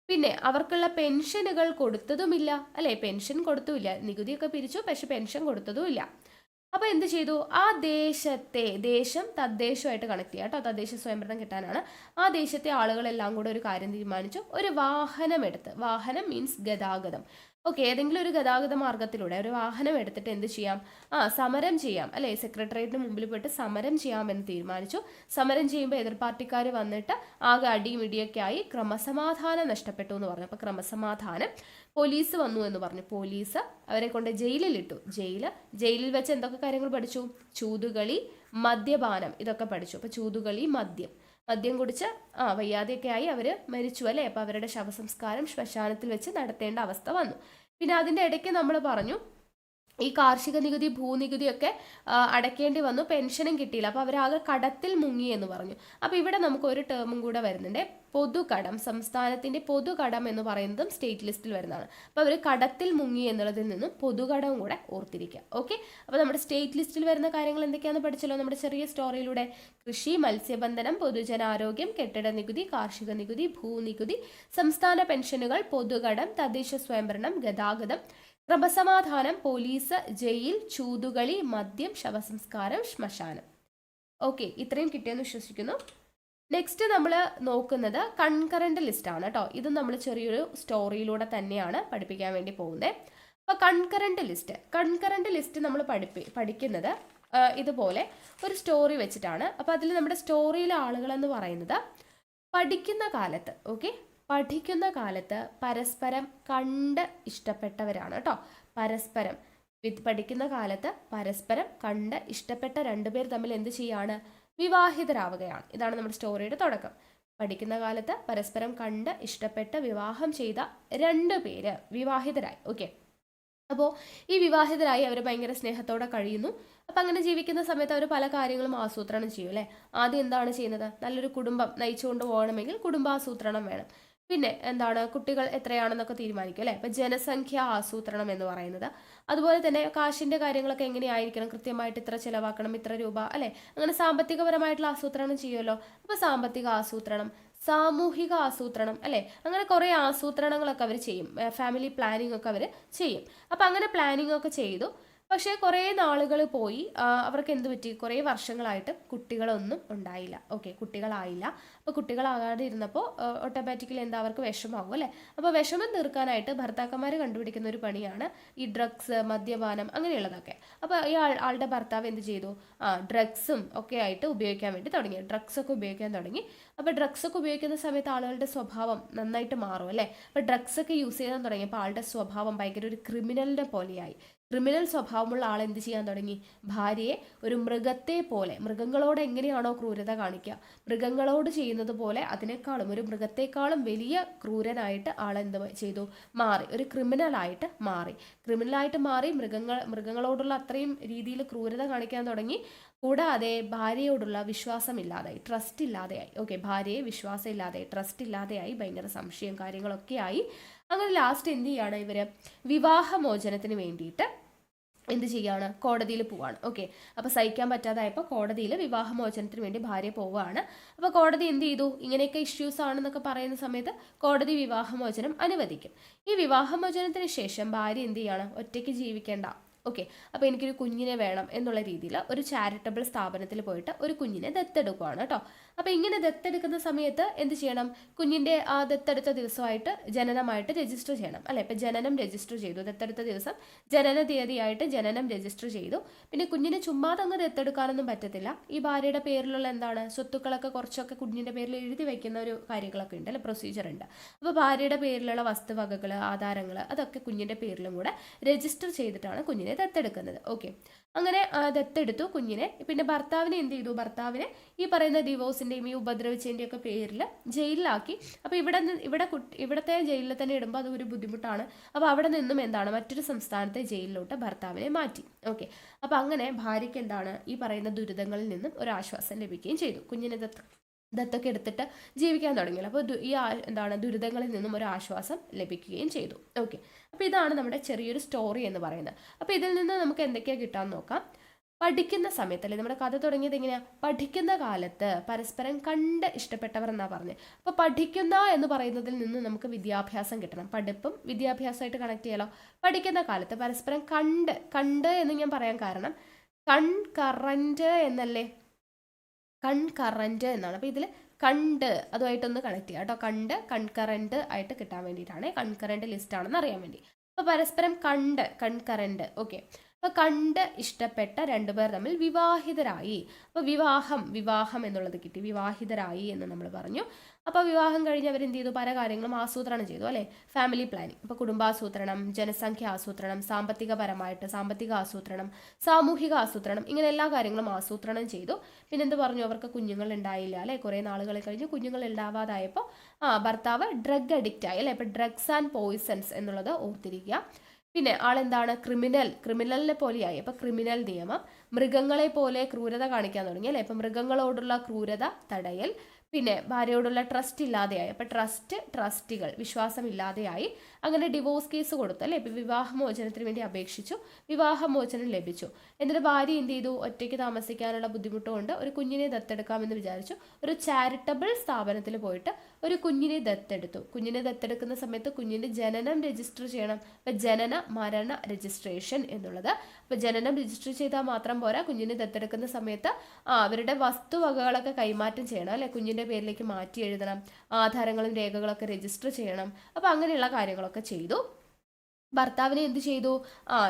പിന്നെ അവർക്കുള്ള പെൻഷനുകൾ കൊടുത്തതുമില്ല അല്ലേ? പെൻഷൻ കൊടുത്തുമില്ല. നികുതിയൊക്കെ പിരിച്ചു, പക്ഷെ പെൻഷൻ കൊടുത്തതുമില്ല. അപ്പോൾ എന്ത് ചെയ്തു, ആ ദേശം തദ്ദേശമായിട്ട് കണക്ട് ചെയ്യുക കേട്ടോ. തദ്ദേശ സ്വയംഭരണം കിട്ടാനാണ്. ആ ദേശത്തെ ആളുകളെല്ലാം കൂടെ ഒരു കാര്യം തീരുമാനിച്ചു. ഒരു വാഹനം എടുത്ത്, വാഹനം മീൻസ് ഗതാഗതം. ഓക്കെ, ഏതെങ്കിലും ഒരു ഗതാഗത മാർഗത്തിലൂടെ ഒരു വാഹനം എടുത്തിട്ട് എന്ത് ചെയ്യാം, സമരം ചെയ്യാം അല്ലേ? സെക്രട്ടേറിയറ്റിന് മുമ്പിൽ പോയിട്ട് സമരം ചെയ്യാമെന്ന് തീരുമാനിച്ചു. സമരം ചെയ്യുമ്പോൾ എതിർ പാർട്ടിക്കാർ വന്നിട്ട് ആകെ അടിയും ഇടിയൊക്കെ ആയി ക്രമസമാധാനം നഷ്ടപ്പെട്ടു എന്ന് പറഞ്ഞു. അപ്പോൾ ക്രമസമാധാനം, പോലീസ് വന്നു എന്ന് പറഞ്ഞു. പോലീസ് അവരെ കൊണ്ട് ജയിലിലിട്ടു. ജയിലിൽ വെച്ച് എന്തൊക്കെ കാര്യങ്ങൾ പഠിച്ചു? ചൂതുകളി, മദ്യപാനം, ഇതൊക്കെ പഠിച്ചു. അപ്പോൾ ചൂതുകളി, മദ്യം കുടിച്ച് വയ്യാതെയൊക്കെ ആയി അവർ മരിച്ചു അല്ലേ? അപ്പോൾ അവരുടെ ശവസംസ്കാരം ശ്മശാനത്തിൽ വെച്ച് നടത്തേണ്ട അവസ്ഥ വന്നു. പിന്നെ അതിൻ്റെ ഇടയ്ക്ക് നമ്മൾ പറഞ്ഞു ഈ കാർഷിക നികുതി, ഭൂനികുതിയൊക്കെ അടയ്ക്കേണ്ടി വന്നു. പെൻഷനും കിട്ടിയില്ല. അപ്പോൾ അവരാകെ കടത്തിൽ മുങ്ങി എന്ന് പറഞ്ഞു. അപ്പോൾ ഇവിടെ നമുക്ക് ഒരു ടേമും കൂടെ വരുന്നുണ്ട്, പൊതുകടം. സംസ്ഥാനത്തിൻ്റെ പൊതുകടം എന്ന് പറയുന്നതും സ്റ്റേറ്റ് ലിസ്റ്റിൽ വരുന്നതാണ്. അപ്പോൾ അവർ കടത്തിൽ മുങ്ങി എന്നുള്ളതിൽ നിന്നും പൊതുകടവും കൂടെ ഓർത്തിരിക്കുക. ഓക്കെ. അപ്പോൾ നമ്മുടെ സ്റ്റേറ്റ് ലിസ്റ്റിൽ വരുന്ന കാര്യങ്ങൾ എന്തൊക്കെയാണെന്ന് പഠിച്ചല്ലോ നമ്മുടെ ചെറിയ സ്റ്റോറിയിലൂടെ. കൃഷി, മത്സ്യബന്ധനം, പൊതുജനാരോഗ്യം, കെട്ടിട നികുതി, കാർഷിക നികുതി, ഭൂനികുതി, സംസ്ഥാന പെൻഷനുകൾ, പൊതുകടം, തദ്ദേശ സ്വയംഭരണം, ഗതാഗതം, ക്രമസമാധാനം, പോലീസ്, ജയിൽ, ചൂതുകളി, മദ്യം, ശവസംസ്കാരം, ശ്മശാനം. ഓക്കെ, ഇത്രയും കിട്ടിയെന്ന് വിശ്വസിക്കുന്നു. നെക്സ്റ്റ് നമ്മൾ നോക്കുന്നത് കൺകറന്റ് ലിസ്റ്റ് ആണ് കേട്ടോ. ഇത് നമ്മൾ ചെറിയൊരു സ്റ്റോറിയിലൂടെ തന്നെയാണ് പഠിപ്പിക്കാൻ വേണ്ടി പോകുന്നത്. അപ്പോൾ കൺകറന്റ് ലിസ്റ്റ് നമ്മൾ പഠിക്കുന്നത് ഇതുപോലെ ഒരു സ്റ്റോറി വെച്ചിട്ടാണ്. അപ്പോൾ അതിൽ നമ്മുടെ സ്റ്റോറിയിലെ ആളുകളെന്ന് പറയുന്നത് പഠിക്കുന്ന കാലത്ത് പരസ്പരം കണ്ട് ഇഷ്ടപ്പെട്ടവരാണ് കേട്ടോ. പഠിക്കുന്ന കാലത്ത് പരസ്പരം കണ്ട് ഇഷ്ടപ്പെട്ട രണ്ടുപേർ തമ്മിൽ എന്ത് ചെയ്യാണ്, വിവാഹിതരാവുകയാണ്. ഇതാണ് നമ്മുടെ സ്റ്റോറിയുടെ തുടക്കം. പഠിക്കുന്ന കാലത്ത് പരസ്പരം കണ്ട് ഇഷ്ടപ്പെട്ട് വിവാഹം ചെയ്ത രണ്ടുപേര് വിവാഹിതരായി. ഓക്കെ. അപ്പോൾ ഈ വിവാഹിതരായി അവർ ഭയങ്കര സ്നേഹത്തോടെ കഴിയുന്നു. അപ്പം അങ്ങനെ ജീവിക്കുന്ന സമയത്ത് അവർ പല കാര്യങ്ങളും ആസൂത്രണം ചെയ്യും അല്ലേ? ആദ്യം എന്താണ് ചെയ്യുന്നത്, നല്ലൊരു കുടുംബം നയിച്ചുകൊണ്ട് പോകണമെങ്കിൽ കുടുംബാസൂത്രണം വേണം. പിന്നെ എന്താണ്, കുട്ടികൾ എത്രയാണെന്നൊക്കെ തീരുമാനിക്കും അല്ലേ? ഇപ്പം ജനസംഖ്യ ആസൂത്രണം എന്ന് പറയുന്നത്. അതുപോലെ തന്നെ കാശിൻ്റെ കാര്യങ്ങളൊക്കെ എങ്ങനെയായിരിക്കണം, കൃത്യമായിട്ട് ഇത്ര ചിലവാക്കണം, ഇത്ര രൂപ അല്ലേ? അങ്ങനെ സാമ്പത്തികപരമായിട്ടുള്ള ആസൂത്രണം ചെയ്യുമല്ലോ. അപ്പോൾ സാമ്പത്തിക ആസൂത്രണം, സാമൂഹിക ആസൂത്രണം അല്ലേ? അങ്ങനെ കുറേ ആസൂത്രണങ്ങളൊക്കെ അവർ ചെയ്യും. ഫാമിലി പ്ലാനിങ് ഒക്കെ അവർ ചെയ്യും. അപ്പം അങ്ങനെ പ്ലാനിങ് ഒക്കെ ചെയ്തു. പക്ഷേ കുറേ നാളുകൾ പോയി, അവർക്ക് എന്ത് പറ്റി, കുറേ വർഷങ്ങളായിട്ട് കുട്ടികളൊന്നും ഉണ്ടായില്ല. ഓക്കെ, കുട്ടികളായില്ല. അപ്പോൾ കുട്ടികളാകാതെ ഇരുന്നപ്പോൾ ഓട്ടോമാറ്റിക്കലി എന്താ, അവർക്ക് വിഷമാവും അല്ലേ? അപ്പോൾ വിഷമം തീർക്കാനായിട്ട് ഭർത്താക്കന്മാർ കണ്ടുപിടിക്കുന്ന ഒരു പണിയാണ് ഈ ഡ്രഗ്സ്, മദ്യപാനം, അങ്ങനെയുള്ളതൊക്കെ. അപ്പോൾ ഈ ആളുടെ ഭർത്താവ് എന്ത് ചെയ്തു, ഡ്രഗ്സും ഒക്കെ ആയിട്ട് ഉപയോഗിക്കാൻ വേണ്ടി തുടങ്ങി. ഡ്രഗ്സൊക്കെ ഉപയോഗിക്കാൻ തുടങ്ങി. അപ്പോൾ ഡ്രഗ്സൊക്കെ ഉപയോഗിക്കുന്ന സമയത്ത് ആളുകളുടെ സ്വഭാവം നന്നായിട്ട് മാറും അല്ലേ? അപ്പോൾ ഡ്രഗ്സൊക്കെ യൂസ് ചെയ്യാൻ തുടങ്ങിയപ്പോൾ ആളുടെ സ്വഭാവം ഭയങ്കര ഒരു ക്രിമിനലിൻ്റെ പോലെയായി. ക്രിമിനൽ സ്വഭാവമുള്ള ആൾ എന്ത് ചെയ്യാൻ തുടങ്ങി, ഭാര്യയെ ഒരു മൃഗത്തെ പോലെ, മൃഗങ്ങളോട് എങ്ങനെയാണോ ക്രൂരത കാണിക്കുക, മൃഗങ്ങളോട് ചെയ്യുന്നത് പോലെ അതിനേക്കാളും ഒരു മൃഗത്തെക്കാളും വലിയ ക്രൂരനായിട്ട് ആൾ എന്ത് ചെയ്തു, മാറി. ഒരു ക്രിമിനലായിട്ട് മാറി. മൃഗങ്ങളോടുള്ള അത്രയും രീതിയിൽ ക്രൂരത കാണിക്കാൻ തുടങ്ങി. കൂടാതെ ഭാര്യയോടുള്ള വിശ്വാസം ഇല്ലാതായി, ട്രസ്റ്റ് ഇല്ലാതെയായി. ഓക്കെ, ഭാര്യയെ വിശ്വാസം ഇല്ലാതെയായി, ട്രസ്റ്റ് ഇല്ലാതെയായി, ഭയങ്കര സംശയം കാര്യങ്ങളൊക്കെ ആയി. അങ്ങനെ ലാസ്റ്റ് എന്ത് ചെയ്യാണ് ഇവർ, വിവാഹമോചനത്തിന് വേണ്ടിയിട്ട് എന്ത് ചെയ്യാണ്, കോടതിയിൽ പോവാണ്. ഓക്കെ, അപ്പോൾ സഹിക്കാൻ പറ്റാതായപ്പോൾ കോടതിയിൽ വിവാഹമോചനത്തിന് വേണ്ടി ഭാര്യ പോവുകയാണ്. അപ്പോൾ കോടതി എന്ത് ചെയ്തു, ഇങ്ങനെയൊക്കെ ഇഷ്യൂസ് ആണെന്നൊക്കെ പറയുന്ന സമയത്ത് കോടതി വിവാഹമോചനം അനുവദിക്കും. ഈ വിവാഹമോചനത്തിന് ശേഷം ഭാര്യ എന്ത് ചെയ്യാണ്, ഒറ്റയ്ക്ക് ജീവിക്കേണ്ട, ഓക്കെ, അപ്പോൾ എനിക്കൊരു കുഞ്ഞിനെ വേണം എന്നുള്ള രീതിയിൽ ഒരു ചാരിറ്റബിൾ സ്ഥാപനത്തിൽ പോയിട്ട് ഒരു കുഞ്ഞിനെ ദത്തെടുക്കുകയാണ് കേട്ടോ. അപ്പോൾ ഇങ്ങനെ ദത്തെടുക്കുന്ന സമയത്ത് എന്ത് ചെയ്യണം, കുഞ്ഞിൻ്റെ ആ ദത്തെടുത്ത ദിവസമായിട്ട് ജനനമായിട്ട് രജിസ്റ്റർ ചെയ്യണം അല്ലേ. ഇപ്പം ജനനം രജിസ്റ്റർ ചെയ്തു, ദത്തെടുത്ത ദിവസം ജനന തീയതിയായിട്ട് ജനനം രജിസ്റ്റർ ചെയ്തു. പിന്നെ കുഞ്ഞിനെ ചുമ്മാതെ അങ്ങ് ദത്തെടുക്കാനൊന്നും പറ്റത്തില്ല. ഈ ഭാര്യയുടെ പേരിലുള്ള എന്താണ് സ്വത്തുക്കളൊക്കെ കുറച്ചൊക്കെ കുഞ്ഞിൻ്റെ പേരിൽ എഴുതി വയ്ക്കുന്ന ഒരു കാര്യങ്ങളൊക്കെ ഉണ്ട് അല്ലെ, പ്രൊസീജിയർ ഉണ്ട്. അപ്പോൾ ഭാര്യയുടെ പേരിലുള്ള വസ്തുവകകൾ, ആധാരങ്ങൾ അതൊക്കെ കുഞ്ഞിൻ്റെ പേരിലും കൂടെ രജിസ്റ്റർ ചെയ്തിട്ടാണ് കുഞ്ഞിനെ ദത്തെടുക്കുന്നത്. ഓക്കെ, അങ്ങനെ ദത്തെടുത്തു കുഞ്ഞിനെ. പിന്നെ ഭർത്താവിനെ എന്ത് ചെയ്തു, ഭർത്താവിനെ ഈ പറയുന്ന ഡിവോഴ്സിൻ്റെയും ഈ ഉപദ്രവിച്ചതിൻ്റെയും ഒക്കെ പേരിൽ ജയിലിലാക്കി. അപ്പോൾ ഇവിടത്തെ ജയിലിൽ തന്നെ ഇടുമ്പോൾ അത് ഒരു ബുദ്ധിമുട്ടാണ്. അപ്പോൾ അവിടെ നിന്നും എന്താണ് മറ്റൊരു സംസ്ഥാനത്തെ ജയിലിലോട്ട് ഭർത്താവിനെ മാറ്റി. ഓക്കെ, അപ്പോൾ അങ്ങനെ ഭാര്യയ്ക്ക് എന്താണ് ഈ പറയുന്ന ദുരിതങ്ങളിൽ നിന്നും ഒരു ആശ്വാസം ലഭിക്കുകയും ചെയ്തു. കുഞ്ഞിനെ ദത്തൊക്കെ എടുത്തിട്ട് ജീവിക്കാൻ തുടങ്ങിയല്ലോ. അപ്പോൾ എന്താണ് ദുരിതങ്ങളിൽ നിന്നും ഒരു ആശ്വാസം ലഭിക്കുകയും ചെയ്തു. ഓക്കെ, അപ്പോൾ ഇതാണ് നമ്മുടെ ചെറിയൊരു സ്റ്റോറി എന്ന് പറയുന്നത്. അപ്പോൾ ഇതിൽ നിന്ന് നമുക്ക് എന്തൊക്കെയാണ് കിട്ടാമെന്ന് നോക്കാം. പഠിക്കുന്ന സമയത്തല്ലേ നമ്മുടെ കഥ തുടങ്ങിയത് എങ്ങനെയാണ്, പഠിക്കുന്ന കാലത്ത് പരസ്പരം കണ്ട് ഇഷ്ടപ്പെട്ടവർ എന്നാണ് പറഞ്ഞത്. അപ്പോൾ പഠിക്കുന്ന എന്ന് പറയുന്നതിൽ നിന്ന് നമുക്ക് വിദ്യാഭ്യാസം കിട്ടണം. പഠിപ്പും വിദ്യാഭ്യാസമായിട്ട് കണക്ട് ചെയ്യാലോ. പഠിക്കുന്ന കാലത്ത് പരസ്പരം കണ്ട് എന്ന് ഞാൻ പറയാൻ കാരണം കൺകറന്റ് എന്നല്ലേ, കൺകറന്റ് എന്നാണ്. അപ്പോൾ ഇതിൽ കണ്ട് അതുമായിട്ടൊന്ന് കണക്ട് ചെയ്യാം കേട്ടോ. കൺകറന്റ് ആയിട്ട് കിട്ടാൻ വേണ്ടിയിട്ടാണ്, കൺകറന്റ് ലിസ്റ്റ് ആണെന്ന് അറിയാൻ വേണ്ടി. അപ്പോൾ പരസ്പരം കൺകറന്റ്. ഓക്കെ, അപ്പോൾ കണ്ട് ഇഷ്ടപ്പെട്ട രണ്ടുപേർ തമ്മിൽ വിവാഹിതരായി. അപ്പോൾ വിവാഹം എന്നുള്ളത് കിട്ടി, വിവാഹിതരായി എന്ന് നമ്മൾ പറഞ്ഞു. അപ്പോൾ വിവാഹം കഴിഞ്ഞ് അവരെന്ത് ചെയ്തു, പല കാര്യങ്ങളും ആസൂത്രണം ചെയ്തു അല്ലേ. ഫാമിലി പ്ലാനിങ്, ഇപ്പോൾ കുടുംബാസൂത്രണം, ജനസംഖ്യ ആസൂത്രണം, സാമ്പത്തിക ആസൂത്രണം, സാമൂഹിക ആസൂത്രണം, ഇങ്ങനെ എല്ലാ കാര്യങ്ങളും ആസൂത്രണം ചെയ്തു. പിന്നെന്ത് പറഞ്ഞു, അവർക്ക് കുഞ്ഞുങ്ങൾ ഉണ്ടായില്ല അല്ലേ. കുറേ നാളുകൾ കഴിഞ്ഞ് കുഞ്ഞുങ്ങൾ ഉണ്ടാവാതായപ്പോൾ ഭർത്താവ് ഡ്രഗ് അഡിക്റ്റ് ആയി അല്ലേ. ഇപ്പോൾ ഡ്രഗ്സ് ആൻഡ് പോയിസൺസ് എന്നുള്ളത് ഓർത്തിരിക്കുക. പിന്നെ ആളെന്താണ്, ക്രിമിനലിനെ പോലെയായി. അപ്പോൾ ക്രിമിനൽ നിയമം, മൃഗങ്ങളെ പോലെ ക്രൂരത കാണിക്കാൻ തുടങ്ങി അല്ലേ. ഇപ്പം മൃഗങ്ങളോടുള്ള ക്രൂരത തടയൽ. പിന്നെ ഭാര്യയോടുള്ള ട്രസ്റ്റ് ഇല്ലാതെയായി. അപ്പോൾ ട്രസ്റ്റികൾ വിശ്വാസം ഇല്ലാതെയായി. അങ്ങനെ ഡിവോഴ്സ് കേസ് കൊടുത്തു അല്ലേ. ഇപ്പം വിവാഹമോചനത്തിന് വേണ്ടി അപേക്ഷിച്ചു, വിവാഹമോചനം ലഭിച്ചു. എന്നിട്ട് ഭാര്യ എന്ത് ചെയ്തു, ഒറ്റയ്ക്ക് താമസിക്കാനുള്ള ബുദ്ധിമുട്ടുകൊണ്ട് ഒരു കുഞ്ഞിനെ ദത്തെടുക്കാമെന്ന് വിചാരിച്ചു. ഒരു ചാരിറ്റബിൾ സ്ഥാപനത്തിൽ പോയിട്ട് ഒരു കുഞ്ഞിനെ ദത്തെടുത്തു. കുഞ്ഞിനെ ദത്തെടുക്കുന്ന സമയത്ത് കുഞ്ഞിൻ്റെ ജനനം രജിസ്റ്റർ ചെയ്യണം. അപ്പം ജനന മരണ രജിസ്ട്രേഷൻ എന്നുള്ളത്. അപ്പോൾ ജനനം രജിസ്റ്റർ ചെയ്താൽ മാത്രം പോരാ, കുഞ്ഞിനെ ദത്തെടുക്കുന്ന സമയത്ത് അവരുടെ വസ്തുവകകളൊക്കെ കൈമാറ്റം ചെയ്യണം അല്ലെ. കുഞ്ഞിൻ്റെ പേരിലേക്ക് മാറ്റി എഴുതണം, ആധാരങ്ങളും രേഖകളൊക്കെ രജിസ്റ്റർ ചെയ്യണം. അപ്പോൾ അങ്ങനെയുള്ള കാര്യങ്ങളൊക്കെ ചെയ്തു. ഭർത്താവിനെ എന്ത് ചെയ്തു,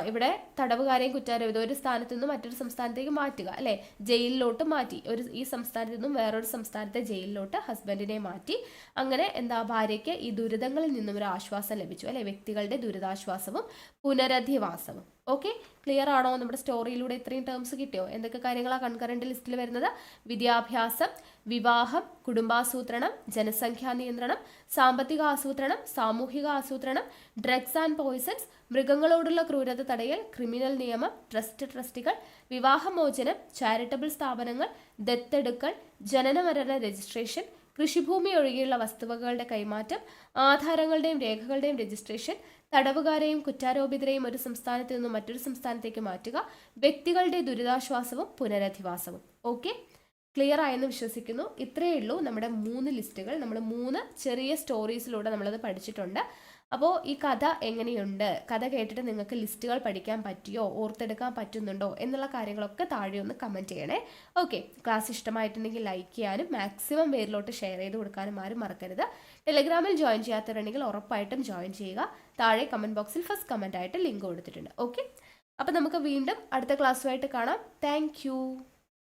ഇവിടെ തടവുകാരെയും കുറ്റാരോപിതം ഒരു സ്ഥാനത്ത് നിന്നും മറ്റൊരു സംസ്ഥാനത്തേക്ക് മാറ്റുക അല്ലേ. ജയിലിലോട്ട് മാറ്റി, ഈ സംസ്ഥാനത്ത് നിന്നും വേറൊരു സംസ്ഥാനത്തെ ജയിലിലോട്ട് ഹസ്ബൻഡിനെ മാറ്റി. അങ്ങനെ ഭാര്യയ്ക്ക് ഈ ദുരിതങ്ങളിൽ നിന്നും ഒരു ആശ്വാസം ലഭിച്ചു അല്ലെ. വ്യക്തികളുടെ ദുരിതാശ്വാസവും പുനരധിവാസവും. ഓക്കെ, ക്ലിയർ ആണോ? നമ്മുടെ സ്റ്റോറിയിലൂടെ ഇത്രയും ടേംസ് കിട്ടിയോ? എന്തൊക്കെ കാര്യങ്ങളാണ് കൺകറന്റ് ലിസ്റ്റിൽ വരുന്നത്? വിദ്യാഭ്യാസം, വിവാഹം, കുടുംബാസൂത്രണം, ജനസംഖ്യാ നിയന്ത്രണം, സാമ്പത്തിക ആസൂത്രണം, സാമൂഹിക ആസൂത്രണം, ഡ്രഗ്സ് ആൻഡ് പോയിസൺസ്, മൃഗങ്ങളോടുള്ള ക്രൂരത തടയൽ, ക്രിമിനൽ നിയമം, ട്രസ്റ്റുകൾ, വിവാഹമോചനം, ചാരിറ്റബിൾ സ്ഥാപനങ്ങൾ, ദത്തെടുക്കൽ, ജനനമരണ രജിസ്ട്രേഷൻ, കൃഷിഭൂമി ഒഴികെയുള്ള വസ്തുവകകളുടെ കൈമാറ്റം, ആധാരങ്ങളുടെയും രേഖകളുടെയും രജിസ്ട്രേഷൻ, തടവുകാരെയും കുറ്റാരോപിതരെയും ഒരു സംസ്ഥാനത്ത് നിന്നും മറ്റൊരു സംസ്ഥാനത്തേക്ക് മാറ്റുക, വ്യക്തികളുടെ ദുരിതാശ്വാസവും പുനരധിവാസവും. ഓക്കെ, ക്ലിയർ ആയെന്ന് വിശ്വസിക്കുന്നു. ഇത്രയേ ഉള്ളൂ നമ്മുടെ 3 ലിസ്റ്റുകൾ. നമ്മൾ 3 ചെറിയ സ്റ്റോറീസിലൂടെ നമ്മളത് പഠിച്ചിട്ടുണ്ട്. അപ്പോൾ ഈ കഥ എങ്ങനെയുണ്ട്, കഥ കേട്ടിട്ട് നിങ്ങൾക്ക് ലിസ്റ്റുകൾ പഠിക്കാൻ പറ്റിയോ, ഓർത്തെടുക്കാൻ പറ്റുന്നുണ്ടോ എന്നുള്ള കാര്യങ്ങളൊക്കെ താഴെ ഒന്ന് കമൻറ്റ് ചെയ്യണേ. ഓക്കെ, ക്ലാസ് ഇഷ്ടമായിട്ടുണ്ടെങ്കിൽ ലൈക്ക് ചെയ്യാനും മാക്സിമം പേരിലോട്ട് ഷെയർ ചെയ്ത് കൊടുക്കാനും ആരും മറക്കരുത്. ടെലിഗ്രാമിൽ ജോയിൻ ചെയ്യാത്തവരുണ്ടെങ്കിൽ ഉറപ്പായിട്ടും ജോയിൻ ചെയ്യുക. താഴെ കമൻറ്റ് ബോക്സിൽ ഫസ്റ്റ് കമൻ്റ് ആയിട്ട് ലിങ്ക് കൊടുത്തിട്ടുണ്ട്. ഓക്കെ, അപ്പോൾ നമുക്ക് വീണ്ടും അടുത്ത ക്ലാസ്സുമായിട്ട് കാണാം. താങ്ക്